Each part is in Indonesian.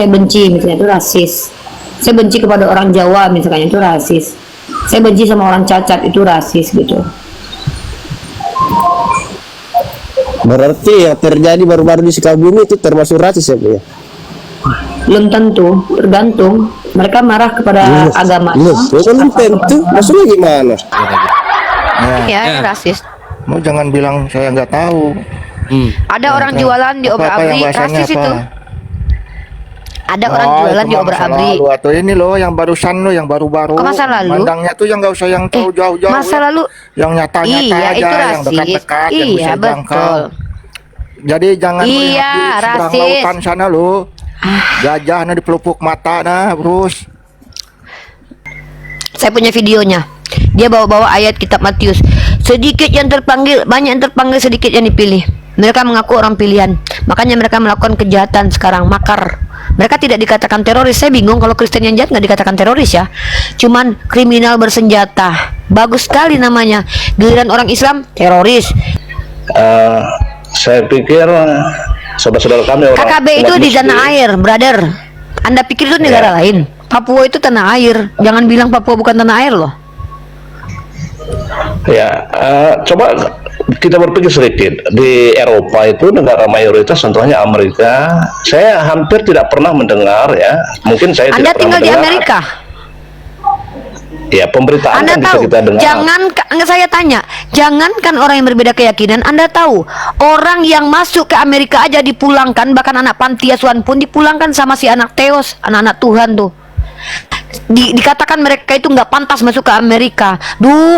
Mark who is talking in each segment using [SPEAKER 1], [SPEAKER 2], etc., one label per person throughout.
[SPEAKER 1] saya benci misalnya itu rasis. Saya benci kepada orang Jawa misalnya itu rasis. Saya benci sama orang cacat itu rasis gitu.
[SPEAKER 2] Berarti yang terjadi baru-baru di Sukabumi itu termasuk rasis ya, Bu ya?
[SPEAKER 1] Belum tentu, tergantung. Mereka marah kepada agama.
[SPEAKER 2] Belum tentu. Maksudnya gimana?
[SPEAKER 3] Ya, rasis.
[SPEAKER 4] Mau jangan bilang saya nggak tahu.
[SPEAKER 3] Ada orang jualan di obrak-abrik rasis itu. Ada orang jualan di obrak-abrik.
[SPEAKER 4] Atau ini loh yang barusan loh, yang baru-baru.
[SPEAKER 3] Kok masa lalu?
[SPEAKER 4] Mandangnya tuh yang nggak usah yang tahu jauh-jauh.
[SPEAKER 3] Masa lalu?
[SPEAKER 4] Yang nyata-nyata
[SPEAKER 3] Iya,
[SPEAKER 4] aja,
[SPEAKER 3] itu
[SPEAKER 4] yang
[SPEAKER 3] rasis.
[SPEAKER 4] dekat-dekat, yang
[SPEAKER 3] Iya,
[SPEAKER 4] bisa jangkau.
[SPEAKER 3] betul.
[SPEAKER 4] Jadi jangan
[SPEAKER 3] Iya,
[SPEAKER 4] melihat di seberang
[SPEAKER 3] rasis.
[SPEAKER 4] lautan sana loh. Gajah di pelupuk mata nah, Bruce.
[SPEAKER 3] Saya punya videonya. Dia bawa-bawa ayat kitab Matius. Sedikit yang terpanggil, banyak yang terpanggil, sedikit yang dipilih. Mereka mengaku orang pilihan. Makanya mereka melakukan kejahatan sekarang, makar. Mereka tidak dikatakan teroris. Saya bingung kalau Kristen yang jahat nggak dikatakan teroris ya. Cuman kriminal bersenjata. Bagus sekali namanya. Giliran orang Islam teroris.
[SPEAKER 5] Saya pikir saudara-saudara kami orang
[SPEAKER 3] KKB itu di tanah air, brother. Anda pikir itu negara lain? Papua itu tanah air. Jangan bilang Papua bukan tanah air loh.
[SPEAKER 5] Ya, coba kita berpikir sedikit. Di Eropa itu negara mayoritas contohnya Amerika. Saya hampir tidak pernah mendengar ya. Mungkin saya
[SPEAKER 3] Anda
[SPEAKER 5] tidak pernah
[SPEAKER 3] tinggal di
[SPEAKER 5] mendengar.
[SPEAKER 3] Amerika.
[SPEAKER 5] Ya, pemberitaan
[SPEAKER 3] Anda
[SPEAKER 5] kan bisa
[SPEAKER 3] tahu,
[SPEAKER 5] kita dengar.
[SPEAKER 3] enggak, saya tanya, jangankan orang yang berbeda keyakinan, Anda tahu, orang yang masuk ke Amerika aja dipulangkan, bahkan anak panti asuhan pun dipulangkan sama si anak Teos, anak-anak Tuhan tuh. Dikatakan mereka itu nggak pantas masuk ke Amerika.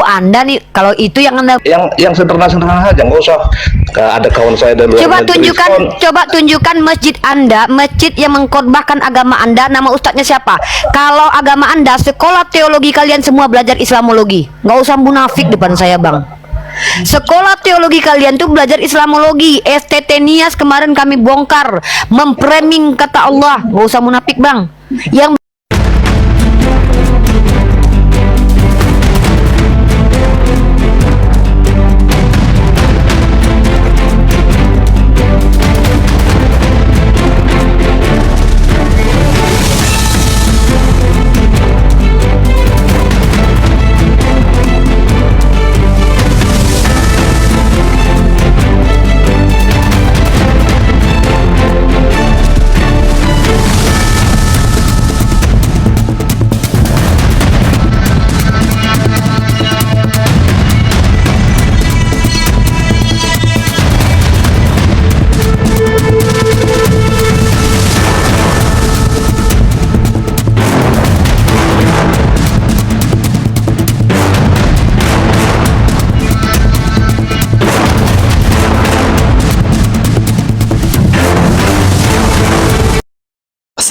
[SPEAKER 3] Anda nih, kalau itu yang Anda
[SPEAKER 5] Yang sederhana-sederhana aja, nggak usah ada kawan saya dari luar negeri.
[SPEAKER 3] Coba tunjukkan masjid Anda, masjid yang mengkhotbahkan agama Anda, nama ustadznya siapa? Kalau agama Anda, sekolah teologi kalian semua belajar Islamologi. Nggak usah munafik depan saya, Bang. Sekolah teologi kalian tuh belajar Islamologi. STT Nias kemarin kami bongkar, memframing kata Allah. Nggak usah munafik, Bang. Yang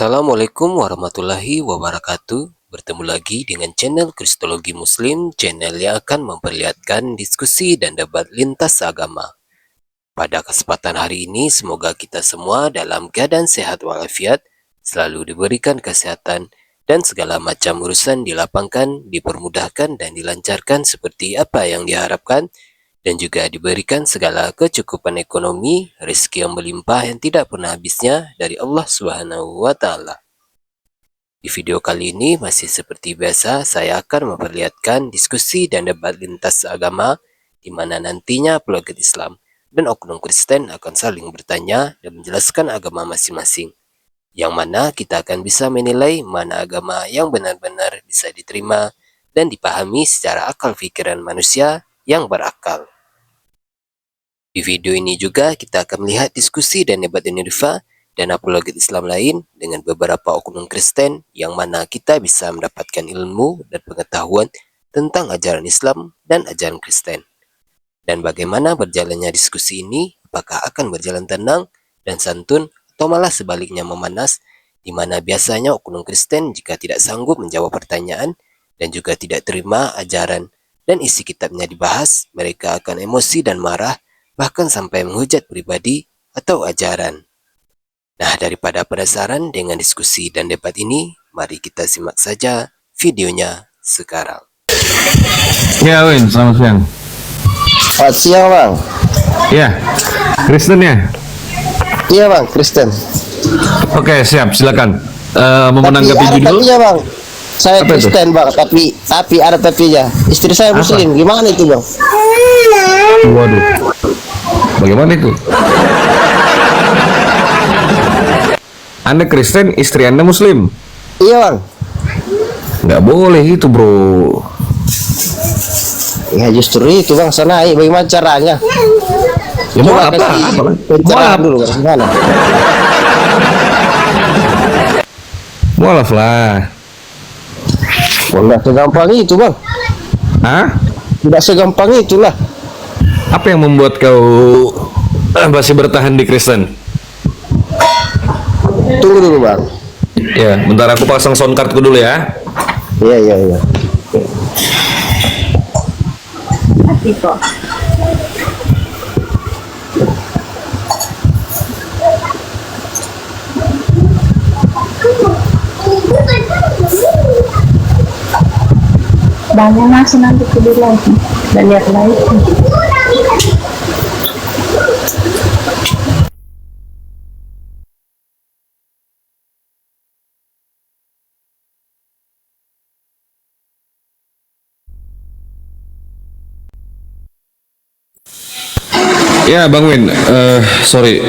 [SPEAKER 6] Assalamualaikum warahmatullahi wabarakatuh. Bertemu lagi dengan channel Kristologi Muslim, channel yang akan memperlihatkan diskusi dan debat lintas agama. Pada kesempatan hari ini, semoga kita semua dalam keadaan sehat walafiat, selalu diberikan kesehatan, dan segala macam urusan dilapangkan, dipermudahkan, dan dilancarkan seperti apa yang diharapkan, dan juga diberikan segala kecukupan ekonomi, rezeki yang melimpah yang tidak pernah habisnya dari Allah Subhanahu wa Ta'ala. Di video kali ini masih seperti biasa, saya akan memperlihatkan diskusi dan debat lintas agama, di mana nantinya apologet Islam dan oknum Kristen akan saling bertanya dan menjelaskan agama masing-masing, yang mana kita akan bisa menilai mana agama yang benar-benar bisa diterima dan dipahami secara akal pikiran manusia yang berakal. Di video ini juga kita akan melihat diskusi dan debat Unifa dan apologet Islam lain dengan beberapa oknum Kristen, yang mana kita bisa mendapatkan ilmu dan pengetahuan tentang ajaran Islam dan ajaran Kristen. Dan bagaimana berjalannya diskusi ini, apakah akan berjalan tenang dan santun atau malah sebaliknya memanas, di mana biasanya oknum Kristen jika tidak sanggup menjawab pertanyaan dan juga tidak terima ajaran dan isi kitabnya dibahas, mereka akan emosi dan marah, bahkan sampai menghujat pribadi atau ajaran. Nah, daripada penasaran dengan diskusi dan debat ini, mari kita simak saja videonya sekarang.
[SPEAKER 7] Ya, Win, selamat siang.
[SPEAKER 2] Selamat siang, Bang.
[SPEAKER 7] Ya, Kristen ya?
[SPEAKER 2] Iya, Bang, Kristen.
[SPEAKER 7] Oke, siap, silakan. Mau
[SPEAKER 2] Tapi
[SPEAKER 7] menanggapi
[SPEAKER 2] ada
[SPEAKER 7] judul?
[SPEAKER 2] tapinya bang. Saya
[SPEAKER 7] Apa itu?
[SPEAKER 2] Kristen bang, tapi ada tapinya. Istri saya Muslim, gimana itu bang?
[SPEAKER 7] Waduh. Bagaimana itu? Anda Kristen, istri Anda Muslim.
[SPEAKER 2] Iya bang.
[SPEAKER 7] Nggak boleh itu, bro.
[SPEAKER 2] Ya justru itu bang, senai. Bagaimana caranya?
[SPEAKER 7] Ya, mau
[SPEAKER 2] Coba
[SPEAKER 7] apa?
[SPEAKER 2] kasih
[SPEAKER 7] Apa?
[SPEAKER 2] pencerahan
[SPEAKER 7] Mau
[SPEAKER 2] dulu bang, gimana?
[SPEAKER 7] Mualaf lah.
[SPEAKER 2] Tidak segampang itu bang.
[SPEAKER 7] Hah?
[SPEAKER 2] Tidak segampang itulah.
[SPEAKER 7] Apa yang membuat kau masih bertahan di Kristen?
[SPEAKER 2] Tunggu dulu bang.
[SPEAKER 7] Ya, bentar aku pasang sound cardku dulu ya.
[SPEAKER 2] Iya iya iya.
[SPEAKER 1] Banyak masih nanti tidur lagi dan lihat lagi.
[SPEAKER 7] Ya, Bang Win. Sorry,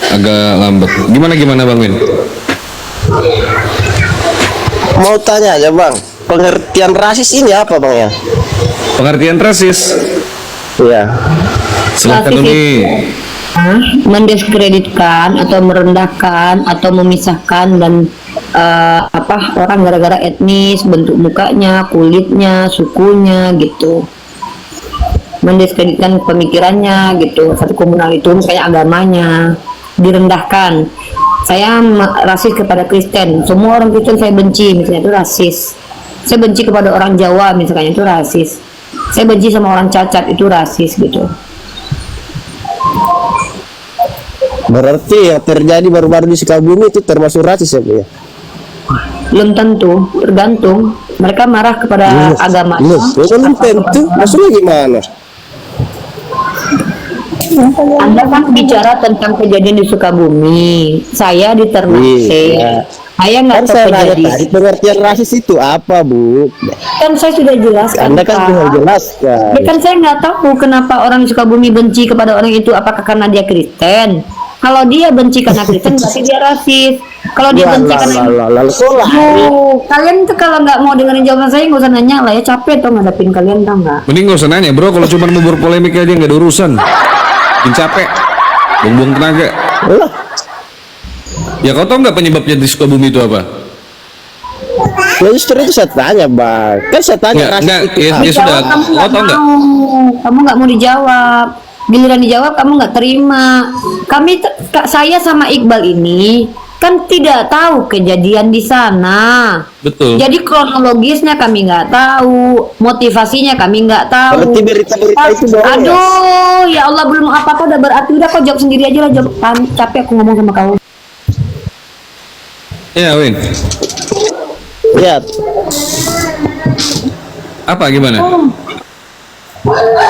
[SPEAKER 7] agak lambat. Gimana Bang Win?
[SPEAKER 2] Mau tanya aja bang, pengertian rasis ini apa bang ya?
[SPEAKER 7] Pengertian rasis.
[SPEAKER 2] Iya.
[SPEAKER 7] Silakan
[SPEAKER 1] Rasis
[SPEAKER 7] Uni.
[SPEAKER 1] Mendiskreditkan atau merendahkan atau memisahkan dan orang gara-gara etnis, bentuk mukanya, kulitnya, sukunya gitu. Mendiskreditkan pemikirannya gitu. Satu komunal itu misalnya agamanya direndahkan. Saya rasis kepada Kristen. Semua orang Kristen saya benci, misalnya itu rasis. Saya benci kepada orang Jawa, misalnya itu rasis. Saya benci sama orang cacat, itu rasis gitu.
[SPEAKER 2] Berarti yang terjadi baru-baru di Sukabumi itu termasuk rasis ya bu ya?
[SPEAKER 1] Belum tentu, tergantung. Mereka marah kepada agama.
[SPEAKER 2] Belum tentu. Maksudnya gimana?
[SPEAKER 1] Anda kan bicara tentang kejadian di Sukabumi, saya di Ternate.
[SPEAKER 2] Iya.
[SPEAKER 1] Saya nggak
[SPEAKER 2] Kan
[SPEAKER 1] tahu
[SPEAKER 2] saya nanya
[SPEAKER 1] kejadian.
[SPEAKER 2] tadi pengertian rasis itu apa bu?
[SPEAKER 1] Kan saya sudah jelaskan.
[SPEAKER 2] Anda kan
[SPEAKER 1] Pak.
[SPEAKER 2] sudah jelaskan.
[SPEAKER 1] Ya kan saya nggak tahu kenapa orang di Sukabumi benci kepada orang itu, apakah karena dia Kristen? Kalau dia benci karena Kristen berarti dia rasis. Kalau dia benci karena kalian tuh kalau nggak mau dengerin jawaban saya nggak usah nanya lah ya, capek tuh ngadepin kalian, tau nggak?
[SPEAKER 7] Mending gak usah nanya, bro. Kalau cuma mau berpolemik aja nggak ada urusan. Bikin capek, buang-buang tenaga. Ya kau tahu nggak penyebabnya di Sukabumi itu apa?
[SPEAKER 2] Ya justru itu saya tanya bang. Kan saya tanya rasis
[SPEAKER 7] Enggak,
[SPEAKER 2] itu
[SPEAKER 7] ya,
[SPEAKER 2] apa?
[SPEAKER 7] ya sudah.
[SPEAKER 1] Kamu
[SPEAKER 7] Kau
[SPEAKER 1] nggak
[SPEAKER 7] tahu nggak?
[SPEAKER 1] mau, kamu nggak mau dijawab. Giliran dijawab kamu nggak terima. Saya sama Iqbal ini kan tidak tahu kejadian di sana.
[SPEAKER 7] Betul.
[SPEAKER 1] Jadi kronologisnya kami nggak tahu, motivasinya kami nggak tahu.
[SPEAKER 2] Berarti berita-berita itu bohong ya?
[SPEAKER 1] Aduh, ya Allah belum apa-apa udah berarti udah kau jawab sendiri aja lah, jawab. Capek aku ngomong sama kau.
[SPEAKER 7] Ya, Win.
[SPEAKER 2] Lihat.
[SPEAKER 7] Apa gimana?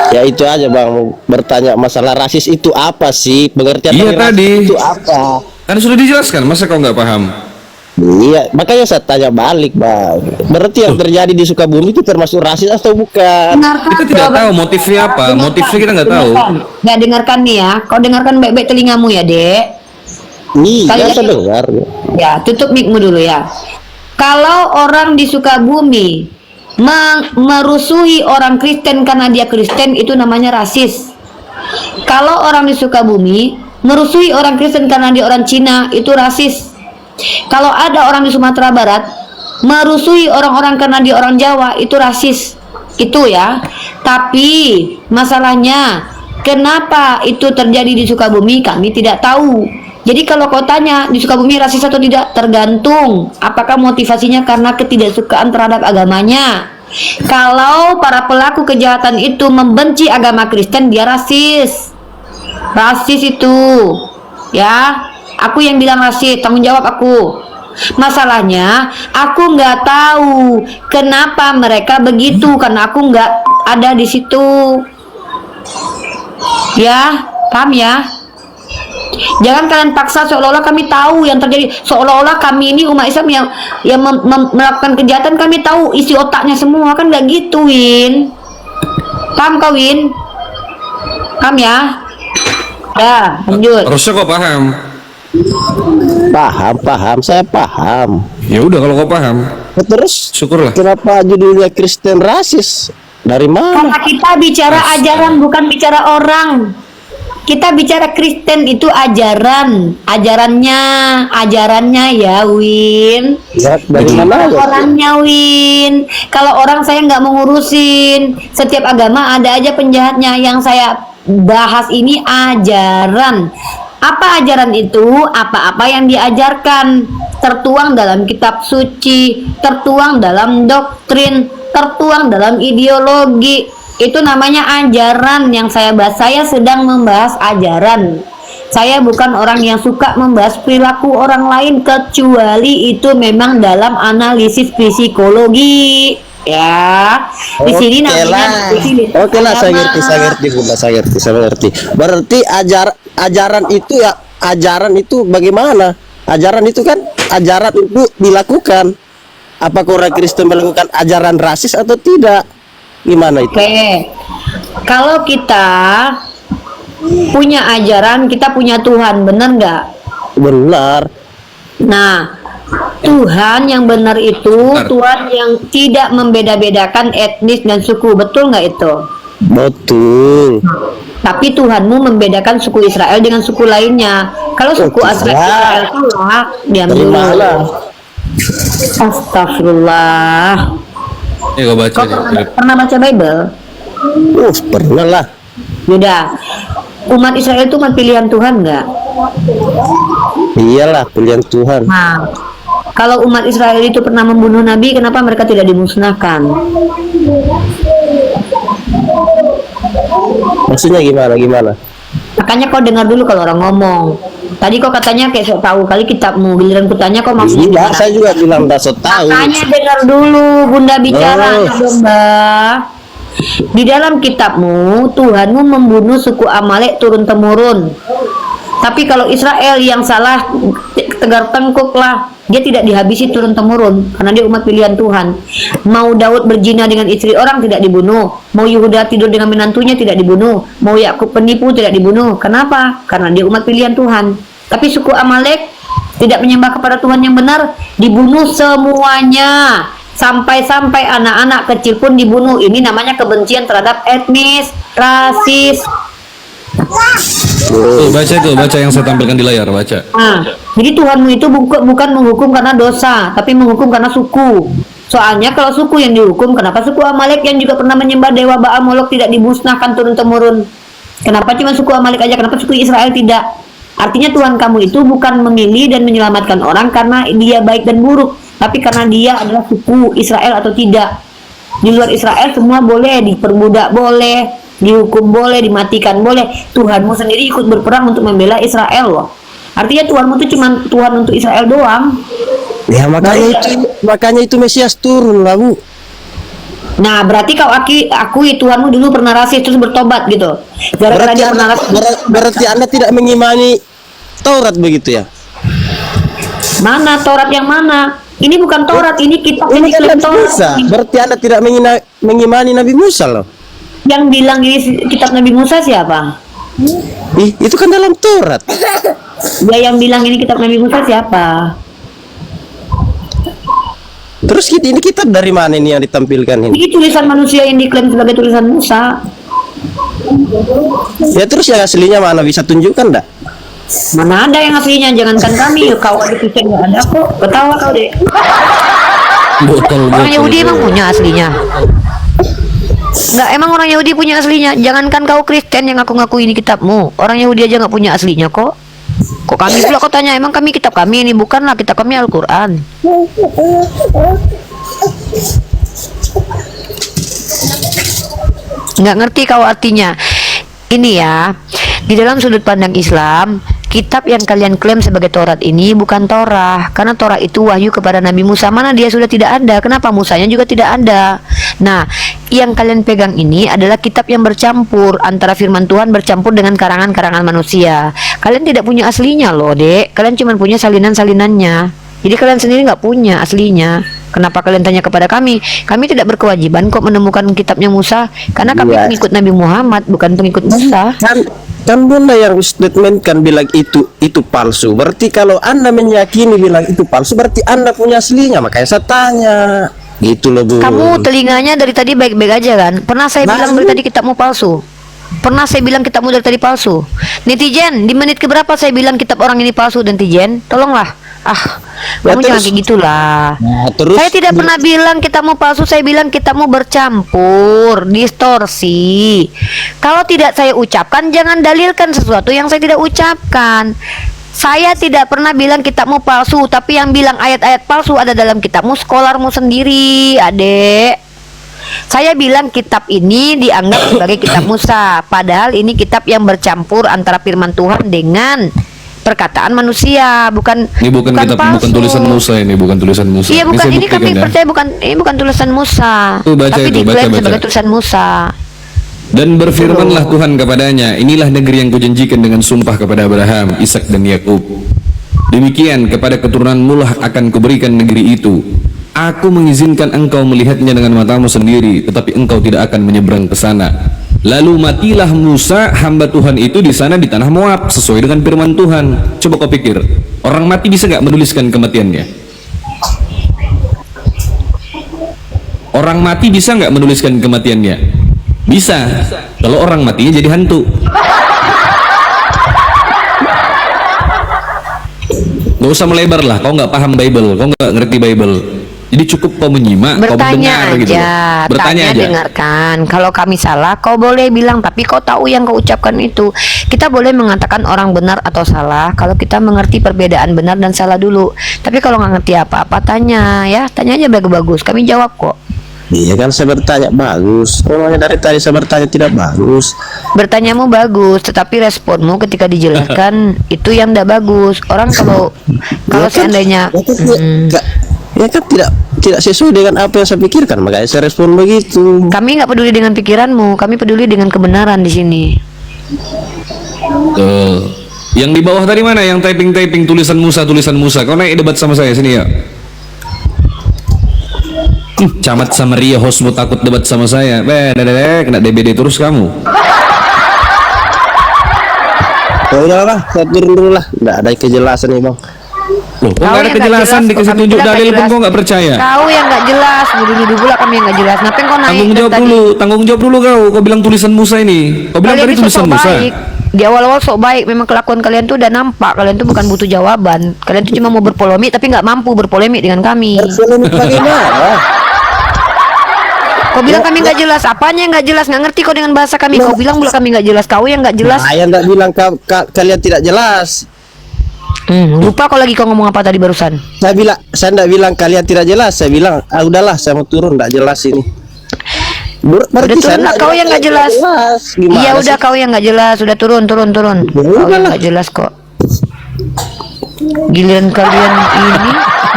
[SPEAKER 2] Ya itu aja bang, mau bertanya masalah rasis itu apa sih? Pengertian
[SPEAKER 7] Iya
[SPEAKER 2] dari rasis
[SPEAKER 7] tadi.
[SPEAKER 2] itu apa?
[SPEAKER 7] Kan sudah dijelaskan, masa kau nggak paham?
[SPEAKER 2] Iya, makanya saya tanya balik bang. Berarti yang terjadi di Sukabumi itu termasuk rasis atau bukan?
[SPEAKER 7] Kita tidak tahu motifnya apa, motifnya kita nggak tahu.
[SPEAKER 1] Nggak dengarkan nih ya, kau dengarkan baik-baik telingamu ya dek.
[SPEAKER 2] Iya,
[SPEAKER 1] Kalian-
[SPEAKER 2] saya dengar.
[SPEAKER 1] Ya, tutup mic-mu dulu ya. Kalau orang di Sukabumi merusuhi orang Kristen karena dia Kristen, itu namanya rasis. Kalau orang di Sukabumi merusuhi orang Kristen karena dia orang Cina, itu rasis. Kalau ada orang di Sumatera Barat merusuhi orang-orang karena dia orang Jawa, itu rasis. Itu ya. Tapi masalahnya kenapa itu terjadi di Sukabumi kami tidak tahu. Jadi kalau kau tanya di Sukabumi rasis atau tidak, tergantung apakah motivasinya karena ketidaksukaan terhadap agamanya. Kalau para pelaku kejahatan itu membenci agama Kristen, dia rasis. Rasis itu, ya. Aku yang bilang rasis, tanggung jawab aku. Masalahnya, aku nggak tahu kenapa mereka begitu karena aku nggak ada di situ. Ya, paham ya? Jangan kalian paksa seolah-olah kami tahu yang terjadi, seolah-olah kami ini umat Islam yang melakukan kejahatan kami tahu isi otaknya semua, kan nggak gitu, Win. Paham kau, Win? Paham ya? Ya, lanjut.
[SPEAKER 7] Harusnya kau paham.
[SPEAKER 2] Paham, saya paham.
[SPEAKER 7] Ya udah kalau kau paham,
[SPEAKER 2] Terus
[SPEAKER 7] syukurlah.
[SPEAKER 2] kenapa judulnya Kristen rasis? Dari mana?
[SPEAKER 1] Karena kita bicara ajaran, bukan bicara orang. Kita bicara Kristen itu ajarannya ya, Win.
[SPEAKER 2] Ya, dari mana aja?
[SPEAKER 1] Orangnya, Win. Kalau orang saya nggak mengurusin. Setiap agama ada aja penjahatnya. Yang saya bahas ini ajaran. Apa ajaran itu? Apa-apa yang diajarkan, tertuang dalam kitab suci, tertuang dalam doktrin, tertuang dalam ideologi. Itu namanya ajaran yang saya bahas. Saya sedang membahas ajaran. Saya bukan orang yang suka membahas perilaku orang lain, kecuali itu memang dalam analisis psikologi. Ya, di sini namanya
[SPEAKER 2] Oke lah, saya ngerti, Bunda, saya ngerti. Berarti ajaran itu bagaimana? Ajaran itu kan ajaran itu dilakukan. Apakah orang Kristen melakukan ajaran rasis atau tidak? Gimana itu?
[SPEAKER 1] Oke, kalau kita punya ajaran, kita punya Tuhan, benar nggak?
[SPEAKER 2] Benar.
[SPEAKER 1] Nah, Tuhan yang benar itu Tuhan yang tidak membeda-bedakan etnis dan suku, betul nggak itu?
[SPEAKER 2] Betul.
[SPEAKER 1] Tapi Tuhanmu membedakan suku Israel dengan suku lainnya. Kalau suku Israel tolak, diam
[SPEAKER 2] Dari
[SPEAKER 1] dulu.
[SPEAKER 2] mana?
[SPEAKER 1] Astagfirullah.
[SPEAKER 7] Kau baca
[SPEAKER 1] Kau
[SPEAKER 7] aja.
[SPEAKER 1] pernah baca Bible?
[SPEAKER 2] Pernah lah.
[SPEAKER 1] Yaudah. Umat Israel itu umat pilihan Tuhan nggak?
[SPEAKER 2] Iyalah, pilihan Tuhan.
[SPEAKER 1] Nah, kalau umat Israel itu pernah membunuh Nabi, kenapa mereka tidak dimusnahkan?
[SPEAKER 2] Maksudnya gimana?
[SPEAKER 1] Makanya kau dengar dulu kalau orang ngomong. Tadi kau katanya kayak sok tahu kali kitabmu, giliran kutanya kau maksudnya
[SPEAKER 2] Iya,
[SPEAKER 1] gimana?
[SPEAKER 2] saya juga bilang dah so tahu.
[SPEAKER 1] Makanya dengar dulu Bunda bicara,
[SPEAKER 2] Oh.
[SPEAKER 1] domba. Di dalam kitabmu, Tuhanmu membunuh suku Amalek turun-temurun. Tapi kalau Israel yang salah, tegar tengkuk lah. Dia tidak dihabisi turun-temurun karena dia umat pilihan Tuhan. Mau Daud berzina dengan istri orang tidak dibunuh. Mau Yehuda tidur dengan menantunya tidak dibunuh. Mau Yakub penipu tidak dibunuh. Kenapa? Karena dia umat pilihan Tuhan. Tapi suku Amalek tidak menyembah kepada Tuhan yang benar, dibunuh semuanya. Sampai-sampai anak-anak kecil pun dibunuh. Ini namanya kebencian terhadap etnis, rasis.
[SPEAKER 7] Tuh, baca yang saya tampilkan di layar, baca.
[SPEAKER 1] Nah, jadi Tuhanmu itu bukan menghukum karena dosa, tapi menghukum karena suku. Soalnya kalau suku yang dihukum, kenapa suku Amalek yang juga pernah menyembah dewa Baal Molok tidak dimusnahkan turun-temurun? Kenapa cuma suku Amalek aja? Kenapa suku Israel tidak? Artinya Tuhan kamu itu bukan memilih dan menyelamatkan orang karena dia baik dan buruk, tapi karena dia adalah suku Israel atau tidak. Di luar Israel semua boleh, diperbudak boleh, dihukum boleh, dimatikan boleh. Tuhanmu sendiri ikut berperang untuk membela Israel loh. Artinya Tuhanmu itu cuma Tuhan untuk Israel doang.
[SPEAKER 2] Ya makanya itu Mesias turun lah, Bu.
[SPEAKER 1] Nah, berarti kau akui Tuhanmu dulu pernah rasis terus bertobat gitu. Gara-gara dia pernah rasis.
[SPEAKER 2] Berarti Anda tidak mengimani Taurat begitu ya?
[SPEAKER 1] Mana Taurat yang mana? Ini bukan Taurat, ini kitab yang
[SPEAKER 2] Ini kan
[SPEAKER 1] diklaim
[SPEAKER 2] Nabi
[SPEAKER 1] Taurat.
[SPEAKER 2] Musa. Berarti Anda tidak mengimani Nabi Musa loh.
[SPEAKER 1] Yang bilang ini kitab Nabi Musa siapa?
[SPEAKER 2] Itu kan dalam Taurat.
[SPEAKER 1] Ya, yang bilang ini kitab Nabi Musa siapa?
[SPEAKER 2] Terus ini kitab dari mana ini yang ditampilkan ini?
[SPEAKER 1] Ini tulisan manusia yang diklaim sebagai tulisan Musa.
[SPEAKER 2] Ya terus yang aslinya mana, bisa tunjukkan enggak?
[SPEAKER 1] Mana ada yang aslinya? Jangankan kami, kau ada tulisan nggak ada kok. Ketawa kau deh.
[SPEAKER 3] Orang Yahudi emang punya aslinya? Nggak, emang orang Yahudi punya aslinya. Jangankan kau Kristen yang ngaku-ngaku ini kitabmu, orang Yahudi aja nggak punya aslinya kok. Kok kami pula kau tanya, emang kami kitab kami ini? Bukanlah, kitab kami Al-Quran. Nggak ngerti kau artinya. Ini ya, di dalam sudut pandang Islam, kitab yang kalian klaim sebagai Taurat ini bukan Torah, karena Torah itu wahyu kepada Nabi Musa. Mana dia sudah tidak ada, kenapa Musanya juga tidak ada? Nah, yang kalian pegang ini adalah kitab yang bercampur antara firman Tuhan bercampur dengan karangan-karangan manusia. Kalian tidak punya aslinya loh, Dek. Kalian cuma punya salinan-salinannya. Jadi kalian sendiri nggak punya aslinya. Kenapa kalian tanya kepada kami? Kami tidak berkewajiban kok menemukan kitabnya Musa, karena kami
[SPEAKER 2] Iya.
[SPEAKER 3] pengikut Nabi Muhammad, bukan pengikut Musa.
[SPEAKER 2] Kan Bunda yang statement kan bilang itu palsu. Berarti kalau Anda meyakini bilang itu palsu, berarti Anda punya aslinya. Makanya saya tanya. Gitu loh, Bu.
[SPEAKER 3] Kamu telinganya dari tadi baik-baik aja kan? Pernah saya bilang dari tadi kitabmu palsu? Pernah saya bilang kitabmu dari tadi palsu? Netizen, di menit keberapa saya bilang kitab orang ini palsu, netizen? Tolonglah. Kamu jangan
[SPEAKER 2] terus-
[SPEAKER 3] kayak gitulah.
[SPEAKER 2] Nah, terus
[SPEAKER 3] Saya tidak pernah bilang kitabmu palsu, saya bilang kitabmu bercampur, distorsi. Kalau tidak saya ucapkan, jangan dalilkan sesuatu yang saya tidak ucapkan. Saya tidak pernah bilang kitabmu palsu, tapi yang bilang ayat-ayat palsu ada dalam kitabmu, skolarmu sendiri, Adek. Saya bilang kitab ini dianggap sebagai kitab Musa, padahal ini kitab yang bercampur antara firman Tuhan dengan perkataan manusia, bukan
[SPEAKER 7] Ini bukan kitab, bukan
[SPEAKER 3] palsu.
[SPEAKER 7] tulisan Musa ini, bukan tulisan Musa.
[SPEAKER 3] Iya, bukan,
[SPEAKER 7] saya
[SPEAKER 3] ini kami
[SPEAKER 7] buktikan ya.
[SPEAKER 3] percaya ini bukan tulisan Musa,
[SPEAKER 7] Tuh, baca
[SPEAKER 3] tapi
[SPEAKER 7] itu,
[SPEAKER 3] diklaim
[SPEAKER 7] baca.
[SPEAKER 3] sebagai tulisan Musa.
[SPEAKER 7] Dan berfirmanlah Tuhan kepadanya, inilah negeri yang kujanjikan dengan sumpah kepada Abraham, Ishak dan Yakub. Demikian kepada keturunanmu lah akan kuberikan negeri itu. Aku mengizinkan engkau melihatnya dengan matamu sendiri, tetapi engkau tidak akan menyeberang ke sana. Lalu matilah Musa hamba Tuhan itu di sana di tanah Moab sesuai dengan firman Tuhan. Coba kau pikir, orang mati bisa nggak menuliskan kematiannya? Orang mati bisa nggak menuliskan kematiannya? Bisa. Kalau orang matinya jadi hantu. Gak usah melebar lah. Kau nggak paham Bible, kau nggak ngerti Bible. Jadi cukup kau menyimak, kau
[SPEAKER 3] Bertanya
[SPEAKER 7] mendengar
[SPEAKER 3] aja,
[SPEAKER 7] gitu loh. Bertanya
[SPEAKER 3] tanya,
[SPEAKER 7] aja.
[SPEAKER 3] dengarkan. Kalau kami salah, kau boleh bilang, tapi kau tahu yang kau ucapkan itu. Kita boleh mengatakan orang benar atau salah kalau kita mengerti perbedaan benar dan salah dulu. Tapi kalau nggak ngerti apa-apa, tanya ya, tanya aja bagus-bagus. Kami jawab kok.
[SPEAKER 2] Iya kan saya bertanya bagus. Memangnya dari tadi saya bertanya tidak bagus.
[SPEAKER 3] Bertanyamu bagus, tetapi responmu ketika dijelaskan itu yang tidak bagus. Orang kalau seandainya
[SPEAKER 2] Ya kan tidak sesuai dengan apa yang saya pikirkan, makanya saya respon begitu.
[SPEAKER 3] kami nggak peduli dengan pikiranmu, kami peduli dengan kebenaran di sini.
[SPEAKER 7] Tuh. Yang di bawah tadi mana? Yang typing tulisan Musa. Kau naik debat sama saya sini ya. Camat Samaria hostmu takut debat sama saya. Kena DBD terus kamu.
[SPEAKER 2] Ya udahlah Bang, saya turun dulu lah. Nggak ada kejelasan nih Bang.
[SPEAKER 7] Loh, kok nggak ada
[SPEAKER 3] yang nggak
[SPEAKER 7] kejelasan,
[SPEAKER 3] jelas,
[SPEAKER 7] dikasih
[SPEAKER 3] kok kami
[SPEAKER 7] tunjuk
[SPEAKER 3] bilang
[SPEAKER 7] dalil
[SPEAKER 3] nggak
[SPEAKER 7] pun
[SPEAKER 3] jelas.
[SPEAKER 7] kau nggak percaya.
[SPEAKER 3] Kau yang nggak jelas, dulu pula kami yang nggak jelas. Kenapa kau naik
[SPEAKER 7] Tanggung
[SPEAKER 3] dari
[SPEAKER 7] jawab
[SPEAKER 3] tadi?
[SPEAKER 7] dulu, tanggung jawab dulu kau bilang tulisan Musa ini. Kau bilang
[SPEAKER 3] Kalian
[SPEAKER 7] tadi
[SPEAKER 3] ini
[SPEAKER 7] tulisan
[SPEAKER 3] sok
[SPEAKER 7] Musa.
[SPEAKER 3] baik. Di awal-awal sok baik, memang kelakuan kalian tuh udah nampak. Kalian tuh bukan butuh jawaban. Kalian tuh cuma mau berpolemik, tapi nggak mampu berpolemik dengan kami.
[SPEAKER 2] Berpolemik bagaimana?
[SPEAKER 3] Kau bilang kami nggak jelas, apanya yang nggak jelas? Nggak ngerti kau dengan bahasa kami. Kau bilang kami nggak jelas, kau yang nggak jelas.
[SPEAKER 2] Saya nggak bilang kalian tidak jelas.
[SPEAKER 3] Lupa kau lagi kau ngomong apa tadi barusan?
[SPEAKER 2] Saya nggak bilang kalian tidak jelas. Saya bilang, udahlah, saya mau turun, nggak jelas ini.
[SPEAKER 3] Udah turun lah, kau yang nggak jelas.
[SPEAKER 2] Gimana
[SPEAKER 3] Iya udah,
[SPEAKER 2] sih?
[SPEAKER 3] kau yang nggak jelas. Udah turun. Kau yang
[SPEAKER 2] udahlah.
[SPEAKER 3] nggak jelas kok. Giliran kalian ini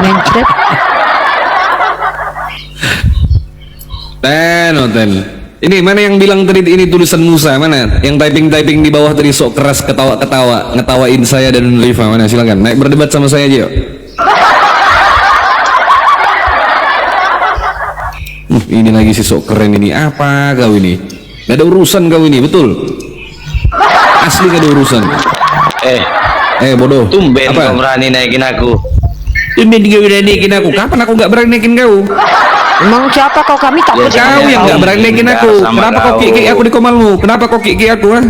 [SPEAKER 3] mencret.
[SPEAKER 7] Ten. Ini mana yang bilang tadi ini tulisan Musa? Mana? Yang typing di bawah tadi sok keras ketawa ngetawain saya dan Rifa. Mana? Silakan naik berdebat sama saya aja yuk. Ini lagi si sok keren ini. Apa kau ini? Gak ada urusan kau ini, betul? Asli gak ada urusan. Bodoh.
[SPEAKER 8] Tumben
[SPEAKER 7] Apa?
[SPEAKER 8] kau berani naikin aku.
[SPEAKER 7] Tumben kau berani naikin aku. Kapan aku gak berani naikin kau?
[SPEAKER 3] Emang siapa kau? Kami takut.
[SPEAKER 8] Ya,
[SPEAKER 7] Kau yang gak berani naikin aku.
[SPEAKER 8] Sama
[SPEAKER 7] Kenapa kau
[SPEAKER 8] kau.
[SPEAKER 7] kiki aku di komalmu? Kenapa kau kiki aku? Ha?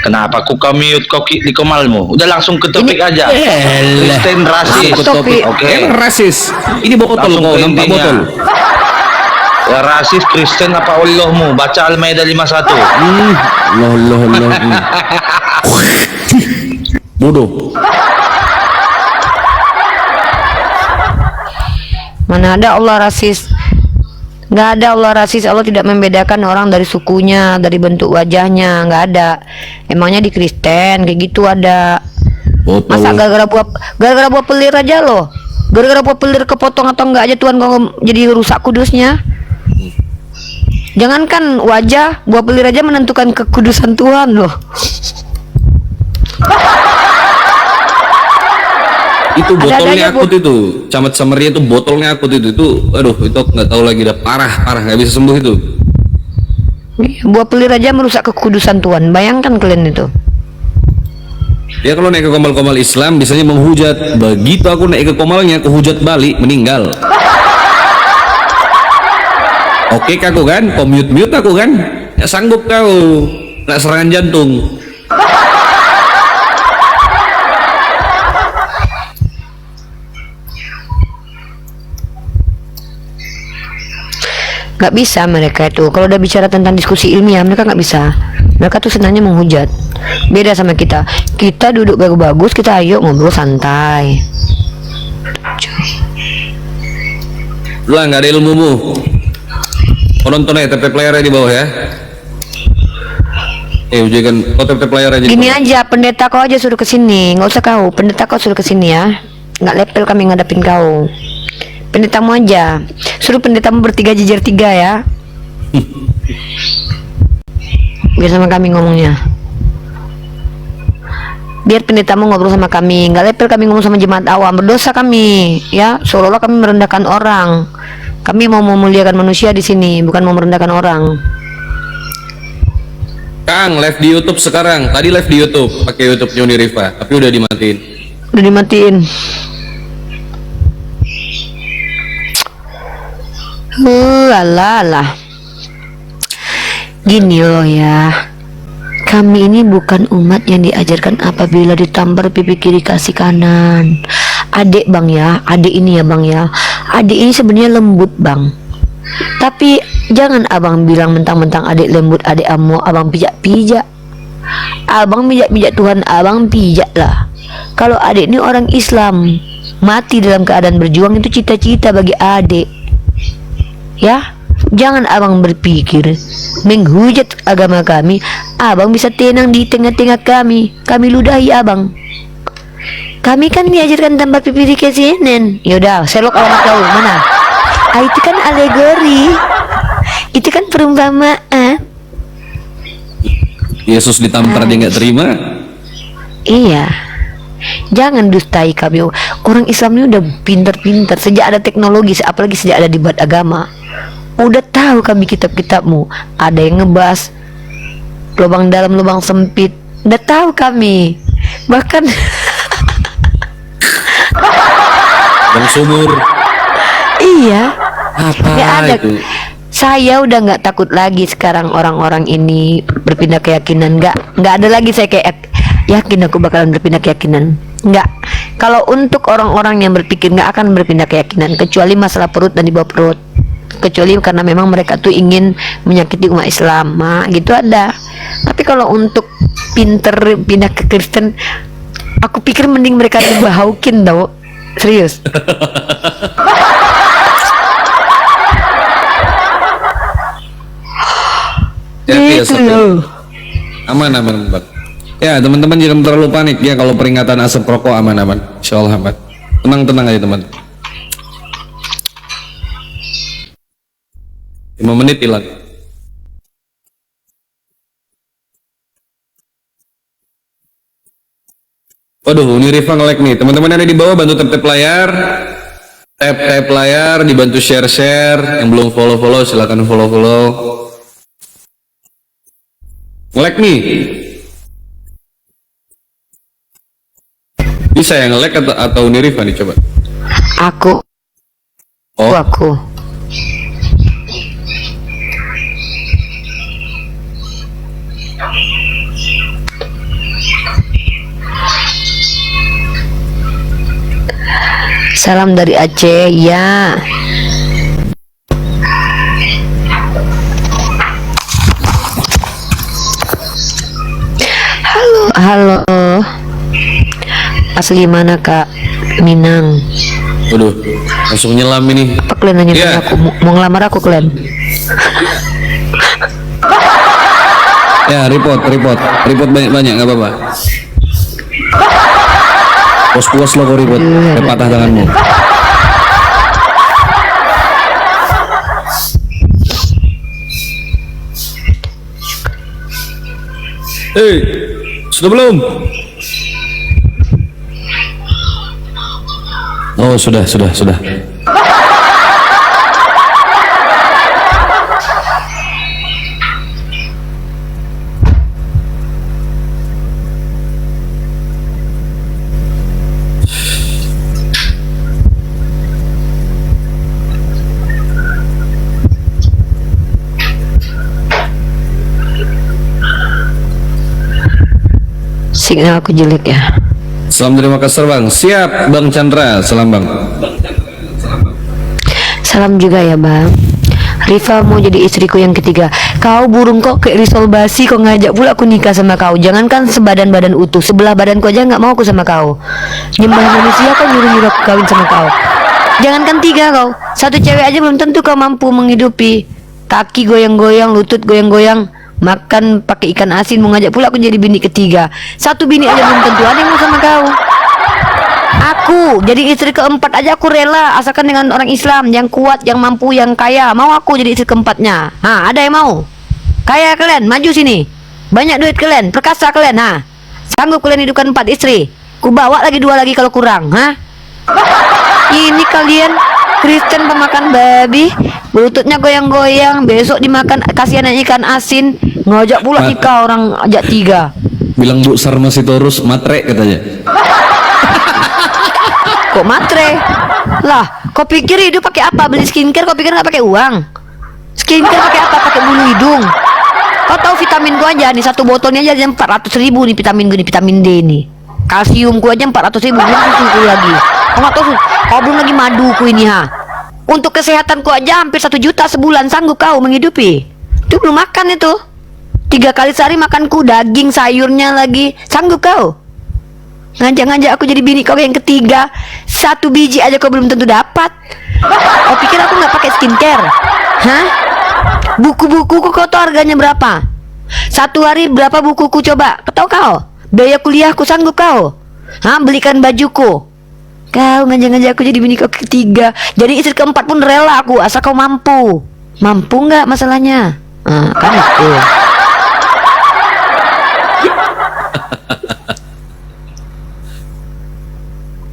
[SPEAKER 8] Kenapa aku mute kau di komalmu? Udah langsung ke topik aja. Kristen rasis.
[SPEAKER 3] Ke topik.
[SPEAKER 8] Oke.
[SPEAKER 7] Emang rasis. Ini botol
[SPEAKER 8] Langsung
[SPEAKER 7] kau,
[SPEAKER 8] ke
[SPEAKER 7] nampak
[SPEAKER 8] intinya.
[SPEAKER 7] botol.
[SPEAKER 8] Ya, rasis Kristen apa Allahmu? Baca Al-Maidah 51.
[SPEAKER 7] Loh. Bodoh.
[SPEAKER 3] Mana ada Allah rasis? Nggak ada Allah rasis. Allah tidak membedakan orang dari sukunya, dari bentuk wajahnya. Nggak ada. Emangnya di Kristen kayak gitu ada?
[SPEAKER 7] Botol.
[SPEAKER 3] Masa gara-gara buah pelir aja loh? Gara-gara buah pelir kepotong atau enggak aja Tuhan kau jadi rusak kudusnya? Jangankan wajah, buah pelir aja menentukan kekudusan Tuhan loh.
[SPEAKER 7] Itu
[SPEAKER 3] Ada-ada
[SPEAKER 7] botolnya
[SPEAKER 3] aja, Bu.
[SPEAKER 7] akut itu. Camat Samaria itu botolnya akut itu. Aduh, itu aku nggak tahu lagi, dah parah nggak bisa sembuh itu.
[SPEAKER 3] Buah pelir aja merusak kekudusan Tuhan. Bayangkan kalian itu.
[SPEAKER 7] Ya kalau naik ke komal-komal Islam biasanya menghujat. Begitu aku naik ke komalnya, aku hujat balik, meninggal. Oke aku kan, kau mute aku kan, ya sanggup kau, nak serangan jantung.
[SPEAKER 3] Nggak bisa mereka itu. Kalau udah bicara tentang diskusi ilmiah, mereka nggak bisa. Mereka tuh senangnya menghujat. Beda sama kita. Kita duduk bagus-bagus, kita ayo ngobrol santai.
[SPEAKER 7] Lah nggak ada ilmumu. Kau nonton ya TP player di bawah ya. Ujikan kau TP player aja.
[SPEAKER 3] Gini aja, pendeta kau aja suruh ke sini. Nggak usah kau, pendeta kau suruh ke sini ya. Nggak lepel kami ngadapin kau. Pendetamu aja. Suruh pendetamu bertiga jejer 3 ya. Biar sama kami ngomongnya. Biar pendetamu ngobrol sama kami. Nggak lepel kami ngomong sama jemaat awam. Berdosa kami, ya. Seolah-olah kami merendahkan orang. Kami mau memuliakan manusia di sini, bukan mau merendahkan orang.
[SPEAKER 7] Kang live di YouTube sekarang. Tadi live di YouTube pakai YouTube Yoni Rifa, tapi udah dimatiin.
[SPEAKER 3] Udah dimatiin. Alah. Gini loh ya. Kami ini bukan umat yang diajarkan apabila ditampar pipi kiri kasih kanan. Adik bang ya, adik ini ya bang ya. Adik ini sebenarnya lembut bang. Tapi jangan abang bilang mentang-mentang adik lembut, adik amo, abang pijak-pijak. Abang pijak-pijak Tuhan, abang pijak lah. Kalau adik ini orang Islam, mati dalam keadaan berjuang itu cita-cita bagi adik. Ya, jangan abang berpikir menghujat agama kami. Abang bisa tenang di tengah-tengah kami. Kami ludahi abang. Kami kan diajarkan tanpa pipi ke CNN. Yaudah, selok alamat kau mana? Itu kan alegori. Itu kan perumpamaan.
[SPEAKER 7] Yesus ditampar dia nggak terima.
[SPEAKER 3] Iya. Jangan dustai kami. Orang Islam ini udah pinter-pinter. Sejak ada teknologi, apalagi sejak ada debat agama, udah tahu kami kitab-kitabmu. Ada yang ngebahas lubang dalam, lubang sempit. Udah tahu kami. Bahkan
[SPEAKER 7] Bang sumur.
[SPEAKER 3] iya.
[SPEAKER 7] Apa
[SPEAKER 3] Nggak ada.
[SPEAKER 7] itu?
[SPEAKER 3] Saya udah nggak takut lagi sekarang orang-orang ini berpindah keyakinan. Nggak ada lagi saya kayak yakin aku bakalan berpindah keyakinan. Nggak. Kalau untuk orang-orang yang berpikir nggak akan berpindah keyakinan, kecuali masalah perut dan di bawah perut. Kecuali karena memang mereka tuh ingin menyakiti umat Islam, gitu ada. Tapi kalau untuk pinter pindah ke Kristen, aku pikir mending mereka dibahaukin tau. Serius. Gitu loh.
[SPEAKER 7] Aman Bang. Ya teman-teman jangan terlalu panik ya kalau peringatan asap rokok aman. Insyaallah aman. Tenang aja teman. 5 menit hilang. Waduh, ini Rifa nge-lag nih. Teman-teman ada di bawah bantu tap layar. Tap layar, dibantu share. Yang belum follow silakan follow. Nge-lag nih. Bisa yang nge-lag atau ini Rifa nih coba.
[SPEAKER 3] Aku.
[SPEAKER 7] Oh.
[SPEAKER 3] Aku. Salam dari Aceh ya. Halo. Asli mana Kak? Minang.
[SPEAKER 7] Waduh, langsung nyelam ini.
[SPEAKER 3] Apa kalian nanya
[SPEAKER 7] Iya.
[SPEAKER 3] aku? Mau ngelamar aku kalian?
[SPEAKER 7] Ya, report banyak nggak apa-apa. Puas lo kau report, patah tanganmu. Sudah belum? Oh, sudah.
[SPEAKER 3] Signal aku jelek ya.
[SPEAKER 7] Salam dari Makassar, Bang. Siap, Bang Chandra. Salam, Bang.
[SPEAKER 3] Salam juga ya bang. Rifa mau jadi istriku yang ketiga. Kau burung kok kayak risol basi, kok ngajak pula aku nikah sama kau. Jangankan sebadan-badan utuh, sebelah badanku aja nggak mau aku sama kau. Nyembah manusia kau nyuruh-nyuruh aku kawin sama kau. Jangankan tiga kau, satu cewek aja belum tentu kau mampu menghidupi. Kaki goyang-goyang, lutut goyang-goyang, makan pakai ikan asin, mau ngajak pula aku jadi bini ketiga. Satu bini aja belum tentu ada yang mau sama kau. Aku jadi istri keempat aja aku rela, asalkan dengan orang Islam yang kuat, yang mampu, yang kaya. Mau aku jadi istri keempatnya. Ada yang mau? Kaya kalian, maju sini. Banyak duit kalian, perkasa kalian. Sanggup kalian hidupkan 4 istri? Ku bawa lagi 2 lagi kalau kurang. Ini kalian Kristen pemakan babi, lututnya goyang-goyang, besok dimakan kasihan ikan asin, ngajak pula nikah orang ajak 3.
[SPEAKER 7] Bilang Bu Sarma Sitorus matre katanya.
[SPEAKER 3] Kok matre? Lah, kau pikir hidup pakai apa? Beli skincare kau pikir nggak pakai uang? Skincare pakai apa? Pakai bulu hidung. Kau tahu vitamin gua aja nih, satu botolnya aja 400.000 nih vitamin gua nih, vitamin D nih. Kalsium gua aja 400.000, belum susuku lagi. Kau nggak tahu, kau belum lagi maduku ini Untuk kesehatanku aja hampir 1 juta sebulan, sanggup kau menghidupi? Itu belum makan itu. 3 kali sehari makanku, daging sayurnya lagi, sanggup kau? Ngajak-ngajak aku jadi bini kau yang ketiga, 1 biji aja kau belum tentu dapat. Kau pikir aku nggak pakai skincare? Buku-bukuku kau tahu harganya berapa? 1 hari berapa bukuku coba? Kau tahu kau? Biaya kuliahku sanggup kau? Belikan bajuku. Kau ngajak-ngajak aku jadi bini kau ketiga, jadi istri keempat pun rela aku, asal kau mampu. Mampu nggak masalahnya? Kan itu.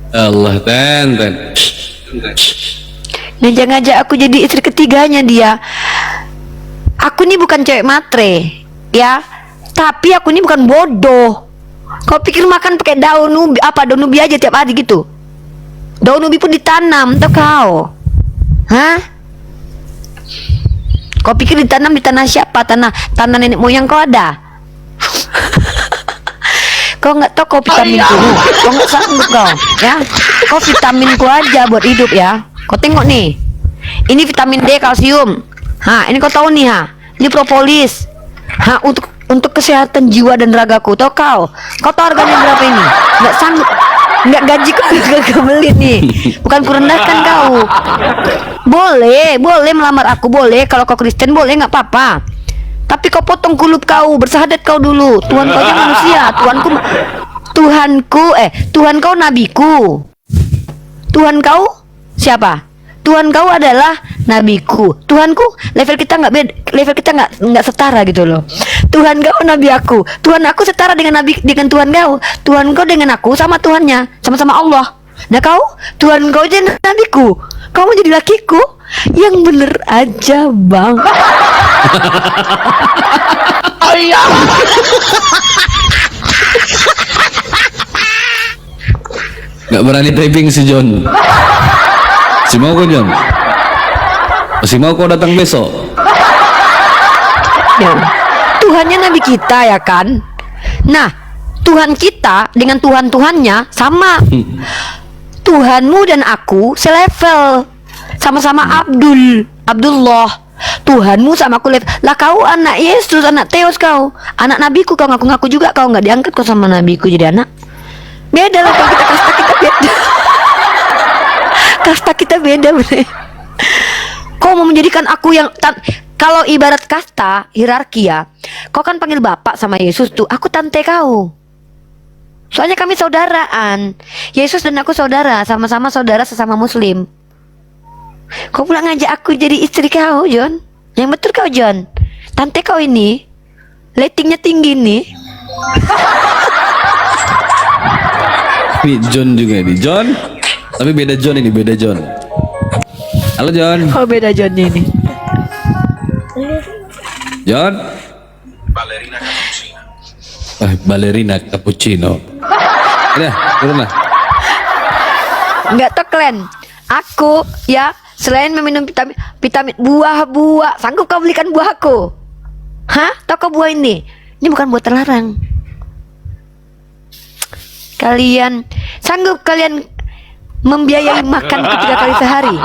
[SPEAKER 7] Allah ten.
[SPEAKER 3] Ngajak-ngajak aku jadi istri ketiganya dia. Aku ini bukan cewek matre, ya. Tapi aku ini bukan bodoh. Kau pikir makan pakai daun ubi daun ubi aja tiap hari gitu? Daun ubi pun ditanam, tau kau? Kau pikir ditanam di tanah siapa? Tanah nenek moyang kau ada? Kau nggak tahu kau vitaminku, kau nggak sanggup kau, ya? Kau vitaminku aja buat hidup ya. Kau tengok nih, ini vitamin D, kalsium. Ini kau tahu nih ini propolis. Untuk kesehatan jiwa dan ragaku, tau kau? Kau tahu harganya berapa ini? Nggak sanggup, nggak gaji kau beli nih. Bukan kurendahkan kau. Boleh melamar aku, boleh. Kalau kau Kristen boleh, nggak apa-apa. Tapi kau potong kulup kau, bersahadat kau dulu. Tuhan kau aja manusia, Tuhan kau nabiku. Tuhan kau siapa? Tuhan kau adalah nabiku. Tuhanku level kita nggak setara gitu loh. Tuhan kau nabi aku. Tuhan aku setara dengan dengan Tuhan kau. Tuhan kau dengan aku sama Tuhannya, sama-sama Allah. Nah kau, Tuhan kau jadi nabiku, kamu jadi lakiku. Yang bener aja bang.
[SPEAKER 7] Gak berani typing si John. Si mau kau John? Masih mau kau datang besok?
[SPEAKER 3] Ya. Tuhannya nabi kita ya kan. Nah Tuhan kita dengan Tuhannya sama. Tuhanmu dan aku selevel, sama-sama Abdullah. Tuhanmu sama aku level. Lah kau anak Yesus, anak Theos kau, anak nabiku kau, ngaku-ngaku juga kau nggak diangkat kau sama nabiku jadi anak. Beda lah kalau kasta kita beda. Kasta kita beda bener. Kau mau menjadikan aku yang kalau ibarat kasta hierarki ya, kau kan panggil bapak sama Yesus tuh, aku tante kau. Soalnya kami saudaraan. Yesus dan aku saudara, sama-sama saudara sesama muslim. Kau pula ngajak aku jadi istri kau, John. Yang betul kau, John. Tante kau ini ratingnya tinggi nih.
[SPEAKER 7] Nih John juga nih, John. Tapi beda John ini, beda John. Halo John.
[SPEAKER 3] Oh beda Johnnya ini.
[SPEAKER 7] John. Ballerina cappuccino. Udah, turun lah.
[SPEAKER 3] Enggak tuh kalian. Aku ya selain meminum vitamin buah-buah, sanggup kau belikan buah aku? Hah? Toko buah ini? Ini bukan buah terlarang. Kalian sanggup kalian membiayai makan 3 kali sehari?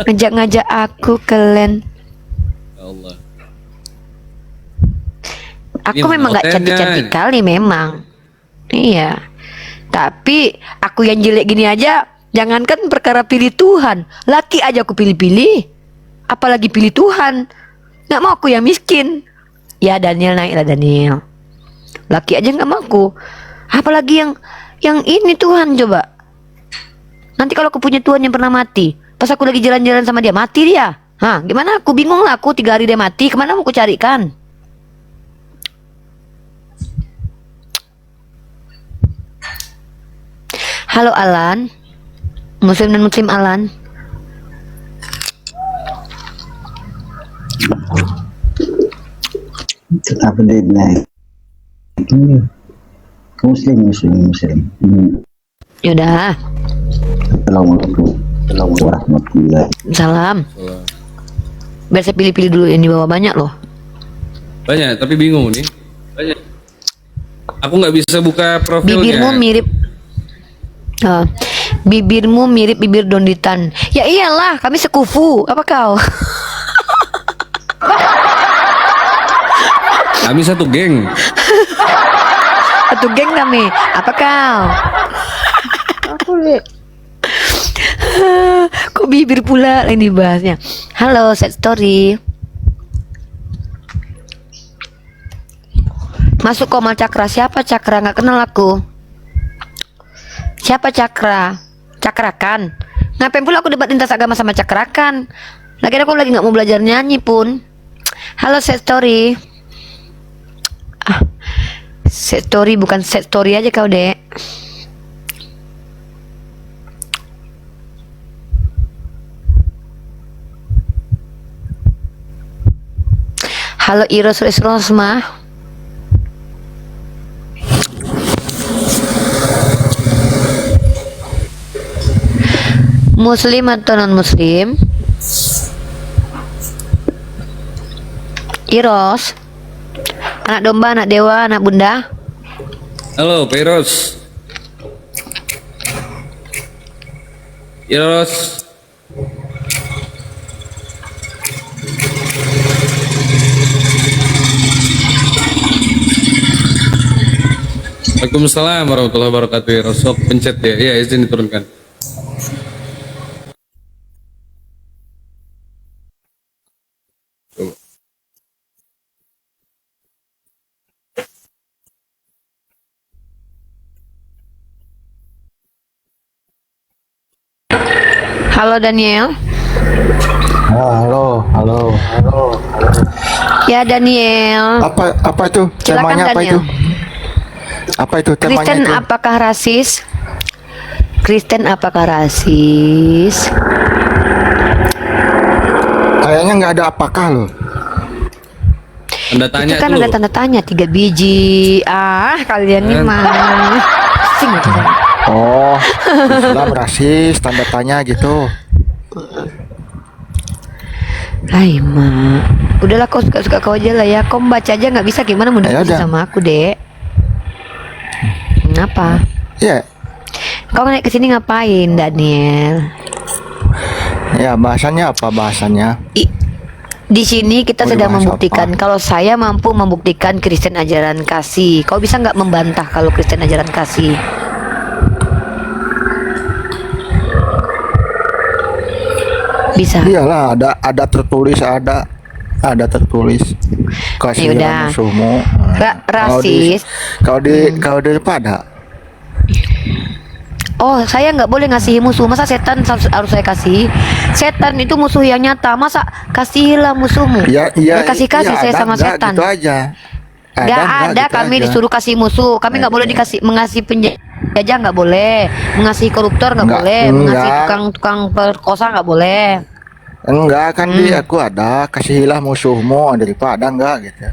[SPEAKER 3] Ngajak-ngajak aku kalian.
[SPEAKER 7] Allah.
[SPEAKER 3] Aku
[SPEAKER 7] Ini
[SPEAKER 3] memang nggak
[SPEAKER 7] hotelnya.
[SPEAKER 3] cantik-cantik kali memang. Iya. Tapi aku yang jelek gini aja, jangankan perkara pilih Tuhan, laki aja aku pilih-pilih. Apalagi pilih Tuhan. Nggak mau aku yang miskin. Ya Daniel, naiklah Daniel. Laki aja nggak mau aku. Apalagi yang ini Tuhan coba. Nanti kalau aku punya Tuhan yang pernah mati, pas aku lagi jalan-jalan sama dia, mati dia. Hah, gimana aku bingung lah, aku 3 hari dia mati, kemana mau aku carikan? Halo Alan, Muslim dan Muslim Alan.
[SPEAKER 9] Apa dia naik? Muslim.
[SPEAKER 3] Yaudah,
[SPEAKER 9] Assalamualaikum warahmatullahi.
[SPEAKER 3] salam. Biar saya pilih-pilih dulu, yang di bawah banyak loh.
[SPEAKER 7] Banyak, tapi bingung nih. Banyak. Aku nggak bisa buka profilnya.
[SPEAKER 3] Bibirmu mirip bibirmu mirip bibir Donditan. Ya iyalah, kami sekufu. Apa kau?
[SPEAKER 7] Kami satu geng.
[SPEAKER 3] Satu geng kami. Apa kau? Aku lihat. Kok bibir pula yang dibahasnya? Halo, set story. Masuk Komal Cakra. Siapa Cakra? Nggak kenal aku. Siapa Cakra? Cakrakan. Ngapain pula aku debat lintas agama sama Cakrakan? Lagi aku lagi nggak mau belajar nyanyi pun. Halo set story. Set story bukan set story aja kau dek. Halo Iros Rosma. Muslim atau non muslim? Iros, anak domba, anak dewa, anak bunda.
[SPEAKER 7] Halo, Peros. Iros. Waalaikumsalam warahmatullahi wabarakatuh. Iros, sok pencet ya. Iya, izin diturunkan.
[SPEAKER 3] Halo Daniel.
[SPEAKER 4] Halo.
[SPEAKER 3] Ya Daniel.
[SPEAKER 4] Apa itu?
[SPEAKER 3] Silakan,
[SPEAKER 4] Temanya apa
[SPEAKER 3] Daniel.
[SPEAKER 4] itu? Apa itu temanya
[SPEAKER 3] Kristen
[SPEAKER 4] itu?
[SPEAKER 3] apakah rasis? Kristen apakah rasis?
[SPEAKER 4] Kayaknya nggak ada apakah loh.
[SPEAKER 7] Tanda tanya
[SPEAKER 3] Itu kan
[SPEAKER 7] dulu.
[SPEAKER 3] ada tanda tanya 3 biji. Kalian nih mah. Sing gitu.
[SPEAKER 4] Oh, Islam rasis, tanda tanya gitu.
[SPEAKER 3] Hai mak, udahlah kau suka-suka kau aja lah ya. Kau baca aja nggak bisa, gimana mau diskusi
[SPEAKER 4] udah.
[SPEAKER 3] sama aku dek? Kenapa?
[SPEAKER 4] Ya,
[SPEAKER 3] Kau naik ke sini ngapain Daniel?
[SPEAKER 4] ya bahasannya apa bahasannya?
[SPEAKER 3] Di sini kita
[SPEAKER 4] Mau
[SPEAKER 3] sedang
[SPEAKER 4] dibahas
[SPEAKER 3] membuktikan
[SPEAKER 4] apa?
[SPEAKER 3] kalau saya mampu membuktikan Kristen ajaran kasih. Kau bisa nggak membantah kalau Kristen ajaran kasih? Bisa.
[SPEAKER 4] Iyalah, ada tertulis, ada tertulis. Kasih
[SPEAKER 3] Yaudah.
[SPEAKER 4] musuhmu.
[SPEAKER 3] Rasis.
[SPEAKER 4] Kalau di pada.
[SPEAKER 3] Oh, saya nggak boleh ngasihi musuh. Masa setan harus saya kasih? Setan itu musuh yang nyata. Masa kasihilah musuhmu?
[SPEAKER 4] Iya,
[SPEAKER 3] Kasih
[SPEAKER 4] iya,
[SPEAKER 3] saya
[SPEAKER 4] ada
[SPEAKER 3] sama
[SPEAKER 4] enggak,
[SPEAKER 3] setan.
[SPEAKER 4] gitu aja.
[SPEAKER 1] Nggak ada,
[SPEAKER 4] gitu
[SPEAKER 1] kami
[SPEAKER 4] aja.
[SPEAKER 1] disuruh kasih musuh. Kami nggak boleh mengasih penjajah, nggak boleh, mengasihi koruptor nggak
[SPEAKER 4] Nggak,
[SPEAKER 1] boleh, mengasihi
[SPEAKER 4] enggak.
[SPEAKER 1] tukang perkosa nggak boleh.
[SPEAKER 4] Enggak kan di aku ada kasihilah musuhmu daripada enggak gitu.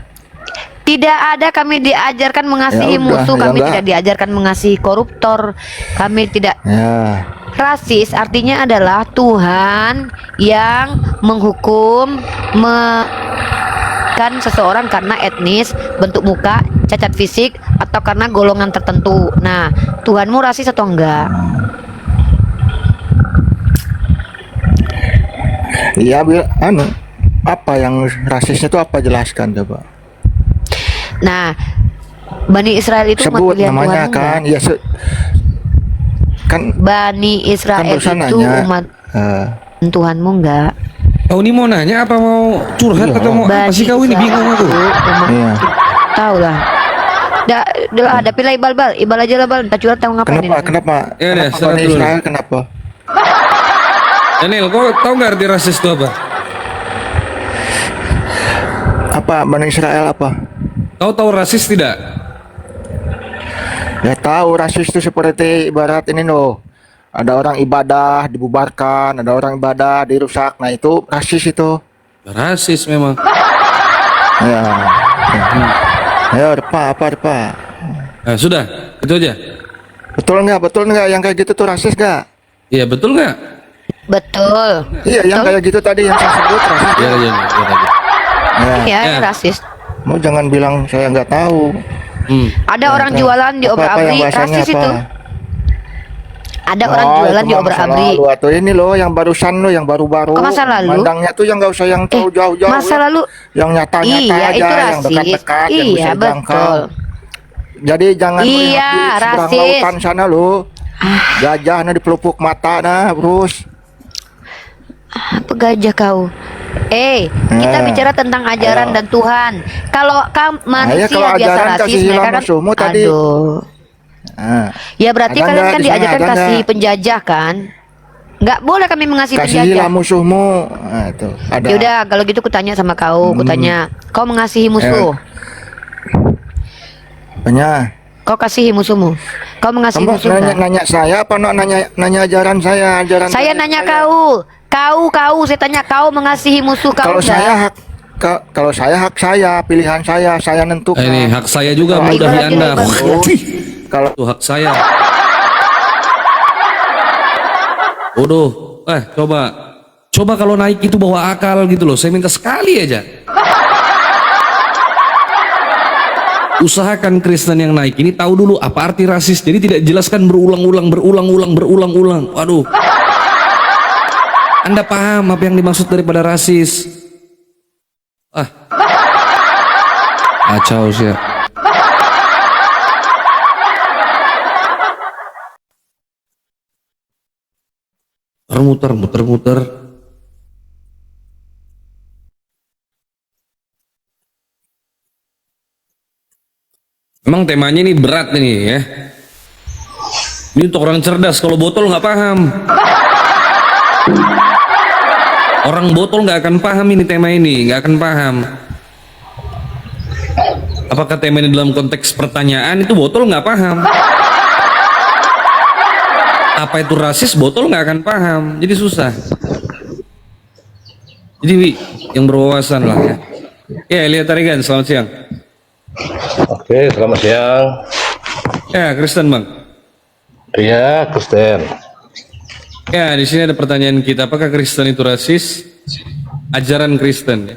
[SPEAKER 1] Tidak ada, kami diajarkan mengasihi
[SPEAKER 4] Ya udah,
[SPEAKER 1] musuh,
[SPEAKER 4] ya
[SPEAKER 1] kami
[SPEAKER 4] enggak.
[SPEAKER 1] tidak diajarkan mengasihi koruptor. Kami tidak
[SPEAKER 4] Ya.
[SPEAKER 1] rasis, artinya adalah Tuhan yang menghukum kan seseorang karena etnis, bentuk muka, cacat fisik, atau karena golongan tertentu. Nah, Tuhanmu rasis atau enggak?
[SPEAKER 4] Iya, apa yang rasisnya itu apa, jelaskan coba.
[SPEAKER 1] Nah, Bani Israel itu umat
[SPEAKER 4] Sebut
[SPEAKER 1] pilihan
[SPEAKER 4] namanya
[SPEAKER 1] Tuhanmu
[SPEAKER 4] kan.
[SPEAKER 1] enggak?
[SPEAKER 4] Ya kan
[SPEAKER 1] Bani Israel
[SPEAKER 4] barusan
[SPEAKER 1] itu
[SPEAKER 4] nanya.
[SPEAKER 1] umat Tuhanmu enggak?
[SPEAKER 7] Kau ini mau nanya apa, mau curhat atau mau apa sih kau ini, bingung aku.
[SPEAKER 4] Iya.
[SPEAKER 1] Tahu lah. Hadapi lah ibal aja lah bal. Tak curhat tahu ngapain
[SPEAKER 4] Kenapa?
[SPEAKER 1] ini?
[SPEAKER 4] Kenapa?
[SPEAKER 7] Ya udah,
[SPEAKER 4] Kenapa
[SPEAKER 7] serah
[SPEAKER 4] Bani
[SPEAKER 7] dulu.
[SPEAKER 4] Israel kenapa?
[SPEAKER 7] Daniel, kau tahu nggak arti rasis itu apa?
[SPEAKER 4] Apa Bani Israel apa?
[SPEAKER 7] Kau tahu rasis tidak?
[SPEAKER 4] Ya tahu, rasis itu seperti ibarat ini loh. Ada orang ibadah dibubarkan, ada orang ibadah dirusak. Nah itu rasis itu.
[SPEAKER 7] Rasis memang.
[SPEAKER 4] Ya. Ya, apa?
[SPEAKER 7] Nah, sudah, itu aja.
[SPEAKER 4] Betul nggak yang kayak gitu tuh rasis nggak?
[SPEAKER 7] Iya, betul nggak?
[SPEAKER 1] Betul.
[SPEAKER 4] Iya, yang kayak gitu tadi yang saya sebut rasis.
[SPEAKER 7] Biar aja, biar aja.
[SPEAKER 4] Ya.
[SPEAKER 1] Iya,
[SPEAKER 7] Ya.
[SPEAKER 1] rasis.
[SPEAKER 4] Mau jangan bilang saya nggak tahu.
[SPEAKER 1] Ada orang jualan di
[SPEAKER 4] Apa-apa yang
[SPEAKER 1] obrak-abrik,
[SPEAKER 4] bahasanya
[SPEAKER 1] rasis
[SPEAKER 4] apa?
[SPEAKER 1] itu. Ada orang jualan
[SPEAKER 4] itu
[SPEAKER 1] di
[SPEAKER 4] mah masa
[SPEAKER 1] obrak-abrik.
[SPEAKER 4] lalu. Atau ini loh yang barusan loh, yang baru-baru.
[SPEAKER 1] Oh, masa lalu?
[SPEAKER 4] Mandangnya tuh yang nggak usah yang tahu jauh-jauh.
[SPEAKER 1] Masa
[SPEAKER 4] ya.
[SPEAKER 1] lalu?
[SPEAKER 4] Yang nyata-nyata
[SPEAKER 1] Iya,
[SPEAKER 4] aja,
[SPEAKER 1] itu
[SPEAKER 4] yang
[SPEAKER 1] rasis.
[SPEAKER 4] dekat-dekat, yang
[SPEAKER 1] Iya,
[SPEAKER 4] bisa dijangkau.
[SPEAKER 1] betul.
[SPEAKER 4] Jadi jangan
[SPEAKER 1] Iya,
[SPEAKER 4] melihat di seberang
[SPEAKER 1] rasis.
[SPEAKER 4] lautan sana loh. Gajah di pelupuk mata nah, Bruce.
[SPEAKER 1] Apa gajah kau? Kita bicara tentang ajaran dan Tuhan. Kalau manusia
[SPEAKER 4] kalau
[SPEAKER 1] biasa
[SPEAKER 4] ajaran
[SPEAKER 1] rasis,
[SPEAKER 4] kasih
[SPEAKER 1] mereka
[SPEAKER 4] hilang
[SPEAKER 1] kan,
[SPEAKER 4] musuhmu tadi.
[SPEAKER 1] aduh.
[SPEAKER 4] Nah,
[SPEAKER 1] Ya berarti
[SPEAKER 4] Ada
[SPEAKER 1] kalian
[SPEAKER 4] nggak
[SPEAKER 1] kan
[SPEAKER 4] di sana,
[SPEAKER 1] diajarkan
[SPEAKER 4] ada
[SPEAKER 1] kasih
[SPEAKER 4] nggak?
[SPEAKER 1] penjajah kan? Nggak boleh kami mengasihi penjajah.
[SPEAKER 4] kasihilah musuhmu. Nah, itu ada.
[SPEAKER 1] Ya udah, kalau gitu kutanya sama kau, kutanya, kau mengasihi musuh?
[SPEAKER 4] Banyak.
[SPEAKER 1] Kau kasihi musuhmu? Kau mengasihi
[SPEAKER 4] Kamu
[SPEAKER 1] musuh
[SPEAKER 4] nanya,
[SPEAKER 1] nggak?
[SPEAKER 4] nanya saya apa nanya ajaran saya,
[SPEAKER 1] Saya nanya kau, saya tanya kau mengasihi musuh kau
[SPEAKER 4] Kalau
[SPEAKER 1] nggak?
[SPEAKER 4] saya kalau saya hak saya, pilihan saya nentukan.
[SPEAKER 7] Ini hak saya juga
[SPEAKER 1] Oh,
[SPEAKER 7] meludahi
[SPEAKER 1] ibarat
[SPEAKER 7] Anda.
[SPEAKER 1] ibarat.
[SPEAKER 4] Kalau
[SPEAKER 7] Itu hak saya. Waduh, coba kalau naik itu bawa akal gitu loh. Saya minta sekali aja. Usahakan Kristen yang naik ini tahu dulu apa arti rasis. Jadi tidak jelaskan berulang-ulang. Waduh. Anda paham apa yang dimaksud daripada rasis? Kacau sih ya. Muter. Memang temanya ini berat nih ya. Ini untuk orang cerdas, kalau botol nggak paham. Orang botol nggak akan paham ini tema ini, nggak akan paham. Apakah tema ini dalam konteks pertanyaan, itu botol nggak paham. Apa itu rasis, botol nggak akan paham, jadi susah. Jadi Wi, yang berwawasan lah ya. Ya, lihat Tarigan, selamat siang.
[SPEAKER 5] Oke, selamat siang.
[SPEAKER 7] Ya, Kristen Bang.
[SPEAKER 5] Iya, Kristen.
[SPEAKER 7] Ya, di sini ada pertanyaan kita, apakah Kristen itu rasis? Ajaran Kristen ya.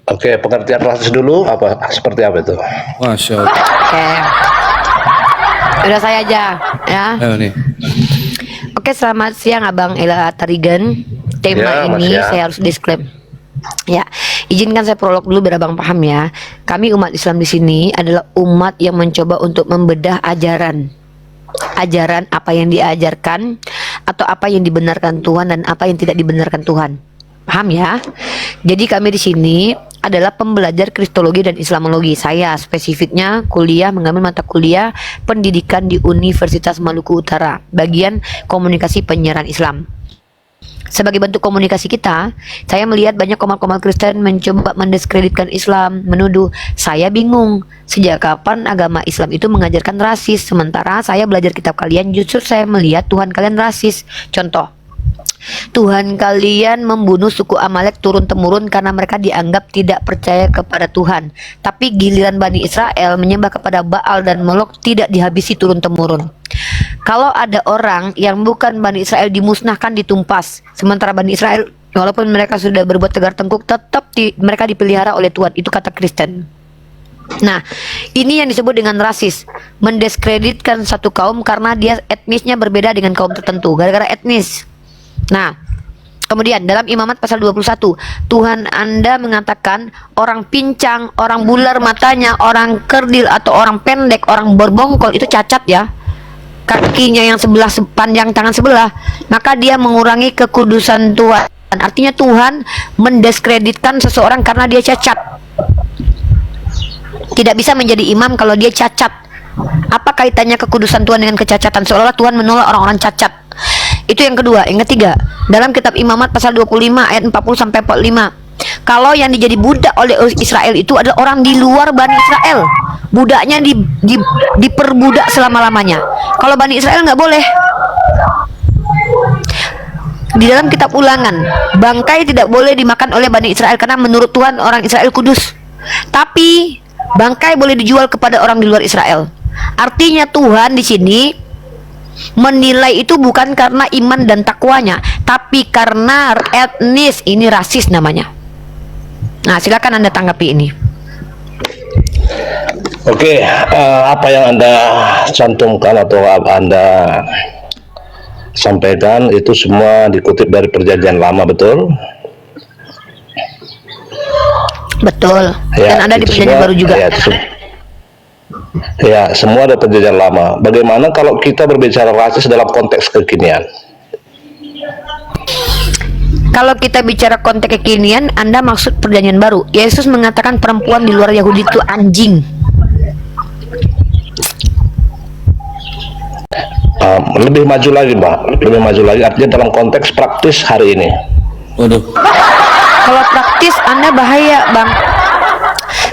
[SPEAKER 5] Oke, pengertian rasis dulu seperti apa itu?
[SPEAKER 7] Masya Allah.
[SPEAKER 1] Oke. Udah saya aja ya.
[SPEAKER 7] Ayo nih.
[SPEAKER 1] Oke, selamat siang Abang Ela Tarigan. Tema
[SPEAKER 5] Ya, Mas,
[SPEAKER 1] ini
[SPEAKER 5] ya.
[SPEAKER 1] saya harus disclaim. Ya, izinkan saya prolog dulu biar Abang paham ya. Kami umat Islam di sini adalah umat yang mencoba untuk membedah ajaran apa yang diajarkan atau apa yang dibenarkan Tuhan dan apa yang tidak dibenarkan Tuhan. Paham ya? Jadi kami di sini adalah pembelajar Kristologi dan Islamologi. Saya spesifiknya mengambil mata kuliah pendidikan di Universitas Maluku Utara, bagian komunikasi penyiaran Islam.
[SPEAKER 3] sebagai bentuk komunikasi kita, saya melihat banyak komal-komal Kristen mencoba mendiskreditkan Islam, menuduh. Saya bingung, sejak kapan agama Islam itu mengajarkan rasis, sementara saya belajar kitab kalian justru saya melihat Tuhan kalian rasis. Contoh, Tuhan kalian membunuh suku Amalek turun-temurun karena mereka dianggap tidak percaya kepada Tuhan. Tapi giliran Bani Israel menyembah kepada Baal dan Molok tidak dihabisi turun-temurun. Kalau ada orang yang bukan Bani Israel dimusnahkan, ditumpas, sementara Bani Israel walaupun mereka sudah berbuat tegar tengkuk tetap mereka dipelihara oleh Tuhan. Itu kata Kristen. Nah, ini yang disebut dengan rasis, mendiskreditkan satu kaum karena dia etnisnya berbeda dengan kaum tertentu, gara-gara etnis. Nah, kemudian dalam Imamat pasal 21, Tuhan Anda mengatakan orang pincang, orang bular matanya, orang kerdil atau orang pendek, orang berbongkol itu cacat ya. Kakinya yang sebelah sepanjang tangan sebelah, maka dia mengurangi kekudusan Tuhan. Artinya Tuhan mendiskreditkan seseorang karena dia cacat. Tidak bisa menjadi imam kalau dia cacat. Apa kaitannya kekudusan Tuhan dengan kecacatan? Seolah-olah Tuhan menolak orang-orang cacat. Itu yang kedua. Yang ketiga, dalam kitab Imamat pasal 25 ayat 40 sampai 45. Kalau yang dijadi budak oleh Israel itu adalah orang di luar Bani Israel. Budaknya diperbudak selama-lamanya. Kalau Bani Israel nggak boleh. Di dalam kitab Ulangan, bangkai tidak boleh dimakan oleh Bani Israel karena menurut Tuhan orang Israel kudus. Tapi bangkai boleh dijual kepada orang di luar Israel. Artinya Tuhan di sini menilai itu bukan karena iman dan takwanya, tapi karena etnis. Ini rasis namanya. Nah, silakan Anda tanggapi ini.
[SPEAKER 5] Oke, apa yang Anda cantumkan atau Anda sampaikan itu semua dikutip dari Perjanjian Lama, betul?
[SPEAKER 3] Betul.
[SPEAKER 5] Ya,
[SPEAKER 3] Dan ada di Perjanjian Baru juga.
[SPEAKER 5] Ya, semua ada Perjanjian Lama. Bagaimana kalau kita berbicara rasis dalam konteks kekinian?
[SPEAKER 3] Kalau kita bicara konteks kekinian, Anda maksud Perjanjian Baru. Yesus mengatakan perempuan di luar Yahudi itu anjing.
[SPEAKER 5] Lebih maju lagi, Mbak. Lebih maju lagi artinya dalam konteks praktis hari ini.
[SPEAKER 7] Waduh.
[SPEAKER 3] Kalau praktis Anda bahaya, Bang.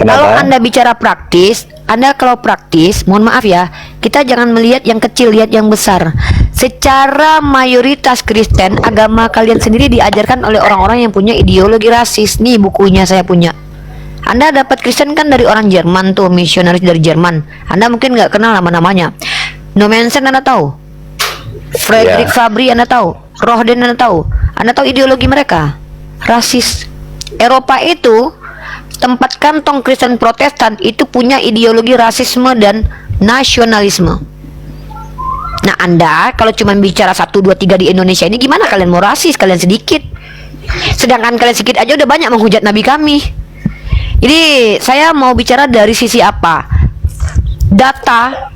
[SPEAKER 5] Kenapa?
[SPEAKER 3] Kalau Anda bicara praktis, kalau praktis, mohon maaf ya, kita jangan melihat yang kecil, lihat yang besar. Secara mayoritas Kristen, agama kalian sendiri diajarkan oleh orang-orang yang punya ideologi rasis. Nih bukunya saya punya. Anda dapat Kristen kan dari orang Jerman tuh, misionaris dari Jerman. Anda mungkin nggak kenal nama-namanya. Nomensen Anda tahu? Frederick Fabry Anda tahu? Rohden Anda tahu? Anda tahu ideologi mereka? Rasis. Eropa itu tempat kantong Kristen Protestan itu punya ideologi rasisme dan nasionalisme. Nah, Anda kalau cuma bicara 1, 2, 3 di Indonesia ini, gimana kalian mau rasis? Kalian sedikit. Sedangkan kalian sedikit aja udah banyak menghujat Nabi kami. Jadi saya mau bicara dari sisi apa? Data,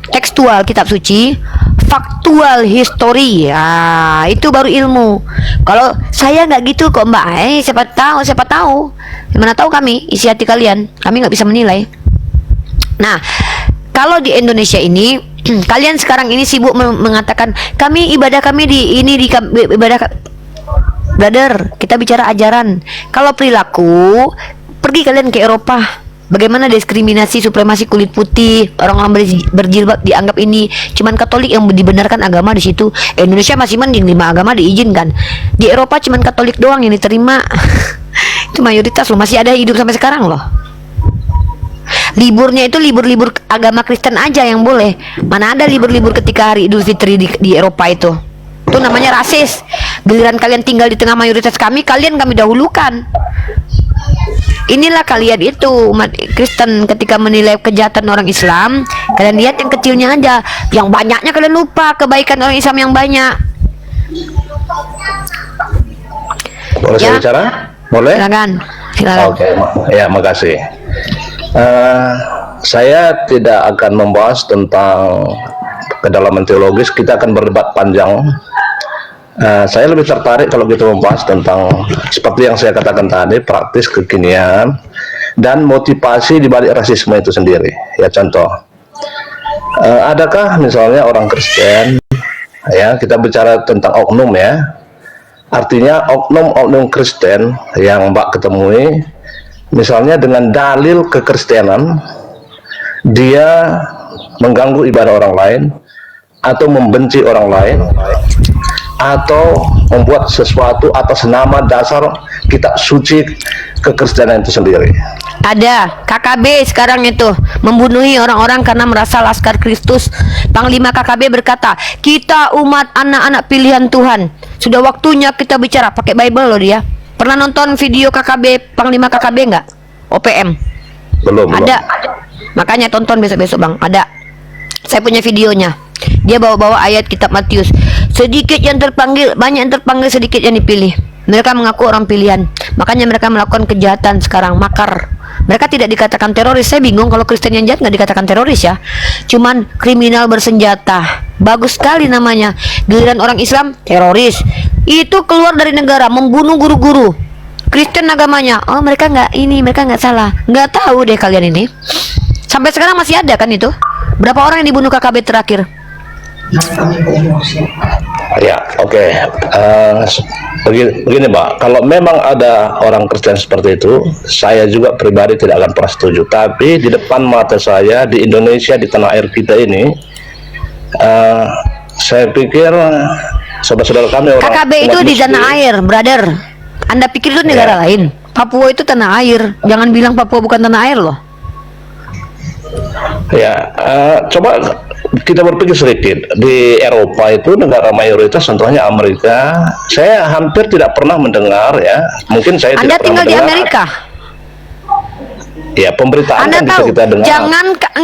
[SPEAKER 3] tekstual kitab suci, faktual history. Ya, itu baru ilmu. Kalau saya nggak gitu kok, Mbak. Siapa tahu. Mana tahu kami isi hati kalian. Kami nggak bisa menilai. Nah, kalau di Indonesia ini kalian sekarang ini sibuk mengatakan kami ibadah kami ibadah. Brother, kita bicara ajaran. Kalau perilaku, pergi kalian ke Eropa. Bagaimana diskriminasi, supremasi kulit putih, orang-orang berjilbab dianggap ini cuman Katolik yang dibenarkan agama di situ. Indonesia masih mending 5 agama diizinkan. Di Eropa cuman Katolik doang yang diterima. Itu mayoritas loh, masih ada hidup sampai sekarang loh. Liburnya itu libur-libur agama Kristen aja yang boleh. Mana ada libur-libur ketika hari Idul Fitri di Eropa itu. Itu namanya rasis. Giliran kalian tinggal di tengah mayoritas kami dahulukan. Inilah kalian itu umat Kristen, ketika menilai kejahatan orang Islam, kalian lihat yang kecilnya aja, yang banyaknya kalian lupa kebaikan orang Islam yang banyak.
[SPEAKER 5] Boleh saya bicara? Boleh?
[SPEAKER 3] Silakan.
[SPEAKER 5] Oke, ya, makasih. Saya tidak akan membahas tentang kedalaman teologis, kita akan berdebat panjang. Saya lebih tertarik kalau kita membahas tentang seperti yang saya katakan tadi, praktis kekinian dan motivasi di balik rasisme itu sendiri. Ya, contoh, adakah misalnya orang Kristen, ya kita bicara tentang oknum ya, Artinya oknum-oknum Kristen yang Mbak ketemui, misalnya dengan dalil kekristenan, dia mengganggu ibadah orang lain, atau membenci orang lain, atau membuat sesuatu atas nama dasar kitab suci kekristenan itu sendiri.
[SPEAKER 3] Ada KKB sekarang itu membunuhi orang-orang karena merasa Laskar Kristus. Panglima KKB berkata, kita umat anak-anak pilihan Tuhan, sudah waktunya kita bicara. Pakai Bible loh dia. Pernah nonton video KKB, Panglima KKB nggak? OPM?
[SPEAKER 5] Belum.
[SPEAKER 3] Ada. Makanya tonton besok-besok bang. Ada. Saya punya videonya. Dia bawa-bawa ayat kitab Matius. Sedikit yang terpanggil, banyak yang terpanggil, sedikit yang dipilih. Mereka mengaku orang pilihan. Makanya mereka melakukan kejahatan sekarang, makar. Mereka tidak dikatakan teroris. Saya bingung kalau Kristen yang jahat nggak dikatakan teroris ya. Cuman kriminal bersenjata. Bagus sekali namanya. Giliran orang Islam teroris. Itu keluar dari negara membunuh guru-guru. Kristen agamanya, oh mereka nggak ini, mereka nggak salah. Nggak tahu deh kalian ini. Sampai sekarang masih ada kan itu? Berapa orang yang dibunuh KKB terakhir?
[SPEAKER 5] Ya, oke. Begini Mbak, kalau memang ada orang Kristen seperti itu, saya juga pribadi tidak akan pernah setuju. Tapi di depan mata saya di Indonesia, di tanah air kita ini, saya pikir saudara-saudara kami orang
[SPEAKER 3] KKB itu di tanah air, brother. Anda pikir itu negara lain? Papua itu tanah air. Jangan bilang Papua bukan tanah air loh.
[SPEAKER 5] Ya, coba kita berpikir sedikit. Di Eropa itu negara mayoritas, contohnya Amerika. Saya hampir tidak pernah mendengar ya. Mungkin saya
[SPEAKER 3] Anda
[SPEAKER 5] tidak
[SPEAKER 3] tinggal
[SPEAKER 5] pernah
[SPEAKER 3] di
[SPEAKER 5] mendengar.
[SPEAKER 3] Amerika.
[SPEAKER 5] Ya, pemberitaan
[SPEAKER 3] Anda
[SPEAKER 5] kan bisa
[SPEAKER 3] tahu,
[SPEAKER 5] kita dengar.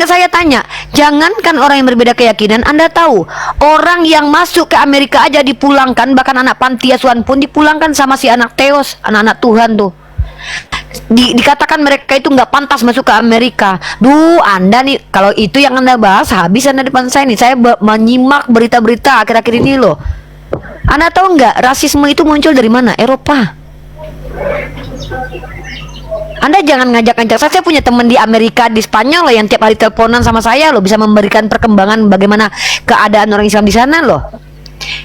[SPEAKER 3] saya tanya, jangankan orang yang berbeda keyakinan, Anda tahu, orang yang masuk ke Amerika aja dipulangkan, bahkan anak panti asuhan pun dipulangkan sama si anak Theos, anak-anak Tuhan tuh. Dikatakan mereka itu nggak pantas masuk ke Amerika. Duh, Anda nih, kalau itu yang Anda bahas, habis Anda depan saya nih. Saya menyimak berita-berita akhir-akhir ini loh. Anda tahu nggak, rasisme itu muncul dari mana? Eropa. Anda jangan ngajak-ngajak saya punya teman di Amerika, di Spanyol loh, yang tiap hari teleponan sama saya loh, bisa memberikan perkembangan bagaimana keadaan orang Islam di sana loh.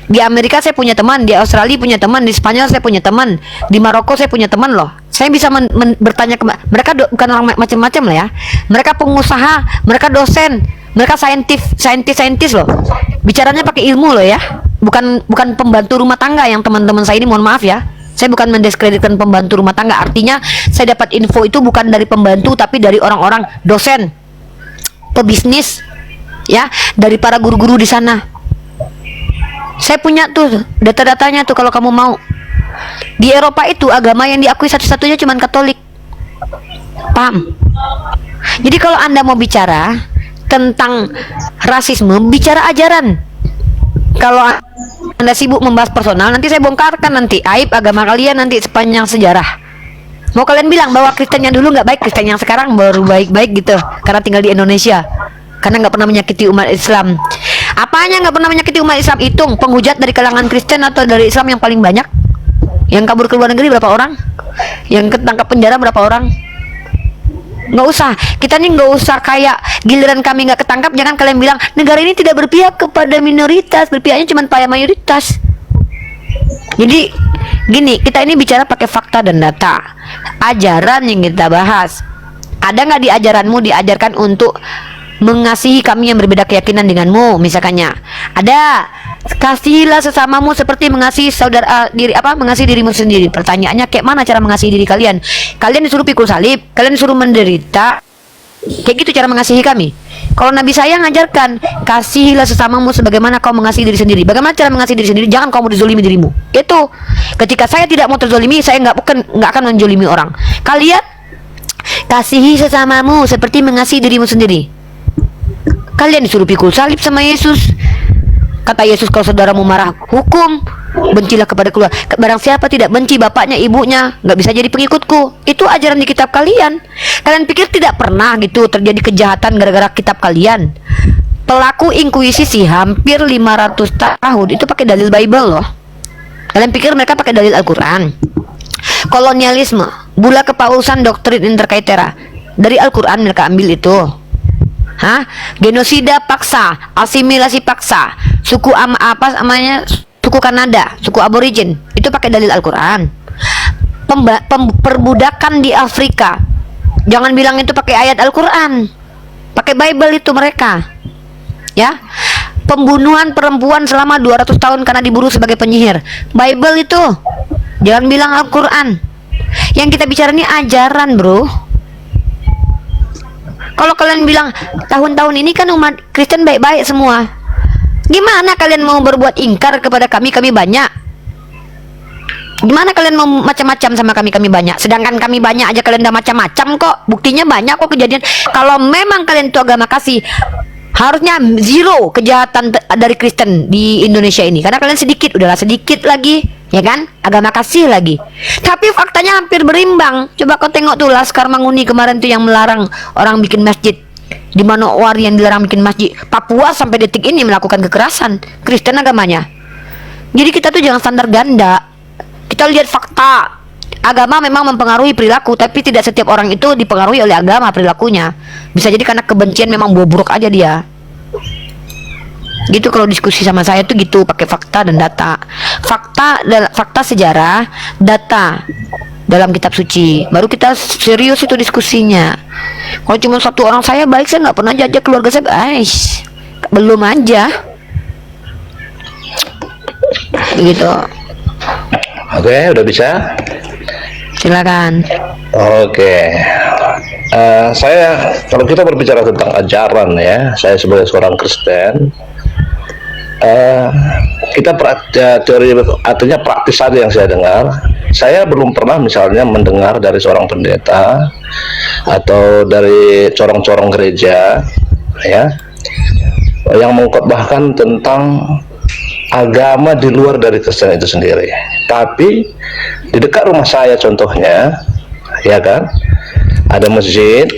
[SPEAKER 3] Di Amerika saya punya teman, di Australia punya teman, di Spanyol saya punya teman, di Maroko saya punya teman loh. Saya bisa bertanya ke mereka, bukan orang macam-macam lah ya. Mereka pengusaha, mereka dosen, mereka saintis loh. Bicaranya pakai ilmu loh ya. Bukan pembantu rumah tangga yang teman-teman saya ini, mohon maaf ya. Saya bukan mendiskreditkan pembantu rumah tangga. Artinya saya dapat info itu bukan dari pembantu, tapi dari orang-orang dosen, pebisnis, ya, dari para guru-guru di sana. Saya punya tuh data-datanya tuh kalau kamu mau. Di Eropa itu agama yang diakui satu-satunya cuman Katolik. Paham? Jadi kalau Anda mau bicara tentang rasisme, bicara ajaran. Kalau Anda sibuk membahas personal, nanti saya bongkarkan nanti aib agama kalian nanti sepanjang sejarah. Mau kalian bilang bahwa Kristen yang dulu nggak baik, Kristen yang sekarang baru baik-baik gitu, karena tinggal di Indonesia, karena nggak pernah menyakiti umat Islam. Apanya nggak pernah menyakiti umat Islam? Hitung penghujat dari kalangan Kristen atau dari Islam yang paling banyak. Yang kabur ke luar negeri berapa orang? Yang ketangkap penjara berapa orang? Nggak usah, kita nih nggak usah kayak giliran kami nggak ketangkap, jangan kalian bilang negara ini tidak berpihak kepada minoritas, berpihaknya cuma pada mayoritas. Jadi gini, kita ini bicara pakai fakta dan data. Ajaran yang kita bahas, ada nggak di ajaranmu diajarkan untuk mengasihi kami yang berbeda keyakinan denganmu? Misalkannya ada, kasihilah sesamamu seperti mengasihi saudara mengasihi dirimu sendiri. Pertanyaannya, kayak mana cara mengasihi diri kalian? Kalian disuruh pikul salib, kalian disuruh menderita, kayak gitu cara mengasihi kami. Kalau Nabi saya ngajarkan, kasihilah sesamamu sebagaimana kau mengasihi diri sendiri. Bagaimana cara mengasihi diri sendiri? Jangan kau dizolimi dirimu. Itu ketika saya tidak mau terzolimi, saya nggak akan menzolimi orang. Kalian kasihi sesamamu seperti mengasihi dirimu sendiri. Kalian disuruh pikul salib sama Yesus. Kata Yesus, kalau saudaramu marah, hukum, bencilah kepada keluarga. Barang siapa tidak benci bapaknya, ibunya, nggak bisa jadi pengikutku. Itu ajaran di kitab kalian. Kalian pikir tidak pernah gitu terjadi kejahatan gara-gara kitab kalian? Pelaku inkuisisi hampir 500 tahun itu pakai dalil Bible loh. Kalian pikir mereka pakai dalil Al-Quran? Kolonialisme, bula kepausan, doktrin interkaitera, dari Al-Quran mereka ambil itu. Genosida paksa, asimilasi paksa, suku apa namanya, suku Kanada, suku aborigin, itu pakai dalil Al-Quran. Perbudakan di Afrika, jangan bilang itu pakai ayat Al-Quran, pakai Bible itu mereka, ya. Pembunuhan perempuan selama 200 tahun karena diburu sebagai penyihir, Bible itu, jangan bilang Al-Quran. Yang kita bicara ini ajaran, bro. Kalau kalian bilang tahun-tahun ini kan umat Kristen baik-baik semua, gimana kalian mau berbuat ingkar kepada kami? Kami banyak. Gimana kalian mau macam-macam sama kami? Kami banyak. Sedangkan kami banyak aja kalian udah macam-macam kok. Buktinya banyak kok kejadian. Kalau memang kalian itu agama kasih, harusnya zero kejahatan dari Kristen di Indonesia ini. Karena kalian sedikit, udahlah sedikit lagi, ya kan? Agama kasih lagi. Tapi faktanya hampir berimbang. Coba kau tengok tuh Laskar Manguni kemarin tuh yang melarang orang bikin masjid. Di Manokwari yang dilarang bikin masjid. Papua sampai detik ini melakukan kekerasan. Kristen agamanya. Jadi kita tuh jangan standar ganda. Kita lihat fakta. Agama memang mempengaruhi perilaku, tapi tidak setiap orang itu dipengaruhi oleh agama perilakunya. Bisa jadi karena kebencian memang bobrok aja dia. Gitu kalau diskusi sama saya tuh gitu, pakai fakta dan data. Fakta sejarah, data dalam kitab suci. Baru kita serius itu diskusinya. Kalau cuma satu orang saya baik, saya nggak pernah jajak keluarga saya. Belum aja. Gitu.
[SPEAKER 5] Oke, udah bisa?
[SPEAKER 3] Silakan.
[SPEAKER 5] Oke. Saya, kalau kita berbicara tentang ajaran ya, saya sebagai seorang Kristen, kita teori artinya praktis saja yang saya dengar. Saya belum pernah misalnya mendengar dari seorang pendeta atau dari corong-corong gereja ya yang mengkhotbahkan tentang agama di luar dari Kristen itu sendiri. Tapi di dekat rumah saya contohnya, ya kan, ada masjid,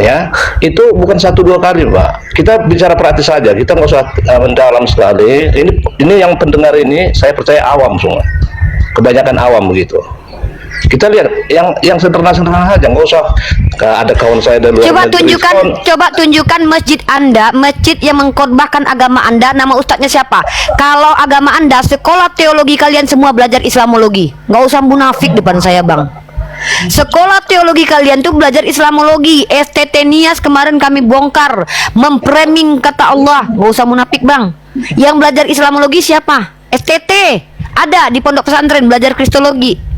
[SPEAKER 5] ya, itu bukan 1-2 kali, Pak. Kita bicara praktis saja, kita nggak usah mendalam sekali. Ini yang pendengar ini, saya percaya awam semua, kebanyakan awam begitu. Kita lihat yang sederhana-sederhana saja, nggak usah ada kawan saya dari luar negeri.
[SPEAKER 3] Coba tunjukkan masjid Anda, masjid yang mengkhotbahkan agama Anda, nama ustadznya siapa? Kalau agama Anda, sekolah teologi kalian semua belajar Islamologi. Nggak usah munafik depan saya, Bang. Sekolah teologi kalian tuh belajar Islamologi. STT Nias kemarin kami bongkar, memframing kata Allah. Nggak usah munafik, Bang. Yang belajar Islamologi siapa? STT ada di pondok pesantren belajar Kristologi.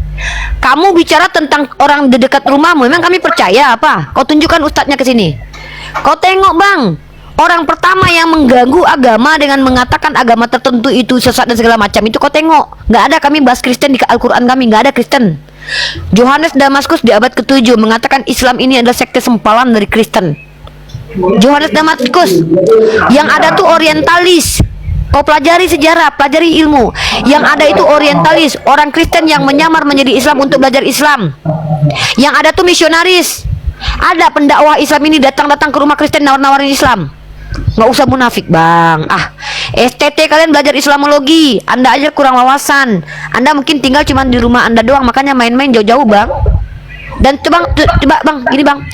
[SPEAKER 3] Kamu bicara tentang orang di dekat rumahmu, memang kami percaya apa? Kau tunjukkan ustadznya ke sini. Kau tengok, Bang, orang pertama yang mengganggu agama dengan mengatakan agama tertentu itu sesat dan segala macam itu kau tengok. Nggak ada kami bahas Kristen di Al-Quran kami, nggak ada Kristen. Yohanes Damaskus di abad ke-7 mengatakan Islam ini adalah sekte sempalan dari Kristen. Yohanes Damaskus. Yang ada tuh orientalis. Kau pelajari sejarah, pelajari ilmu. Yang ada itu orientalis, orang Kristen yang menyamar menjadi Islam untuk belajar Islam. Yang ada tuh misionaris. Ada pendakwah Islam ini datang-datang ke rumah Kristen nawar-nawarin Islam. Nggak usah munafik, Bang. STT kalian belajar Islamologi, Anda aja kurang wawasan. Anda mungkin tinggal cuma di rumah Anda doang, makanya main-main jauh-jauh, Bang. Dan coba Bang, gini Bang,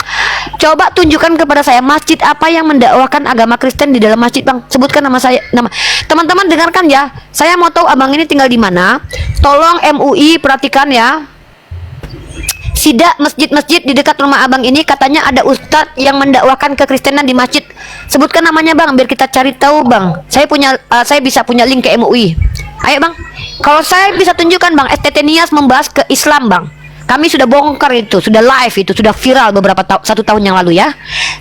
[SPEAKER 3] coba tunjukkan kepada saya masjid apa yang mendakwakan agama Kristen di dalam masjid, Bang. Sebutkan nama saya, nama teman-teman dengarkan ya. Saya mau tahu abang ini tinggal di mana. Tolong MUI perhatikan ya. Sidak masjid-masjid di dekat rumah abang ini katanya ada ustadz yang mendakwakan kekristenan di masjid. Sebutkan namanya, Bang, biar kita cari tahu, Bang. Saya bisa punya link ke MUI. Ayo, Bang. Kalau saya bisa tunjukkan, Bang, STT Nias membahas ke Islam, Bang. Kami sudah bongkar itu, sudah live itu, sudah viral satu tahun yang lalu ya.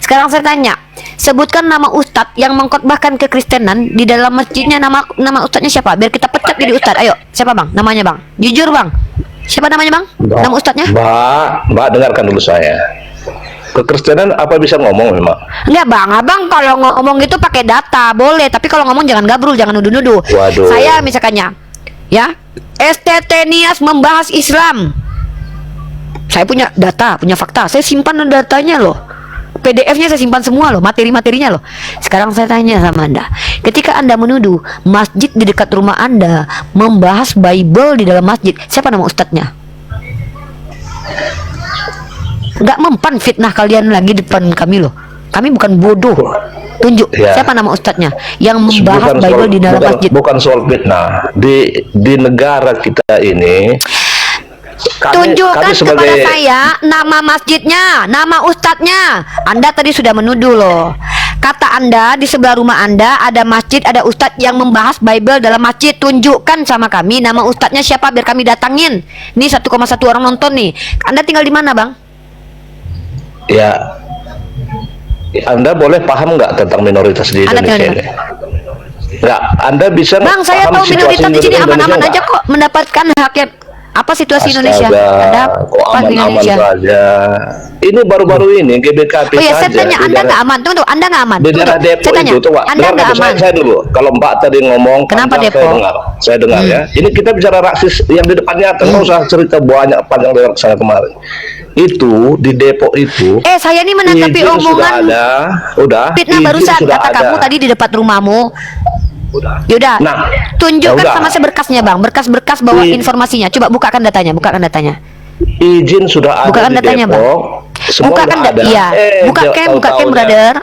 [SPEAKER 3] Sekarang saya tanya, sebutkan nama ustadz yang mengkhotbahkan kekristenan di dalam masjidnya. Nama ustadznya siapa? Biar kita pecat jadi ustadz. Ayo, siapa, Bang? Namanya, Bang. Jujur, Bang. Siapa namanya, Bang? Nama ustadznya?
[SPEAKER 5] Mbak, dengarkan dulu saya. Kekristenan apa bisa ngomong memang?
[SPEAKER 3] Enggak, Bang. Abang kalau ngomong itu pakai data boleh, tapi kalau ngomong jangan gabrul, jangan nuduh-nuduh.
[SPEAKER 5] Waduh.
[SPEAKER 3] Saya misalkannya, ya, STT Nias membahas Islam. Saya punya data, punya fakta. Saya simpan datanya loh. PDF-nya saya simpan semua loh, materi-materinya loh. Sekarang saya tanya sama Anda, ketika Anda menuduh masjid di dekat rumah Anda membahas Bible di dalam masjid, siapa nama ustadznya? Nggak mempan fitnah kalian lagi depan kami loh. Kami bukan bodoh. Tunjuk
[SPEAKER 5] Ya.
[SPEAKER 3] siapa nama ustadznya yang membahas Bible di dalam masjid.
[SPEAKER 5] Bukan soal fitnah. Di negara kita ini
[SPEAKER 3] Tunjukkan
[SPEAKER 5] kami sebagai
[SPEAKER 3] kepada saya nama masjidnya, nama ustadznya. Anda tadi sudah menuduh loh. Kata Anda di sebelah rumah Anda ada masjid, ada ustadz yang membahas Bible dalam masjid. Tunjukkan sama kami nama ustadznya siapa biar kami datangin. Nih 1,1 orang nonton nih. Anda tinggal di mana, Bang?
[SPEAKER 5] ya, Anda boleh paham nggak tentang minoritas di
[SPEAKER 3] Anda
[SPEAKER 5] Indonesia
[SPEAKER 3] tinggal di
[SPEAKER 5] ini? Nggak, Anda bisa
[SPEAKER 3] Bang, saya
[SPEAKER 5] paham
[SPEAKER 3] tahu minoritas di sini
[SPEAKER 5] Indonesia
[SPEAKER 3] aman-aman
[SPEAKER 5] nggak?
[SPEAKER 3] aja kok mendapatkan haknya. Apa situasi Indonesia?
[SPEAKER 5] Astaga,
[SPEAKER 3] Ada
[SPEAKER 5] kok
[SPEAKER 3] apa di
[SPEAKER 5] aman-aman
[SPEAKER 3] Indonesia?
[SPEAKER 5] saja. Ini baru-baru ini GBKP
[SPEAKER 3] Oh ya, saya
[SPEAKER 5] saja
[SPEAKER 3] tanya,
[SPEAKER 5] di
[SPEAKER 3] Anda
[SPEAKER 5] daerah-
[SPEAKER 3] nggak aman? Tunggu, Anda nggak aman?
[SPEAKER 5] di
[SPEAKER 3] Tunggu,
[SPEAKER 5] daerah Depok
[SPEAKER 3] saya tanya,
[SPEAKER 5] itu tuh, Pak.
[SPEAKER 3] Anda
[SPEAKER 5] Dengar
[SPEAKER 3] nggak
[SPEAKER 5] dulu,
[SPEAKER 3] aman?
[SPEAKER 5] saya dulu. Kalau Mbak tadi ngomong,
[SPEAKER 3] Kenapa
[SPEAKER 5] panjang,
[SPEAKER 3] Depok?
[SPEAKER 5] Saya dengar ya. Ini kita bicara raksis yang di depannya, nggak usah cerita banyak panjang lewat sana kemarin. Itu di Depok itu.
[SPEAKER 3] Saya ini menanggapi
[SPEAKER 5] izin
[SPEAKER 3] omongan
[SPEAKER 5] sudah ada, udah.
[SPEAKER 3] fitnah
[SPEAKER 5] izin
[SPEAKER 3] barusan
[SPEAKER 5] sudah
[SPEAKER 3] kata
[SPEAKER 5] ada.
[SPEAKER 3] kamu tadi di depan rumahmu. Yaudah,
[SPEAKER 5] Nah,
[SPEAKER 3] tunjukkan
[SPEAKER 5] yaudah.
[SPEAKER 3] sama saya berkasnya, Bang. Berkas-berkas bawa
[SPEAKER 5] Iya.
[SPEAKER 3] informasinya. Coba bukakan datanya, bukakan datanya.
[SPEAKER 5] Izin sudah ada
[SPEAKER 3] Bukakan
[SPEAKER 5] di
[SPEAKER 3] datanya, Bang.
[SPEAKER 5] Depok. Semua
[SPEAKER 3] Bukakan
[SPEAKER 5] udah ada.
[SPEAKER 3] iya. Buka cam, brother.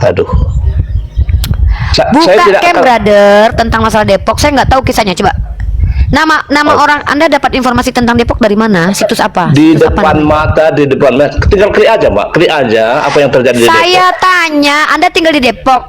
[SPEAKER 5] Aduh. Saya
[SPEAKER 3] Buka
[SPEAKER 5] tidak
[SPEAKER 3] cam,
[SPEAKER 5] akan-
[SPEAKER 3] brother, tentang masalah Depok. Saya nggak tahu kisahnya. Coba. Nama orang Anda dapat informasi tentang Depok dari mana? Situs apa?
[SPEAKER 5] di
[SPEAKER 3] Situs apa
[SPEAKER 5] depan
[SPEAKER 3] namanya?
[SPEAKER 5] mata, di depan mata. Tinggal klik aja, Mbak. Klik aja apa yang terjadi di
[SPEAKER 3] Saya
[SPEAKER 5] Depok.
[SPEAKER 3] tanya, Anda tinggal di Depok.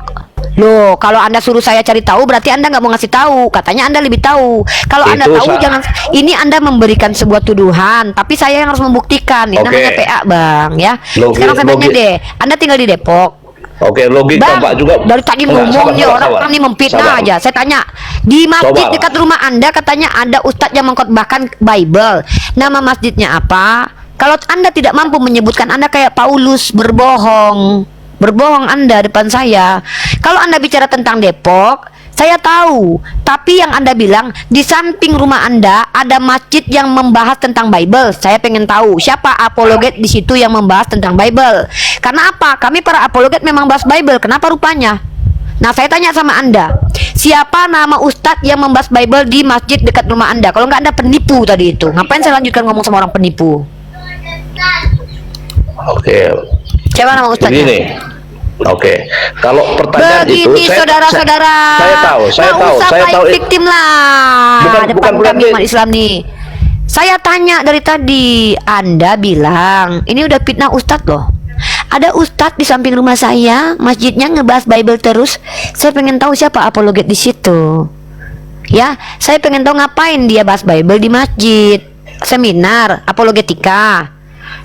[SPEAKER 3] Loh, kalau Anda suruh saya cari tahu, berarti Anda nggak mau ngasih tahu. Katanya Anda lebih tahu. Kalau Anda
[SPEAKER 5] Itu
[SPEAKER 3] tahu,
[SPEAKER 5] sa-
[SPEAKER 3] jangan. Ini Anda memberikan sebuah tuduhan, tapi saya yang harus membuktikan. Ini
[SPEAKER 5] Oke.
[SPEAKER 3] namanya PA, Bang. Ya. Sekarang saya tanya deh, Anda tinggal di Depok.
[SPEAKER 5] Oke, logika
[SPEAKER 3] Bang,
[SPEAKER 5] Mbak juga.
[SPEAKER 3] dari tadi
[SPEAKER 5] Enggak,
[SPEAKER 3] ngomongnya
[SPEAKER 5] sabar.
[SPEAKER 3] orang ini memfitnah
[SPEAKER 5] Sabar.
[SPEAKER 3] aja. Saya tanya, di masjid
[SPEAKER 5] Sabar.
[SPEAKER 3] dekat rumah Anda katanya ada ustadz yang mengkhotbahkan Bible. Nama masjidnya apa? Kalau Anda tidak mampu menyebutkan, Anda kayak Paulus berbohong. Berbohong Anda depan saya. Kalau Anda bicara tentang Depok, saya tahu. Tapi yang Anda bilang di samping rumah Anda ada masjid yang membahas tentang Bible. Saya pengen tahu siapa apologet di situ yang membahas tentang Bible. Karena apa? Kami para apologet memang bahas Bible. Kenapa rupanya? Nah, saya tanya sama Anda, siapa nama ustadz yang membahas Bible di masjid dekat rumah Anda? Kalau nggak Anda penipu tadi itu. Ngapain saya lanjutkan ngomong sama orang penipu?
[SPEAKER 5] Oke.
[SPEAKER 3] Siapa nama ustadznya?
[SPEAKER 5] Begini. Oke. Kalau pertanyaan itu
[SPEAKER 3] Begini saudara-saudara,
[SPEAKER 5] saya tahu,
[SPEAKER 3] nggak usah
[SPEAKER 5] saya
[SPEAKER 3] main
[SPEAKER 5] tahu.
[SPEAKER 3] victim lah depan kami umat Islam nih. Saya tanya dari tadi, Anda bilang ini udah fitnah ustadz loh. Ada ustadz di samping rumah saya, masjidnya ngebahas Bible terus. Saya pengen tahu siapa apologet di situ. Ya, saya pengen tahu ngapain dia bahas Bible di masjid, seminar apologetika.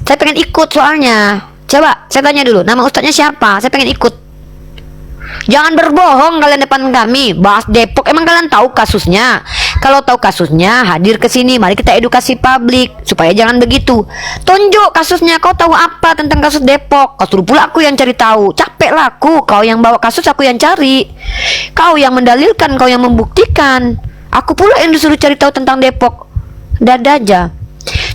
[SPEAKER 3] Saya pengen ikut soalnya. Coba saya tanya dulu, nama ustadznya siapa? Saya pengen ikut. Jangan berbohong kalian depan kami. Bahas Depok, emang kalian tahu kasusnya? Kalau tahu kasusnya, hadir ke sini. Mari kita edukasi publik supaya jangan begitu. Tunjuk kasusnya. Kau tahu apa tentang kasus Depok? Kau suruh pula aku yang cari tahu. Capek lah aku. Kau yang bawa kasus, aku yang cari. Kau yang mendalilkan, kau yang membuktikan. Aku pula yang disuruh cari tahu tentang Depok. Dada aja.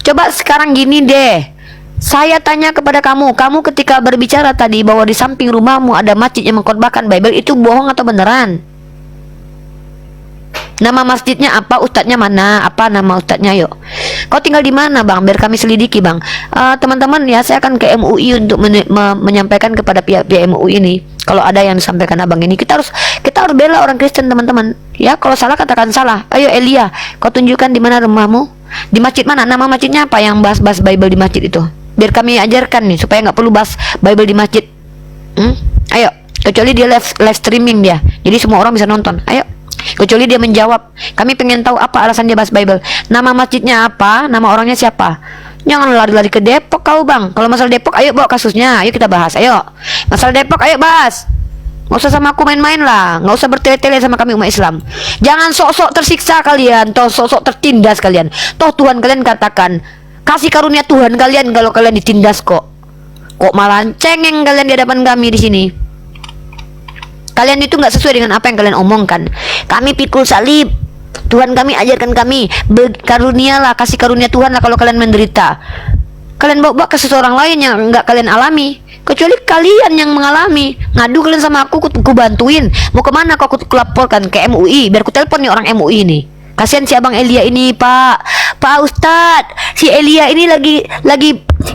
[SPEAKER 3] Coba sekarang gini deh. Saya tanya kepada kamu ketika berbicara tadi bahwa di samping rumahmu ada masjid yang mengkhotbahkan Bible, itu bohong atau beneran? Nama masjidnya apa? Ustadznya mana? Apa nama ustadznya? Yuk. Kau tinggal di mana, Bang? Biar kami selidiki, Bang. Teman-teman ya, saya akan ke MUI untuk menyampaikan kepada pihak-pihak MUI ini. Kalau ada yang disampaikan abang ini, kita harus bela orang Kristen, teman-teman. Ya, kalau salah katakan salah. Ayo Elia, kau tunjukkan di mana rumahmu? Di masjid mana? Nama masjidnya apa yang bahas-bahas Bible di masjid itu? Biar kami ajarkan nih supaya nggak perlu bahas Bible di masjid. Ayo, kecuali dia live streaming dia, jadi semua orang bisa nonton. Ayo, kecuali dia menjawab. Kami pengen tahu apa alasan dia bahas Bible. Nama masjidnya apa? Nama orangnya siapa? Jangan lari-lari ke Depok kau, Bang. Kalau masalah Depok, ayo bawa kasusnya. Ayo kita bahas. Ayo, masalah Depok, ayo bahas. Nggak usah sama aku main-main lah. Nggak usah bertele-tele sama kami umat Islam. Jangan sok-sok tersiksa kalian, toh sok-sok tertindas kalian. Toh Tuhan kalian katakan, kasih karunia Tuhan kalian kalau kalian ditindas kok. Kok malah cengeng kalian di hadapan kami di sini. Kalian itu nggak sesuai dengan apa yang kalian omongkan. Kami pikul salib. Tuhan kami ajarkan kami, berkarunialah, kasih karunia Tuhan lah kalau kalian menderita. Kalian bawa ke seseorang lain yang nggak kalian alami. Kecuali kalian yang mengalami. Ngadu kalian sama aku bantuin. Mau kemana kok aku laporkan ke MUI? Biar aku telepon nih orang MUI ini. Kasihan si abang Elia ini, Pak Ustadz, si Elia ini lagi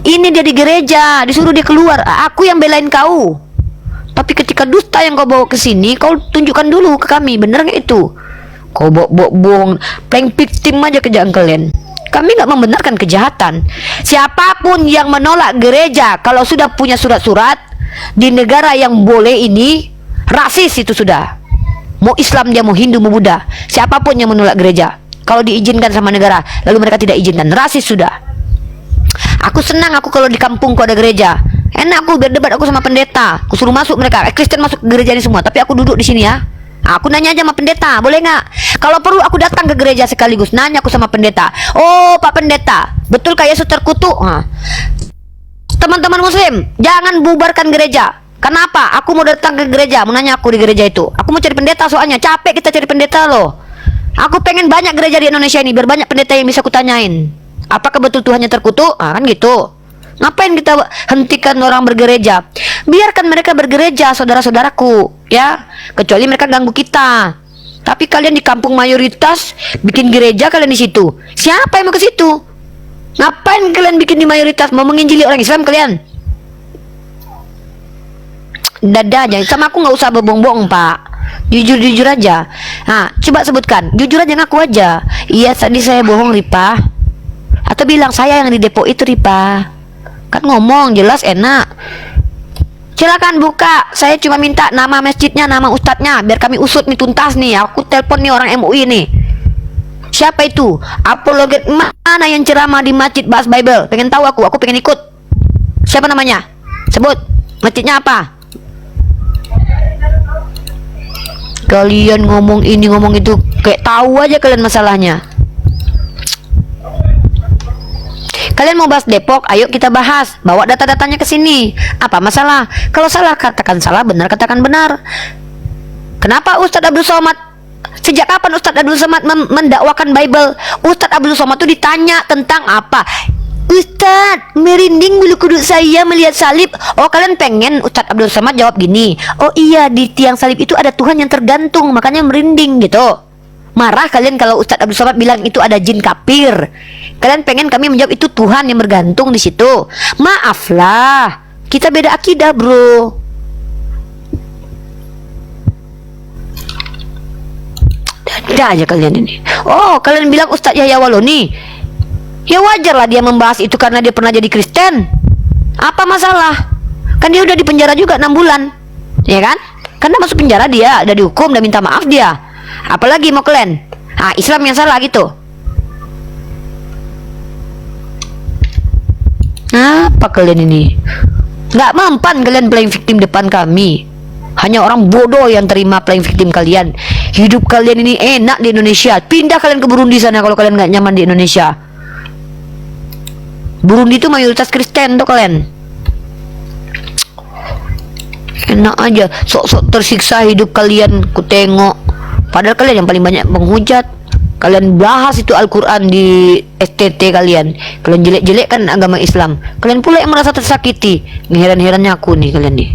[SPEAKER 3] ini dia di gereja, disuruh dia keluar. Aku yang belain kau. Tapi ketika dusta yang kau bawa ke sini, kau tunjukkan dulu ke kami, bener nggak itu? Kau bohong, playing victim aja kerjaan kalian. Kami nggak membenarkan kejahatan. Siapapun yang menolak gereja, kalau sudah punya surat-surat di negara yang boleh ini, rasis itu sudah. Mau Islam dia, mau Hindu, mau Buddha, siapapun yang menolak gereja, kalau diizinkan sama negara, lalu mereka tidak izinkan, rasis sudah. Aku senang aku kalau di kampungku ada gereja. Enak aku berdebat aku sama pendeta. Aku suruh masuk mereka. Kristen masuk ke gereja ini semua. Tapi aku duduk di sini ya. Aku nanya aja sama pendeta, boleh nggak? Kalau perlu aku datang ke gereja sekaligus. Nanya aku sama pendeta. Oh Pak Pendeta, betulkah Yesus terkutuk? Teman-teman Muslim, jangan bubarkan gereja. Kenapa? Aku mau datang ke gereja, mau nanya aku di gereja itu. Aku mau cari pendeta soalnya. Capek kita cari pendeta loh. Aku pengen banyak gereja di Indonesia ini biar banyak pendeta yang bisa kutanyain. Apakah betul Tuhannya terkutuk? Kan gitu. Ngapain kita hentikan orang bergereja? Biarkan mereka bergereja, saudara-saudaraku, ya. Kecuali mereka ganggu kita. Tapi kalian di kampung mayoritas bikin gereja kalian di situ. Siapa yang mau ke situ? Ngapain kalian bikin di mayoritas? Mau menginjili orang Islam kalian? Dada aja. Sama aku nggak usah berbohong-bohong, Pak. Jujur-jujur aja. Nah, coba sebutkan. Jujur aja, ngaku aja. Iya, tadi saya bohong, Ripa. Atau bilang saya yang di depo itu, Ripa. Kan ngomong jelas enak. Silakan buka. Saya cuma minta nama masjidnya, nama ustadznya, biar kami usut nih tuntas nih. Aku telepon nih orang MUI nih. Siapa itu? Apologet mana yang ceramah di masjid bahas Bible? Pengen tahu aku pengen ikut. Siapa namanya? Sebut. Masjidnya apa? Kalian ngomong ini ngomong itu kayak tahu aja kalian masalahnya. Kalian mau bahas Depok, ayo kita bahas. Bawa data-datanya ke sini. Apa masalah? Kalau salah katakan salah, benar katakan benar. Kenapa Ustadz Abdul Somad? Sejak kapan Ustadz Abdul Somad mendakwakan Bible? Ustadz Abdul Somad itu ditanya tentang apa? Ustadz, merinding bulu kuduk saya melihat salib. Oh, kalian pengen Ustadz Abdul Somad jawab gini? Oh iya, di tiang salib itu ada Tuhan yang tergantung, makanya merinding gitu. Marah kalian kalau Ustadz Abdul Somad bilang itu ada jin kafir. Kalian pengen kami menjawab itu Tuhan yang bergantung di situ. Maaflah, kita beda akidah, bro. Ada aja kalian ini. Oh, kalian bilang Ustadz Yahya Waloni. Ya wajar lah dia membahas itu karena dia pernah jadi Kristen. Apa masalah? Kan dia udah di penjara juga 6 bulan. Ya kan? Karena masuk penjara dia, udah dihukum, udah minta maaf dia. Apalagi mau kalian? Islam yang salah gitu. Apa kalian ini? Nggak mempan kalian playing victim depan kami. Hanya orang bodoh yang terima playing victim kalian. Hidup kalian ini enak di Indonesia. Pindah kalian ke Burundi sana kalau kalian nggak nyaman di Indonesia. Burundi itu mayoritas Kristen tuh kalian. Enak aja, sok-sok tersiksa hidup kalian. Ku tengok. Padahal kalian yang paling banyak menghujat. Kalian bahas itu Al-Quran di STT kalian. Kalian jelek-jelekkan agama Islam. Kalian pula yang merasa tersakiti. Heran-herannya aku nih kalian nih.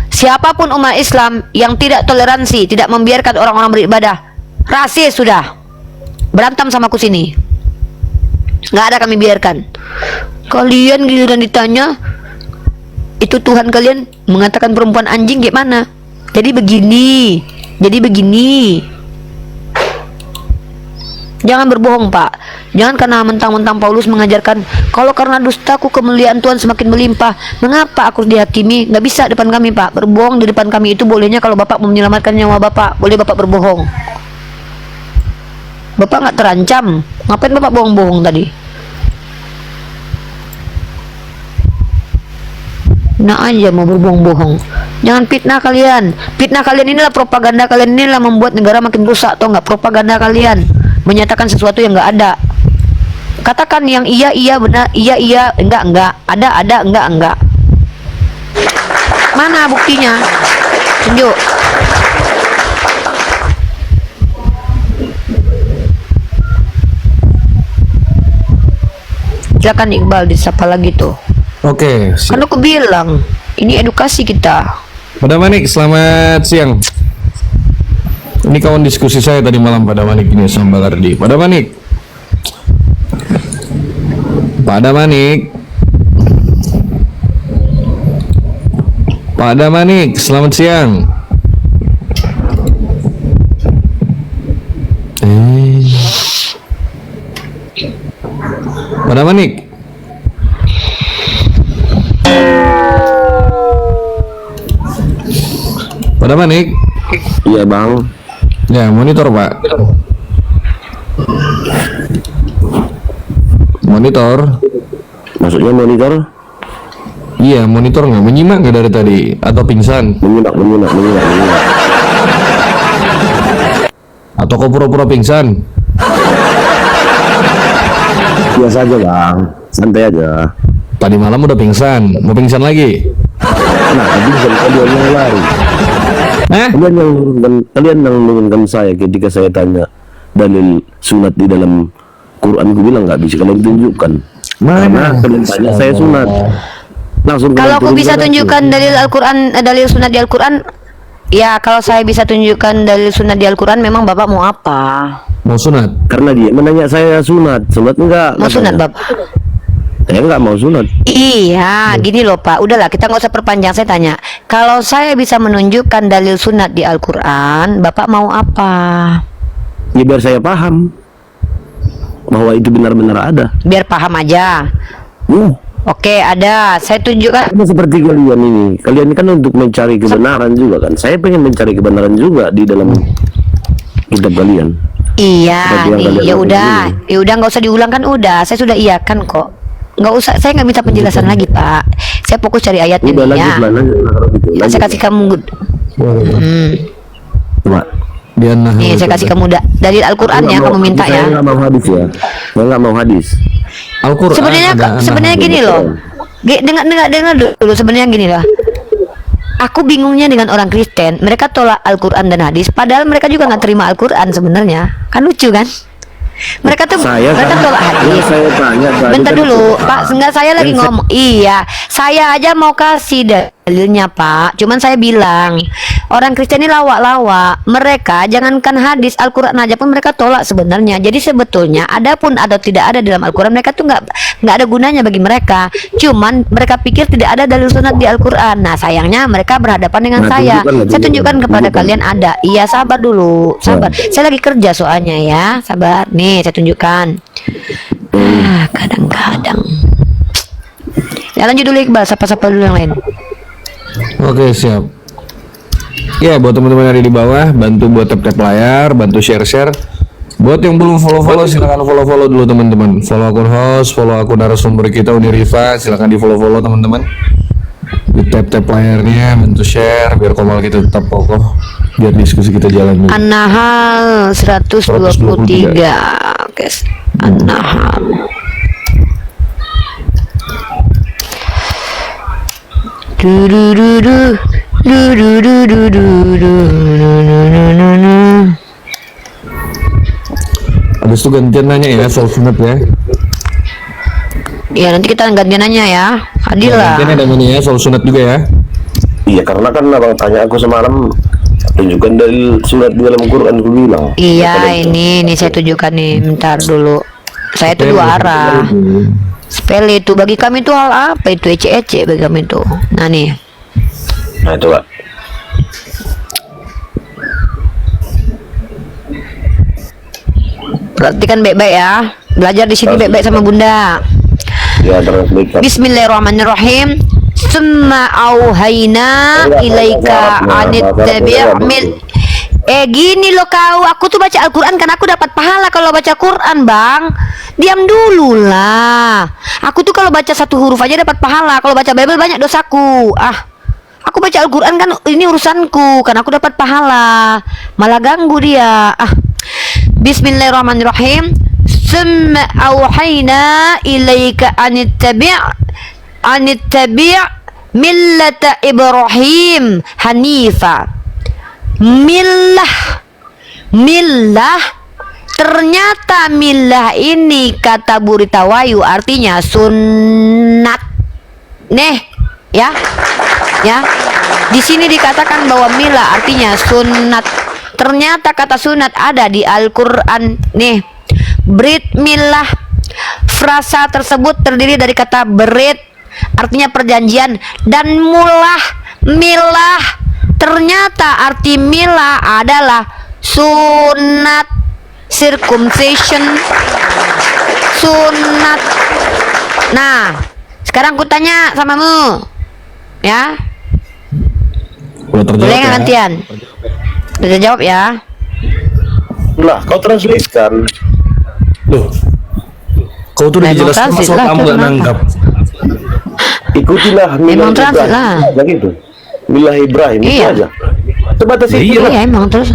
[SPEAKER 3] Siapapun umat Islam yang tidak toleransi, tidak membiarkan orang-orang beribadah, rasis sudah. Berantem sama aku sini. Nggak ada kami biarkan. Kalian giliran ditanya, itu Tuhan kalian mengatakan perempuan anjing gimana? Jadi begini. Jangan berbohong, Pak. Jangan karena mentang-mentang Paulus mengajarkan kalau karena dustaku kemuliaan Tuhan semakin melimpah. Mengapa aku dihakimi? Nggak bisa depan kami, Pak. Berbohong di depan kami itu bolehnya kalau Bapak mau menyelamatkan nyawa Bapak. Boleh Bapak berbohong. Bapak nggak terancam. Ngapain Bapak bohong-bohong tadi? Nah aja mau berbohong-bohong. Jangan fitnah kalian. Fitnah kalian inilah, propaganda kalian inilah membuat negara makin rusak. Atau nggak? Propaganda kalian menyatakan sesuatu yang nggak ada. Katakan yang iya benar, iya enggak, ada enggak. Mana buktinya? Tunjuk. Silakan Iqbal, disapa lagi tuh.
[SPEAKER 7] Oke,
[SPEAKER 3] Kan aku bilang ini edukasi kita.
[SPEAKER 7] Pada Manik, selamat siang. Ini kawan diskusi saya tadi malam pada Manik ini sama Balardi. Pada Manik, Pak Damanik, selamat siang. Pak Damanik. Pak Damanik.
[SPEAKER 2] Iya bang.
[SPEAKER 7] Ya, monitor Pak. Monitor.
[SPEAKER 2] Maksudnya monitor?
[SPEAKER 7] Iya, monitor nggak? Menyimak nggak dari tadi? Atau pingsan?
[SPEAKER 2] Menyimak.
[SPEAKER 7] Atau kau pura-pura pingsan?
[SPEAKER 2] Biasa aja bang, santai aja.
[SPEAKER 7] Tadi malam udah pingsan, mau pingsan lagi?
[SPEAKER 2] Nah, tadi kalian yang lari. Kalian yang menurunkan saya ketika saya tanya dalil sunat di dalam Quran, gue bilang nggak bisa kalian tunjukkan. Karena kalian tanya saya sunat. Langsung
[SPEAKER 3] Kalau aku
[SPEAKER 2] kalian
[SPEAKER 3] bisa
[SPEAKER 2] turunkan
[SPEAKER 3] tunjukkan dalil Al-Quran, dalil sunat di Al-Quran, ya kalau saya bisa tunjukkan dalil sunat di Al-Quran, memang Bapak mau apa?
[SPEAKER 7] Mau sunat?
[SPEAKER 2] Karena dia menanya saya sunat enggak?
[SPEAKER 3] Mau sunat Bapak?
[SPEAKER 2] Saya nggak mau sunat.
[SPEAKER 3] Iya, gini loh Pak, udahlah kita nggak usah perpanjang. Saya tanya, kalau saya bisa menunjukkan dalil sunat di Al-Quran, Bapak mau apa?
[SPEAKER 2] Ya biar saya paham bahwa itu benar-benar ada.
[SPEAKER 3] Biar paham aja. Oke, ada. Saya tunjukkan.
[SPEAKER 2] Sama seperti kalian ini. Kalian kan untuk mencari kebenaran juga kan. Saya pengen mencari kebenaran juga di dalam kitab kalian.
[SPEAKER 3] Iya, nih, ya udah nggak usah diulang kan udah. Saya sudah iyakan kok. Nggak usah, saya nggak minta penjelasan lagi Pak. Saya fokus cari ayatnya
[SPEAKER 2] Udah,
[SPEAKER 3] nih ya.
[SPEAKER 2] lanjut.
[SPEAKER 3] Saya kasih kamu.
[SPEAKER 2] Coba.
[SPEAKER 3] Nih, saya kasih kamu dari Al-Quran ya, kamu minta ya.
[SPEAKER 2] Saya nggak mau hadis ya. Saya nggak mau hadis.
[SPEAKER 7] Al-Quran.
[SPEAKER 3] Sebenarnya gini loh. Dengar dulu, sebenarnya gini loh. Aku bingungnya dengan orang Kristen, mereka tolak Al-Quran dan hadis, padahal mereka juga nggak terima Al-Quran sebenarnya. Kan lucu kan? Mereka tolak hadis.
[SPEAKER 2] Saya tanya
[SPEAKER 3] Bentar dulu, Pak. Enggak, saya lagi ngomong. Iya, saya aja mau kasih dalilnya, Pak. Cuman saya bilang, orang Kristen ini lawak-lawak. Mereka jangankan hadis, Al-Quran aja pun mereka tolak sebenarnya. Jadi sebetulnya, adapun atau tidak ada dalam Al-Quran, mereka tuh nggak ada gunanya bagi mereka. Cuman mereka pikir tidak ada dalil sunat di Al-Quran. Nah, sayangnya mereka berhadapan dengan saya. Saya tunjukkan kepada kalian ada. Iya, sabar dulu, sabar. Saya lagi kerja soalnya ya, sabar. Nih, saya tunjukkan. Kadang-kadang. Ya lanjut dulu Iqbal, sapa-sapa dulu yang lain.
[SPEAKER 7] Oke, siap. Ya, buat teman-teman yang ada di bawah, bantu buat tap-tap layar, bantu share-share. Buat yang belum follow-follow, silahkan follow-follow dulu teman-teman. Follow akun host, follow akun narasumber kita Uniriva, silahkan di follow-follow teman-teman. Di tap-tap layarnya, bantu share biar komal kita tetap kokoh, biar diskusi kita jalan dulu.
[SPEAKER 3] An-Nahl 123. Oke, An-Nahl.
[SPEAKER 7] Habis itu gantian nanya ya soal sunat ya.
[SPEAKER 3] Ya nanti kita gantian nanya ya. Adil lah.
[SPEAKER 7] Gantian ada nanya ya soal sunat juga ya.
[SPEAKER 2] Iya, karena kan abang tanya aku semalam, tunjukkan dalil sunat di dalam Quran, aku bilang.
[SPEAKER 3] Iya, ini saya tunjukkan nih, bentar dulu. Saya itu dua arah. Sepele itu bagi kami itu hal apa itu, ece-ece bagi kami itu. Nah nih.
[SPEAKER 2] Nah, coba.
[SPEAKER 3] Perhatikan baik-baik ya. Belajar di sini baik-baik sama Bunda.
[SPEAKER 2] Ya, translate.
[SPEAKER 3] Bismillahirrahmanirrahim. Summa auhayna ilaika anittabi' gini loh kau, aku tuh baca Al-Quran kan aku dapat pahala kalau baca Quran, Bang. Diam dulu lah. Aku tuh kalau baca satu huruf aja dapat pahala. Kalau baca Bible banyak dosaku. Aku baca Al-Quran kan ini urusanku, kan aku dapat pahala. Malah ganggu dia. Bismillahirrahmanirrahim. Summa auhayna ilaika anittabi' millata Ibrahim hanifa. Millah ternyata millah ini kata Buritawayu artinya sunnat. Nih ya di sini dikatakan bahwa millah artinya sunnat. Ternyata kata sunat ada di Al-Quran. Nih, Brit millah. Frasa tersebut terdiri dari kata berit, artinya perjanjian, dan milah. Ternyata arti milah adalah sunat, circumcision, sunat. Nah, sekarang ku tanya samamu, ya. Boleh nggak gantian? Bisa jawab ya.
[SPEAKER 2] Lah, kau translatekan.
[SPEAKER 7] Loh, kau tuh udah
[SPEAKER 3] Memang
[SPEAKER 7] dijelaskan
[SPEAKER 3] transit
[SPEAKER 7] masalah
[SPEAKER 3] lah,
[SPEAKER 7] kamu
[SPEAKER 3] itu
[SPEAKER 7] nggak
[SPEAKER 3] kenapa?
[SPEAKER 7] nanggap.
[SPEAKER 2] Ikutilah
[SPEAKER 3] Memang transit lah.
[SPEAKER 2] Begitu. Milah Ibrahim itu
[SPEAKER 3] Iya.
[SPEAKER 2] aja. Sebatas itu.
[SPEAKER 3] Iya emang terus.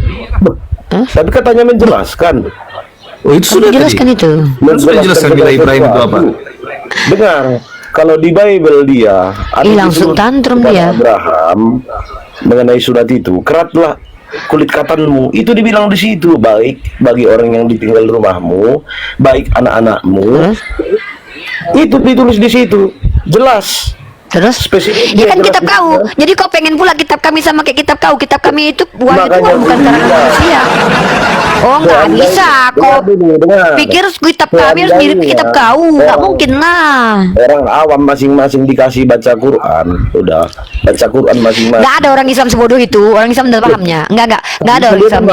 [SPEAKER 2] Tapi katanya menjelaskan.
[SPEAKER 7] Oh, itu sudah
[SPEAKER 3] Jelaskan
[SPEAKER 7] tadi.
[SPEAKER 3] itu.
[SPEAKER 7] Sudah jelaskan Milah Ibrahim itu apa?
[SPEAKER 2] Dengar, kalau di Bible dia ada
[SPEAKER 3] langsung
[SPEAKER 2] disebut
[SPEAKER 3] tantrum
[SPEAKER 2] kepada
[SPEAKER 3] dia.
[SPEAKER 2] Abraham mengenai surat itu, keratlah kulit katanmu. Itu dibilang di situ, baik bagi orang yang ditinggal rumahmu, baik anak-anakmu. Itu ditulis di situ, jelas.
[SPEAKER 3] Terus?
[SPEAKER 2] Spesifik.
[SPEAKER 3] Ya kan
[SPEAKER 2] jelas
[SPEAKER 3] kitab
[SPEAKER 2] di
[SPEAKER 3] kau.
[SPEAKER 2] situ.
[SPEAKER 3] Jadi kau pengen pula kitab kami sama kayak kitab kau. Kitab kami itu wahyu
[SPEAKER 2] Makanya
[SPEAKER 3] Tuhan, bukan karangan
[SPEAKER 2] iya.
[SPEAKER 3] manusia. Oh nggak bisa. Kau pikir kitab kami harus mirip kitab kau? Nggak mungkin lah.
[SPEAKER 2] Orang awam masing-masing dikasih baca Quran, udah baca Quran masing-masing.
[SPEAKER 3] Nggak ada orang Islam sebodoh itu. Orang Islam udah pahamnya. Nggak ada orang Islam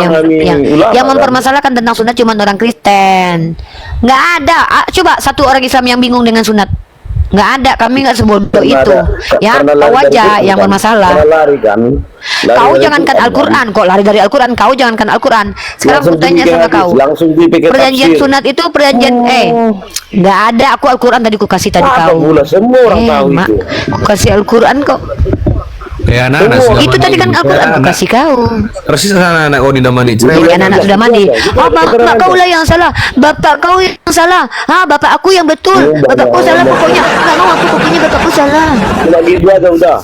[SPEAKER 3] yang mempermasalahkan tentang sunat cuma orang Kristen. Nggak ada. Coba satu orang Islam yang bingung dengan sunat. Nggak ada, kami nggak sebodoh itu. Ya, kau aja yang bermasalah. Kau jangankan Al-Quran, kok lari dari Al-Quran. Kau jangankan Al-Quran. Sekarang aku tanya sama kau. Perjanjian sunat itu perjanjian nggak ada. Aku Al-Quran tadi ku kasih tadi kau.
[SPEAKER 2] Semua orang tahu
[SPEAKER 3] Mak,
[SPEAKER 2] itu.
[SPEAKER 3] ku kasih Al-Quran kok.
[SPEAKER 7] Ya anak-anak sudah
[SPEAKER 3] Itu tadi kan
[SPEAKER 7] mandi.
[SPEAKER 3] Al-Quran ku
[SPEAKER 7] Anak-anak.
[SPEAKER 3] kasih kau.
[SPEAKER 7] Persis anak-anak kau tidak mandi.
[SPEAKER 3] Iya, anak-anak sudah mandi. Oh, bapak kau lah yang salah. Bapak kau yang salah. Bapak aku yang betul. Bapakku salah pokoknya. Nggak mau aku pokoknya bapakku salah.
[SPEAKER 2] Lagi itu aja udah.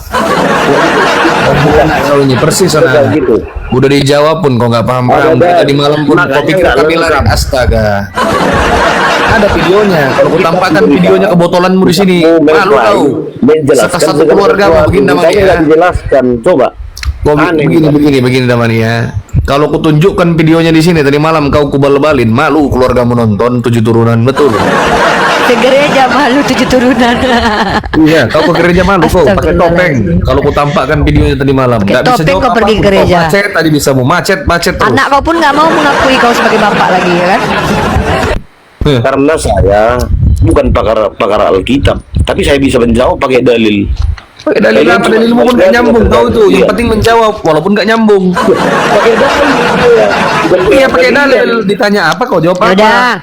[SPEAKER 7] Anak kau ini persis anak.
[SPEAKER 2] Gitu.
[SPEAKER 7] Udah dijawab pun kau nggak paham-paham.
[SPEAKER 2] Ada.
[SPEAKER 7] Tadi malam pun kau pikir kami lari. Astaga. Ada videonya. Kalau ku tampakkan videonya kebotolanmu di sini, malu kau. Satu keluarga mau begini namanya.
[SPEAKER 2] Nggak dijelaskan, coba.
[SPEAKER 7] Kau begini Damani ya. Kalau ku tunjukkan videonya di sini tadi malam kau kubal-balin, malu keluarga menonton 7 turunan betul.
[SPEAKER 3] Ke gereja malu 7 turunan.
[SPEAKER 7] Iya, kau ke gereja malu kau pakai topeng. Kalau ku tampakkan videonya tadi malam,
[SPEAKER 3] Pakai
[SPEAKER 7] nggak bisa
[SPEAKER 3] topeng
[SPEAKER 7] jawab
[SPEAKER 3] kau pergi
[SPEAKER 7] apa-apa.
[SPEAKER 3] ke gereja.
[SPEAKER 7] Kau macet tadi bisa mau macet terus.
[SPEAKER 3] Anak kau pun nggak mau mengakui kau sebagai bapak lagi ya kan?
[SPEAKER 2] Karena saya bukan pakar Alkitab, tapi saya bisa menjawab pakai dalil.
[SPEAKER 7] Pakai dalil apa? Dalilmu pun nggak nyambung kau tuh. Yang penting menjawab walaupun nggak nyambung.
[SPEAKER 2] Pakai dalil.
[SPEAKER 7] Iya pakai dalil. Ditanya apa kau jawab apa?
[SPEAKER 3] Udah.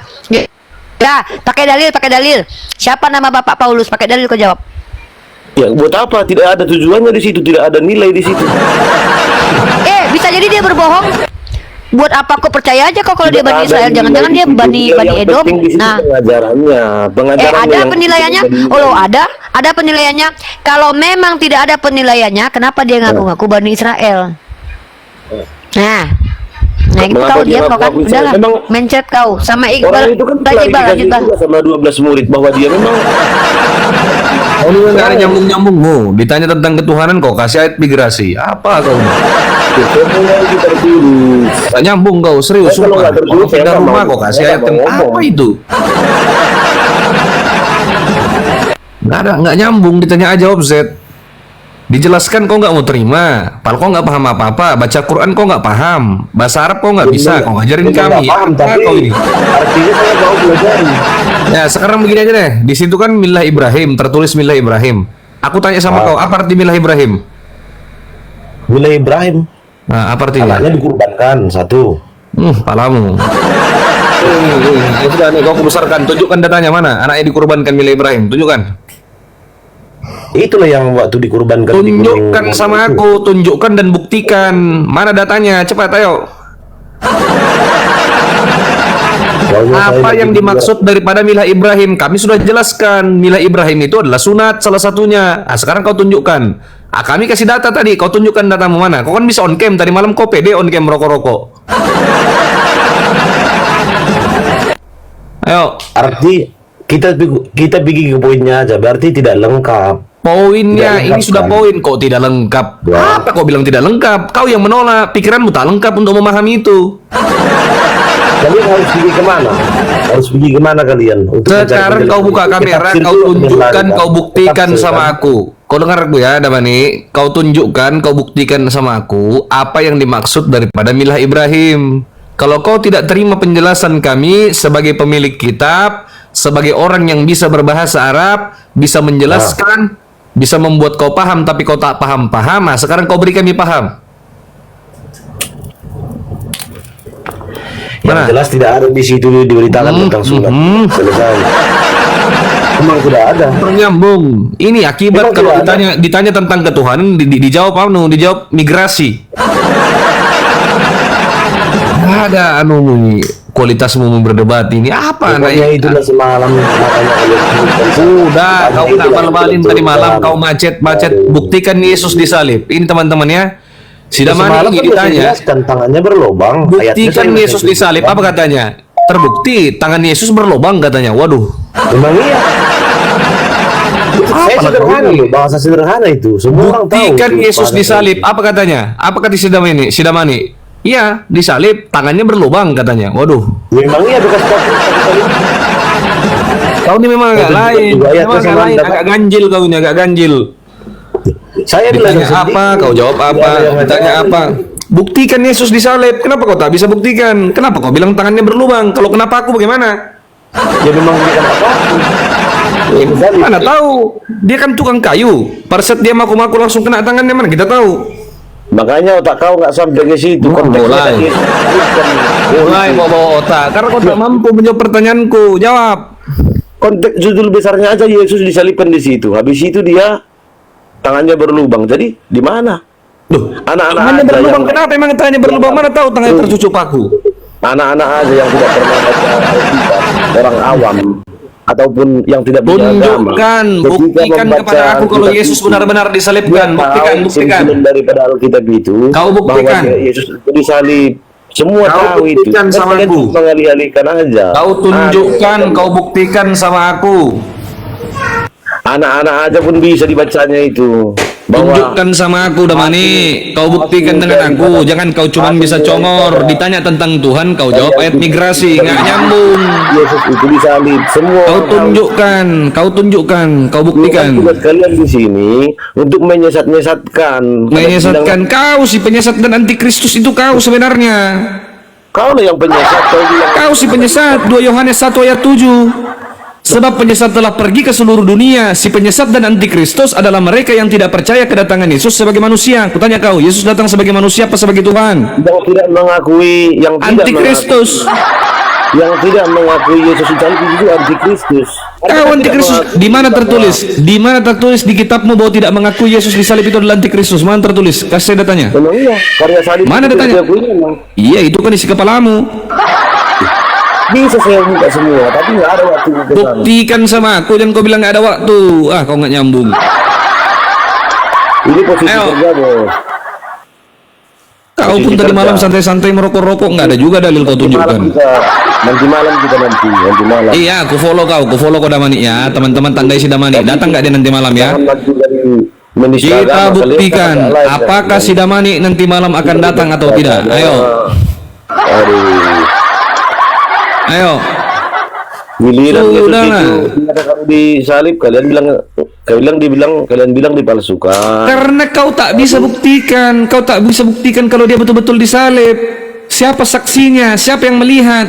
[SPEAKER 3] Ya, pakai dalil. Siapa nama Bapak Paulus? Pakai dalil kau jawab.
[SPEAKER 2] Ya, buat apa? Tidak ada tujuannya di situ, tidak ada nilai di situ.
[SPEAKER 3] Bisa jadi dia berbohong. Buat apa kau percaya aja kau kalau dia Bani Israel? Jangan-jangan dia Bani Edom. Nah,
[SPEAKER 2] pengajarannya
[SPEAKER 3] ada
[SPEAKER 2] yang
[SPEAKER 3] penilaiannya.
[SPEAKER 2] penting.
[SPEAKER 3] Oh, loh, ada penilaiannya. Kalau memang tidak ada penilaiannya, kenapa dia ngaku-ngaku Bani Israel? Nah itu
[SPEAKER 2] Mengapa
[SPEAKER 3] kau
[SPEAKER 2] dia
[SPEAKER 3] diam kau kan?
[SPEAKER 2] ngaku-ngaku
[SPEAKER 3] Udahlah,
[SPEAKER 2] Israel? Memang
[SPEAKER 3] mencet kau sama
[SPEAKER 2] Orang
[SPEAKER 3] Iqbal.
[SPEAKER 2] itu kan
[SPEAKER 3] Lanjut Bang,
[SPEAKER 2] klarifikasi
[SPEAKER 3] lanjut Bang.
[SPEAKER 2] juga sama 12 murid bahwa dia memang
[SPEAKER 7] Kau ini nggak ada nyambung-nyambungmu. Ditanya tentang ketuhanan kau kasih ayat migrasi. Apa kau?
[SPEAKER 2] semua itu tertulis.
[SPEAKER 7] Gak nyambung kau serius.
[SPEAKER 2] Kalau
[SPEAKER 7] Sumpah.
[SPEAKER 2] nggak tertulis,
[SPEAKER 7] Kalau pindah
[SPEAKER 2] saya nggak
[SPEAKER 7] rumah
[SPEAKER 2] mau-
[SPEAKER 7] kau kasih
[SPEAKER 2] saya
[SPEAKER 7] ayat
[SPEAKER 2] nggak mau
[SPEAKER 7] apa
[SPEAKER 2] ngomong.
[SPEAKER 7] itu? Nggak nyambung. Ditanya aja objek. Dijelaskan kau nggak mau terima. Padahal kau nggak paham apa-apa. Baca Quran kau nggak paham. Bahasa Arab kau nggak bisa. Kau ngajarin
[SPEAKER 2] Saya
[SPEAKER 7] kami.
[SPEAKER 2] nggak paham,
[SPEAKER 7] Apa
[SPEAKER 2] tapi
[SPEAKER 7] kau ini?
[SPEAKER 2] artinya saya mau belajar.
[SPEAKER 7] Ya sekarang begini aja deh. Di situ kan Milah Ibrahim, tertulis Milah Ibrahim. Aku tanya sama kau, apa arti Milah Ibrahim?
[SPEAKER 2] Milah Ibrahim,
[SPEAKER 7] Nah, apa artinya?
[SPEAKER 2] anaknya dikurbankan satu.
[SPEAKER 7] Palamu. Ya sudah nih, kau besarkan. Tunjukkan datanya mana? Anaknya dikurbankan Milah Ibrahim. Tunjukkan.
[SPEAKER 2] Itulah yang waktu dikurbankan.
[SPEAKER 7] Tunjukkan sama aku. Tunjukkan dan buktikan. Mana datanya? Cepat, ayo. Apa yang dimaksud daripada Milah Ibrahim? Kami sudah jelaskan. Milah Ibrahim itu adalah sunat salah satunya. Sekarang kau tunjukkan. Kami kasih data tadi. Kau tunjukkan datamu mana? Kau kan bisa on cam. Tadi malam kau pede on cam rokok-rokok. Ayo.
[SPEAKER 2] Arti kita bikin ke poinnya aja. Berarti tidak lengkap.
[SPEAKER 7] Poinnya
[SPEAKER 2] Tidak
[SPEAKER 7] ini
[SPEAKER 2] lengkap,
[SPEAKER 7] sudah
[SPEAKER 2] kan?
[SPEAKER 7] poin. Kok tidak lengkap?
[SPEAKER 2] Ya.
[SPEAKER 7] Apa kau bilang tidak lengkap? Kau yang menolak. Pikiranmu tak lengkap untuk memahami itu.
[SPEAKER 5] Kalian harus pergi kemana? Harus pergi kemana kalian? Untuk
[SPEAKER 7] Sekarang kau buka kamera, kau tunjukkan, kau buktikan sama aku. Kau dengar aku ya, Damani. Kau tunjukkan, kau buktikan sama aku apa yang dimaksud daripada milah Ibrahim. Kalau kau tidak terima penjelasan kami sebagai pemilik kitab, sebagai orang yang bisa berbahasa Arab, bisa menjelaskan, bisa membuat kau paham, tapi kau tak paham-paham. Nah, sekarang kau beri kami paham.
[SPEAKER 5] Yang jelas tidak ada di situ diberitakan tentang sunat. Selesai. Memang tidak ada.
[SPEAKER 7] Nyambung. Ini akibat
[SPEAKER 5] Memang
[SPEAKER 7] kalau
[SPEAKER 5] tidak
[SPEAKER 7] ditanya tentang ketuhanan dijawab anu, dijawab migrasi. Ada kualitasmu berdebat ini apa
[SPEAKER 5] Pokoknya itulah semalam makanya
[SPEAKER 7] udah kau tak bal-balin tadi malam, kau macet buktikan Yesus disalib. Ini teman-teman ya. Si Damani ini ditanya,
[SPEAKER 5] tangannya berlobang.
[SPEAKER 7] buktikan Yesus disalib, apa katanya? Terbukti tangan Yesus berlobang katanya. Waduh.
[SPEAKER 5] Memang iya. Saya sederhana loh, bahasa sederhana itu. Semua orang tahu.
[SPEAKER 7] Buktikan Yesus disalib, apa katanya? Apa kata si Damani? Iya, disalib, tangannya berlubang katanya. Waduh.
[SPEAKER 5] Memang iya bekas
[SPEAKER 7] kau ini memang agak lain. Agak ganjil kau ini, agak ganjil.
[SPEAKER 5] Saya
[SPEAKER 7] ditanya apa, kau jawab apa, ditanya apa. Buktikan Yesus disalib. Kenapa kau tak bisa buktikan? Kenapa kau bilang tangannya berlubang? Kalau kenapa aku bagaimana?
[SPEAKER 5] Ya memang bukan apa.
[SPEAKER 7] Mana tahu? Dia kan tukang kayu. Pada saat dia maku-maku langsung kena tangannya, mana kita tahu?
[SPEAKER 5] Makanya otak kau nggak sampai ke situ.
[SPEAKER 7] Mulai bawa otak. Karena kau tak mampu menjawab pertanyaanku. Jawab.
[SPEAKER 5] Konteks judul besarnya aja Yesus disalibkan di situ. Habis itu dia tangannya berlubang. Jadi di mana? Anak-anak
[SPEAKER 7] tangannya berlubang. Kenapa emang tangannya berlubang? Mana tahu tangannya tercucuk paku?
[SPEAKER 5] Anak-anak aja yang tidak pernah baca orang awam ataupun yang tidak
[SPEAKER 7] tunjukkan, buktikan kepada aku kalau Yesus benar-benar disalibkan. Buktikan
[SPEAKER 5] daripada Alkitab itu.
[SPEAKER 7] Kau buktikan
[SPEAKER 5] bahwa Yesus disalib. Semua tahu itu.
[SPEAKER 7] Buktikan sama aku.
[SPEAKER 5] Mengalih-alihkan aja.
[SPEAKER 7] Kau tunjukkan, kau buktikan sama aku.
[SPEAKER 5] Anak-anak aja pun bisa dibacanya itu.
[SPEAKER 7] Tunjukkan sama aku Damani. Kau buktikan dengan aku. Jangan kau cuma bisa congor. Ditanya tentang Tuhan, kau jawab ayat migrasi. Nggak nyambung.
[SPEAKER 5] Yesus itu disalib. Semua
[SPEAKER 7] kau tunjukkan, kau buktikan.
[SPEAKER 5] Tugas kalian di sini untuk menyesatkan.
[SPEAKER 7] Kau si penyesat dan antikristus itu kau sebenarnya.
[SPEAKER 5] Kau lah yang penyesat.
[SPEAKER 7] Kau si penyesat. 2 Yohanes 1 ayat 7. Sebab penyesat telah pergi ke seluruh dunia. Si penyesat dan antikristus adalah mereka yang tidak percaya kedatangan Yesus sebagai manusia. Kutanya kau, Yesus datang sebagai manusia apa sebagai Tuhan?
[SPEAKER 5] Yang tidak mengakui, yang
[SPEAKER 7] antikristus.
[SPEAKER 5] Yang tidak mengakui Yesus itu antikristus.
[SPEAKER 7] Kau antikristus. Di mana tertulis? Di mana tertulis di kitabmu bahwa tidak mengakui Yesus disalib itu adalah antikristus? Mana tertulis? Kasih datanya.
[SPEAKER 5] Memang iya, karya salib.
[SPEAKER 7] Mana datanya? Iya, itu kan isi kepalamu.
[SPEAKER 5] Bisa saya buka semua, tapi nggak ada waktu.
[SPEAKER 7] Buktikan sama aku, jangan kau bilang nggak ada waktu. Kau nggak nyambung.
[SPEAKER 5] Ini posisi kerja, bos.
[SPEAKER 7] Kau pun tadi malam santai-santai merokok-rokok, nggak ada juga dalil kau tunjukkan.
[SPEAKER 5] Nanti malam.
[SPEAKER 7] Iya, aku follow kau Damani ya, teman-teman tandai si Damani. Datang nggak dia nanti malam ya? Kita buktikan apakah si Damani nanti malam akan datang atau tidak. Ayo.
[SPEAKER 5] Giliran Yesus itu kalau disalib kalian bilang dipalsukan.
[SPEAKER 7] Karena kau tak bisa buktikan, kalau dia betul-betul disalib. Siapa saksinya? Siapa yang melihat?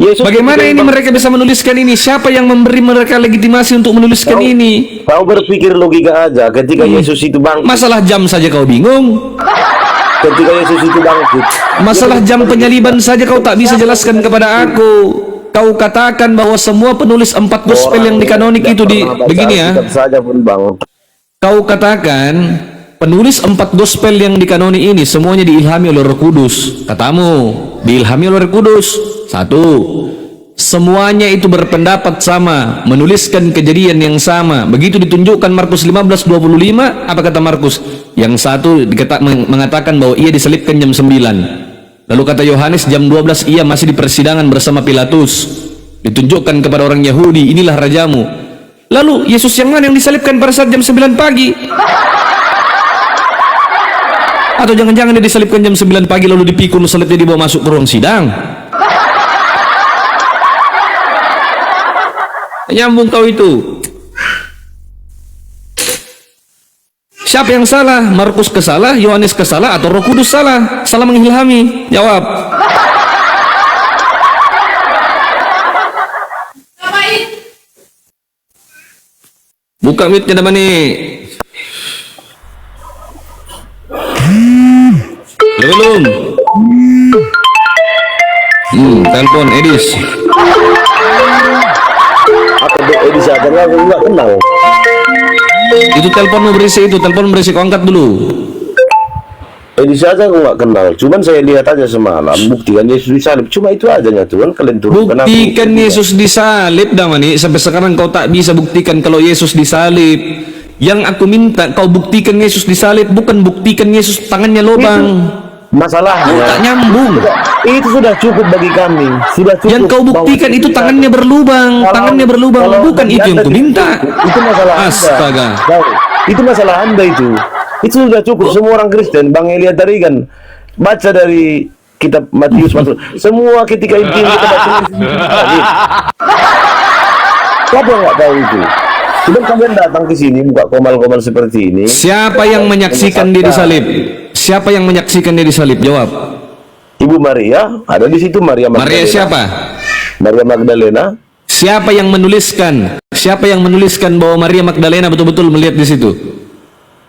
[SPEAKER 5] Yesus
[SPEAKER 7] bagaimana ini mereka bisa menuliskan ini? Siapa yang memberi mereka legitimasi untuk menuliskan ini?
[SPEAKER 5] Kau berpikir logika aja. Ketika Yesus itu bangkit,
[SPEAKER 7] masalah jam saja kau bingung.
[SPEAKER 5] Ketika Yesus itu bangkit,
[SPEAKER 7] masalah jam penyaliban saja kau tak bisa jelaskan kepada aku. Kau katakan bahwa semua penulis 4 gospel yang dikanonik itu begini ya. Kau katakan penulis 4 gospel yang dikanoni ini semuanya diilhami oleh Roh Kudus. Katamu diilhami oleh Roh Kudus. 1. Semuanya itu berpendapat sama, menuliskan kejadian yang sama. Begitu ditunjukkan Markus 15:25, apa kata Markus? Yang satu mengatakan bahwa ia diselipkan jam 9. Lalu kata Yohanes jam 12 ia masih di persidangan bersama Pilatus. Ditunjukkan kepada orang Yahudi, inilah rajamu. Lalu Yesus yang mana yang disalibkan pada saat jam 9 pagi? Atau jangan-jangan dia disalibkan jam 9 pagi lalu dipikul salibnya dibawa masuk ke ruang sidang? Nyambung kau itu. Siapa yang salah? Markus kesalah, Yohanes kesalah, atau Roh Kudus salah? Salah mengilhami. Jawab. Buka mic-nya dah nih. Belum. Telepon Edis.
[SPEAKER 2] Apa Edis aja aku nggak kenal.
[SPEAKER 7] Itu teleponmu berisi itu, telepon berisi, kau angkat dulu.
[SPEAKER 2] Edis aja aku nggak kenal. Cuman saya lihat aja semalam buktikan Yesus disalib. Cuma itu adanya Tuhan, kalian turunkan aku.
[SPEAKER 7] Buktikan Yesus disalib, Damani. Sampai sekarang kau tak bisa buktikan kalau Yesus disalib. Yang aku minta kau buktikan Yesus disalib, bukan buktikan Yesus tangannya lobang.
[SPEAKER 2] Masalahnya
[SPEAKER 7] tak nyambung.
[SPEAKER 2] Itu sudah cukup bagi kami. Sudah cukup.
[SPEAKER 7] Yang kau buktikan itu tangannya berlubang, tangannya berlubang, bukan itu yang ku minta.
[SPEAKER 2] Itu masalah
[SPEAKER 7] Astaga.
[SPEAKER 2] Anda. Itu masalah Anda itu. Itu sudah cukup. Semua orang Kristen, Bang Elia Tarigan, baca dari kitab Matius masuk. Semua ketika intinya kita baca. Siapa yang nggak tahu itu? Cuma kalian datang ke sini buka komal-komal seperti ini.
[SPEAKER 7] Siapa yang menyaksikan dia disalib? Siapa yang menyaksikan dia disalib? Jawab.
[SPEAKER 2] Ibu Maria ada di situ. Maria Magdalena.
[SPEAKER 7] Maria siapa?
[SPEAKER 2] Maria Magdalena.
[SPEAKER 7] Siapa yang menuliskan? Siapa yang menuliskan bahwa Maria Magdalena betul-betul melihat di situ?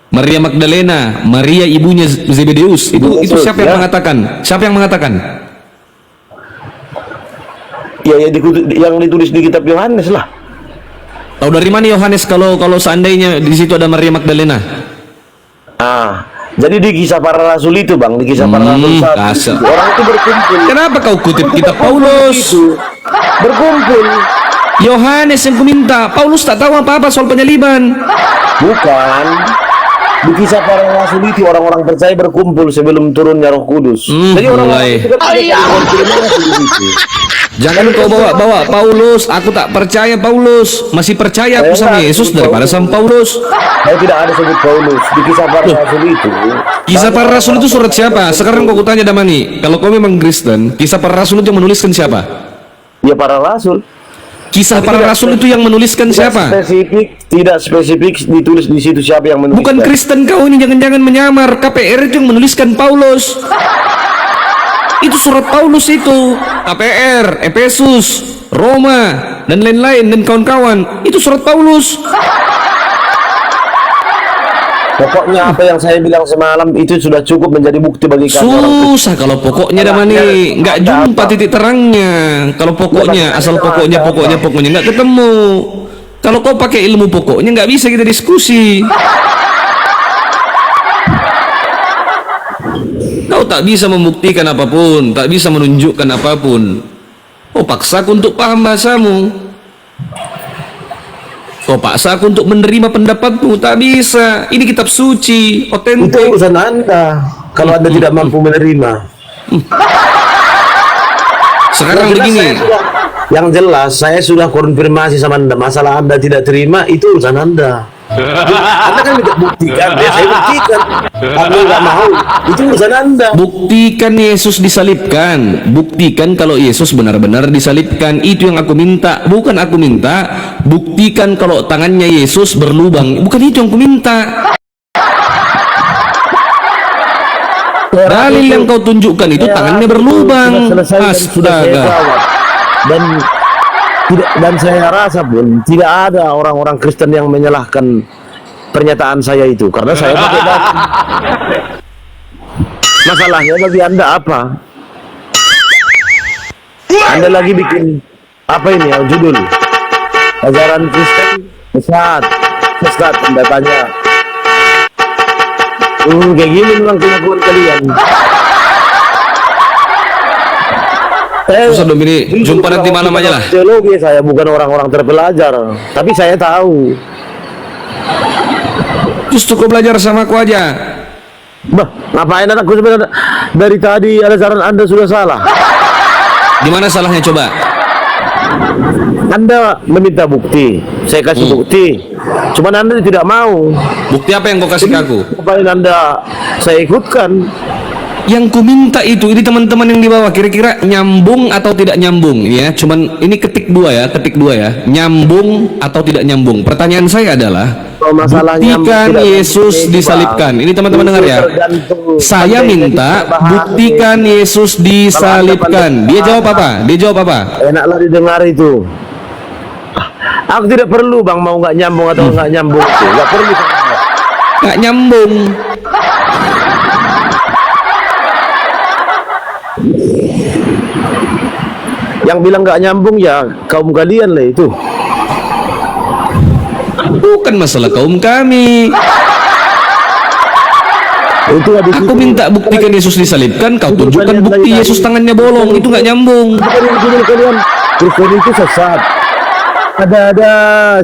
[SPEAKER 7] Maria Magdalena, Maria ibunya Zebedeus. Itu siapa yang mengatakan? Siapa yang mengatakan?
[SPEAKER 2] Ya, yang ditulis di kitab Yohanes lah.
[SPEAKER 7] Tahu dari mana Yohanes kalau seandainya di situ ada Maria Magdalena?
[SPEAKER 2] Jadi di kisah para rasul itu, Bang, di kisah para rasul
[SPEAKER 7] kasar.
[SPEAKER 2] orang itu berkumpul.
[SPEAKER 7] Kenapa kau kutip kitab Paulus?
[SPEAKER 2] Berkumpul.
[SPEAKER 7] Yohanes yang kuminta. Paulus tak tahu apa-apa soal penyaliban.
[SPEAKER 2] Bukan. Di kisah para rasul itu orang-orang percaya berkumpul sebelum turunnya Roh Kudus. Jadi orang-orang itu
[SPEAKER 7] jangan kau bawa Paulus. Aku tak percaya Paulus. Masih percaya aku sama Yesus daripada sama Paulus.
[SPEAKER 2] Saya tidak ada sebut Paulus di kisah para rasul itu.
[SPEAKER 7] Kisah para rasul itu surat siapa? Sekarang kau tanya Damani. Kalau kau memang Kristen, kisah para rasul itu yang menuliskan siapa?
[SPEAKER 2] Ya para rasul.
[SPEAKER 7] Kisah para rasul itu yang menuliskan siapa?
[SPEAKER 2] Tidak spesifik ditulis di situ siapa yang menuliskan.
[SPEAKER 7] Bukan Kristen kau ini, jangan-jangan menyamar. KPR itu yang menuliskan Paulus. Itu surat Paulus itu. KPR, Efesus, Roma, dan lain-lain dan kawan-kawan. Itu surat Paulus.
[SPEAKER 2] Pokoknya apa yang saya bilang semalam itu sudah cukup menjadi bukti bagi kami.
[SPEAKER 7] Susah kalau pokoknya Damani, nggak jumpa titik terangnya. Kalau pokoknya, asal pokoknya nggak ketemu. Kalau kau pakai ilmu pokoknya nggak bisa kita diskusi. Kau tak bisa membuktikan apapun, tak bisa menunjukkan apapun. Kau paksa aku untuk paham bahasamu. Kau paksa aku untuk menerima pendapatmu, tak bisa. Ini kitab suci, otentik.
[SPEAKER 2] Itu urusan Anda. Kalau Anda tidak mampu menerima.
[SPEAKER 7] Sekarang begini.
[SPEAKER 2] Yang jelas saya sudah konfirmasi sama Anda. Masalah Anda tidak terima itu urusan Anda. Anda kan tidak buktikan, saya buktikan. Anda nggak mau, itu urusan Anda.
[SPEAKER 7] Buktikan Yesus disalibkan. Buktikan kalau Yesus benar-benar disalibkan. Itu yang aku minta. Bukan aku minta buktikan kalau tangannya Yesus berlubang. Bukan itu yang aku minta. Dalil yang kau tunjukkan itu tangannya berlubang. Astaga.
[SPEAKER 2] Dan saya rasa pun tidak ada orang-orang Kristen yang menyalahkan pernyataan saya itu karena saya pakai data. Masalahnya bagi Anda apa? Anda lagi bikin apa ini yang judul ajaran Kristen sesat Anda tanya. Kayak gini memang kelakuan kalian.
[SPEAKER 7] Susah dong ini, jumpa nanti malam aja lah.
[SPEAKER 2] Teologi saya bukan orang-orang terpelajar, tapi saya tahu.
[SPEAKER 7] Justru kau belajar sama aku aja.
[SPEAKER 2] Bah, ngapain aku sebenarnya dari tadi ajaran Anda sudah salah.
[SPEAKER 7] Gimana salahnya coba?
[SPEAKER 2] Anda meminta bukti, saya kasih bukti. Cuman Anda tidak mau.
[SPEAKER 7] Bukti apa yang kau kasih ke aku?
[SPEAKER 2] Ngapain Anda saya ikutkan?
[SPEAKER 7] Yang ku minta itu, ini teman-teman yang di bawah kira-kira nyambung atau tidak nyambung ya. Cuman ini ketik ketik dua ya, nyambung atau tidak nyambung. Pertanyaan saya adalah,
[SPEAKER 2] Kalau masalah
[SPEAKER 7] buktikan
[SPEAKER 2] nyambung, tidak
[SPEAKER 7] Yesus
[SPEAKER 2] nyambung,
[SPEAKER 7] disalibkan.
[SPEAKER 2] Bang.
[SPEAKER 7] Ini teman-teman dengar ya.
[SPEAKER 2] Tergantung
[SPEAKER 7] Saya
[SPEAKER 2] pandai
[SPEAKER 7] minta
[SPEAKER 2] kita bahas.
[SPEAKER 7] buktikan Yesus disalibkan. Dia jawab apa? Dia jawab apa?
[SPEAKER 2] Enaklah didengar itu. Aku tidak perlu bang mau nggak nyambung atau nggak nyambung itu, nggak perlu.
[SPEAKER 7] Nggak nyambung.
[SPEAKER 2] Yang bilang nggak nyambung ya kaum kalian lah itu.
[SPEAKER 7] Bukan masalah kaum kami.
[SPEAKER 2] Itu habis
[SPEAKER 7] Aku
[SPEAKER 2] itu-
[SPEAKER 7] minta buktikan Yesus disalibkan, kau tunjukkan bukti Yesus tangannya bolong. Itu nggak nyambung.
[SPEAKER 2] Kalian Kristen itu sesat. Ada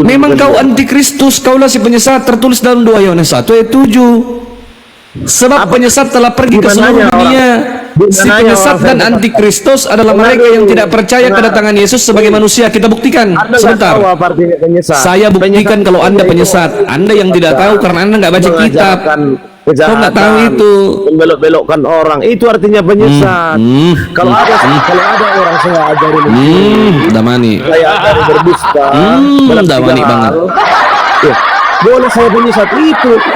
[SPEAKER 7] Memang kau antikristus, kaulah si penyesat, tertulis dalam 2 Yohanes 1 ayat 7. Sebab penyesat telah pergi ke seluruh dunia. Si penyesat dan antikristus adalah mereka yang tidak percaya kedatangan Yesus sebagai manusia. Kita buktikan. Sebentar. Saya buktikan kalau Anda penyesat. Anda yang tidak tahu karena Anda nggak baca kitab. Kau nggak tahu itu.
[SPEAKER 2] Membelok-belokkan orang itu artinya penyesat. Kalau ada orang saya ajarin
[SPEAKER 7] Damani.
[SPEAKER 2] saya ajari berdusta,
[SPEAKER 7] Damani banget.
[SPEAKER 2] Ya, boleh saya penyesat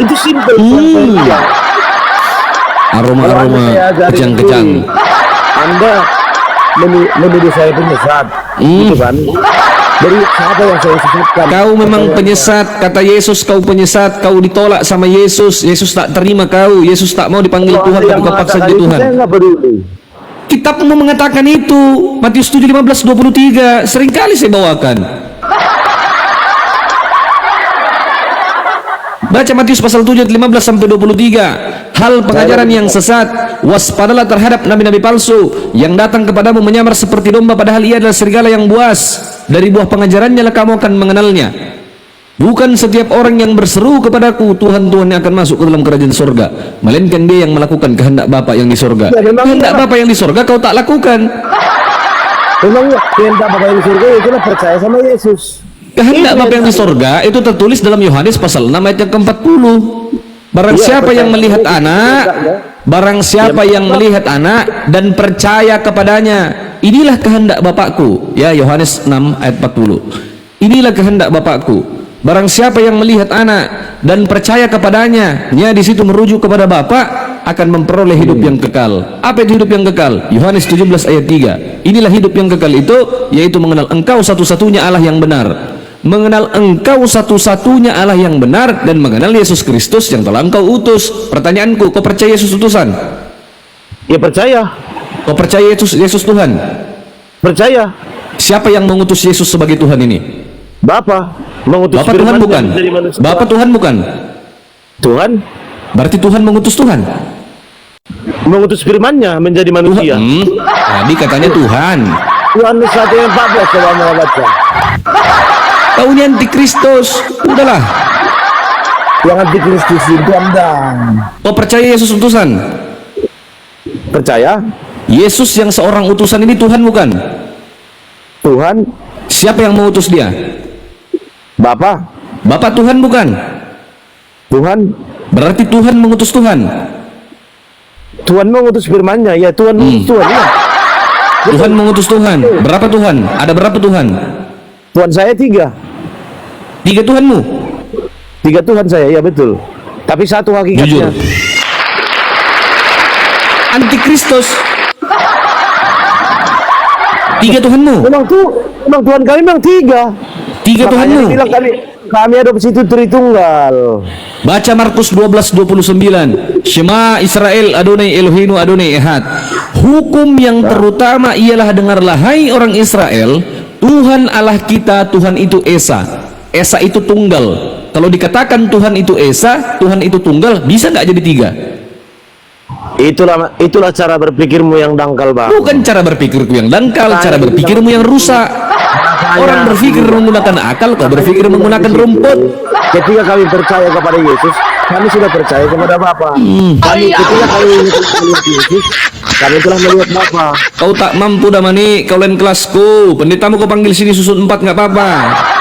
[SPEAKER 2] itu simple.
[SPEAKER 7] Aroma-aroma kejang-kejang.
[SPEAKER 2] Anda menuduh saya penyesat, gitu kan? Dari siapa yang saya sesatkan?
[SPEAKER 7] Kau memang penyesat, kata Yesus kau penyesat, kau ditolak sama Yesus, Yesus tak terima kau, Yesus tak mau dipanggil Tuhan tapi kau paksa jadi Tuhan.
[SPEAKER 2] Saya nggak peduli.
[SPEAKER 7] Kitabmu mengatakan itu, Matius 7:15-23, seringkali saya bawakan. Baca Matius pasal 7 ayat 15-23. Hal pengajaran yang sesat, waspadalah terhadap nabi-nabi palsu yang datang kepadamu menyamar seperti domba padahal ia adalah serigala yang buas. Dari buah pengajarannya lah kamu akan mengenalnya. Bukan setiap orang yang berseru kepadaku Tuhan, Tuhan yang akan masuk ke dalam kerajaan surga, melainkan dia yang melakukan kehendak Bapa yang di surga. Kehendak Bapa yang di surga kau tak lakukan.
[SPEAKER 2] Memang kehendak Bapa yang di surga itulah percaya sama Yesus.
[SPEAKER 7] Kehendak Bapa yang di surga itu tertulis dalam Yohanes pasal 6 ayat yang ke-40. Barang siapa yang melihat anak, barang siapa yang melihat anak dan percaya kepadanya, inilah kehendak Bapakku. Ya, Yohanes 6 ayat 40. Inilah kehendak Bapakku. Barang siapa yang melihat anak dan percaya kepadanya, nya di situ merujuk kepada Bapa, akan memperoleh hidup yang kekal. Apa itu hidup yang kekal? Yohanes 17 ayat 3. Inilah hidup yang kekal itu, yaitu mengenal Engkau satu-satunya Allah yang benar. Mengenal Engkau satu-satunya Allah yang benar dan mengenal Yesus Kristus yang telah Engkau utus. Pertanyaanku, kau percaya Yesus utusan?
[SPEAKER 2] Ya percaya.
[SPEAKER 7] Kau percaya Yesus Tuhan?
[SPEAKER 2] Percaya.
[SPEAKER 7] Siapa yang mengutus Yesus sebagai Tuhan ini?
[SPEAKER 2] Bapa mengutus
[SPEAKER 7] Bapak Tuhan
[SPEAKER 2] firman
[SPEAKER 7] bukan?
[SPEAKER 2] menjadi manusia.
[SPEAKER 7] Bapak Tuhan bukan?
[SPEAKER 2] Tuhan
[SPEAKER 7] Berarti Tuhan mengutus Tuhan?
[SPEAKER 2] mengutus firman-Nya menjadi manusia.
[SPEAKER 7] Tadi katanya Tuhan.
[SPEAKER 2] Yohanes 1 ayat 14 coba mau baca.
[SPEAKER 7] Kau ini antikristus. Udahlah.
[SPEAKER 2] Yang antikristus itu Anda.
[SPEAKER 7] Kau percaya Yesus utusan?
[SPEAKER 2] Percaya?
[SPEAKER 7] Yesus yang seorang utusan ini Tuhan bukan?
[SPEAKER 2] Tuhan.
[SPEAKER 7] Siapa yang mengutus dia?
[SPEAKER 2] Bapa.
[SPEAKER 7] Bapak Tuhan bukan?
[SPEAKER 2] Tuhan.
[SPEAKER 7] Berarti Tuhan mengutus Tuhan.
[SPEAKER 2] Tuhan mengutus firman-Nya. Ya Tuhan mengutus Tuhan. Ya.
[SPEAKER 7] Tuhan mengutus Tuhan. Berapa Tuhan? Ada berapa Tuhan?
[SPEAKER 2] Tuhan saya 3.
[SPEAKER 7] 3 Tuhanmu?
[SPEAKER 2] 3 Tuhan saya, ya betul. Tapi satu hakikatnya.
[SPEAKER 7] Jujur. Antikristus. 3 Tuhanmu?
[SPEAKER 2] Memang Tuhan kami memang 3.
[SPEAKER 7] 3 Tuhanmu?
[SPEAKER 2] Bilang kami adopsi itu Tritunggal.
[SPEAKER 7] Baca Markus 12:29. Shema Israel Adonai Elohinu Adonai Ehad. Hukum yang terutama ialah dengarlah hai orang Israel, Tuhan Allah kita, Tuhan itu Esa. Esa itu tunggal. Kalau dikatakan Tuhan itu Esa, Tuhan itu tunggal, bisa nggak jadi 3?
[SPEAKER 2] Itulah cara berpikirmu yang dangkal, Bang.
[SPEAKER 7] Bukan cara berpikirku yang dangkal, cara berpikirmu yang rusak. Orang berpikir menggunakan akal, kau berpikir menggunakan rumput.
[SPEAKER 2] Ketika kami percaya kepada Yesus, kami sudah percaya kepada Bapa. Ketika kami melihat Yesus, kami telah melihat Bapa.
[SPEAKER 7] Kau tak mampu Damani, kau lain kelasku. Pendetamu kau panggil sini susut 4 nggak apa-apa.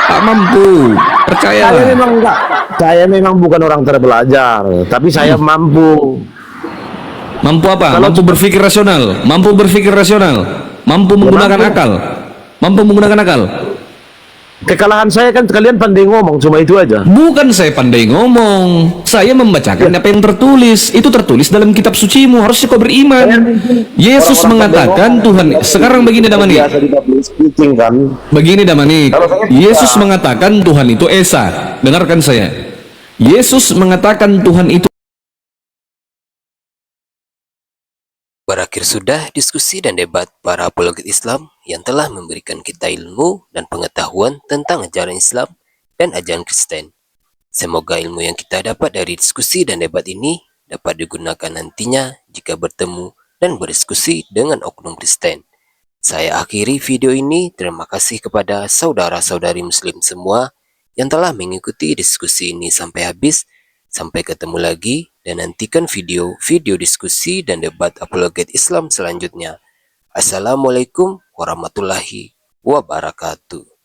[SPEAKER 7] Tak mampu, percayalah.
[SPEAKER 2] Saya memang enggak. Saya memang bukan orang terbelajar, tapi saya mampu.
[SPEAKER 7] Mampu apa? Mampu berpikir rasional. Mampu berpikir rasional. Mampu menggunakan akal. Mampu menggunakan akal?
[SPEAKER 10] Kekalahan saya kan kalian pandai ngomong, cuma itu aja.
[SPEAKER 7] Bukan saya pandai ngomong, saya membacakan apa yang tertulis. Itu tertulis dalam kitab sucimu, harusnya kau beriman. Yesus mengatakan Tuhan, sekarang begini Damani. Begini Damani, Yesus mengatakan Tuhan itu Esa. Dengarkan saya. Yesus mengatakan Tuhan itu.
[SPEAKER 6] Berakhir sudah diskusi dan debat para apologet Islam yang telah memberikan kita ilmu dan pengetahuan tentang ajaran Islam dan ajaran Kristen. Semoga ilmu yang kita dapat dari diskusi dan debat ini dapat digunakan nantinya jika bertemu dan berdiskusi dengan oknum Kristen. Saya akhiri video ini. Terima kasih kepada saudara-saudari Muslim semua yang telah mengikuti diskusi ini sampai habis. Sampai ketemu lagi dan nantikan video-video diskusi dan debat apologet Islam selanjutnya. Assalamualaikum warahmatullahi wabarakatuh.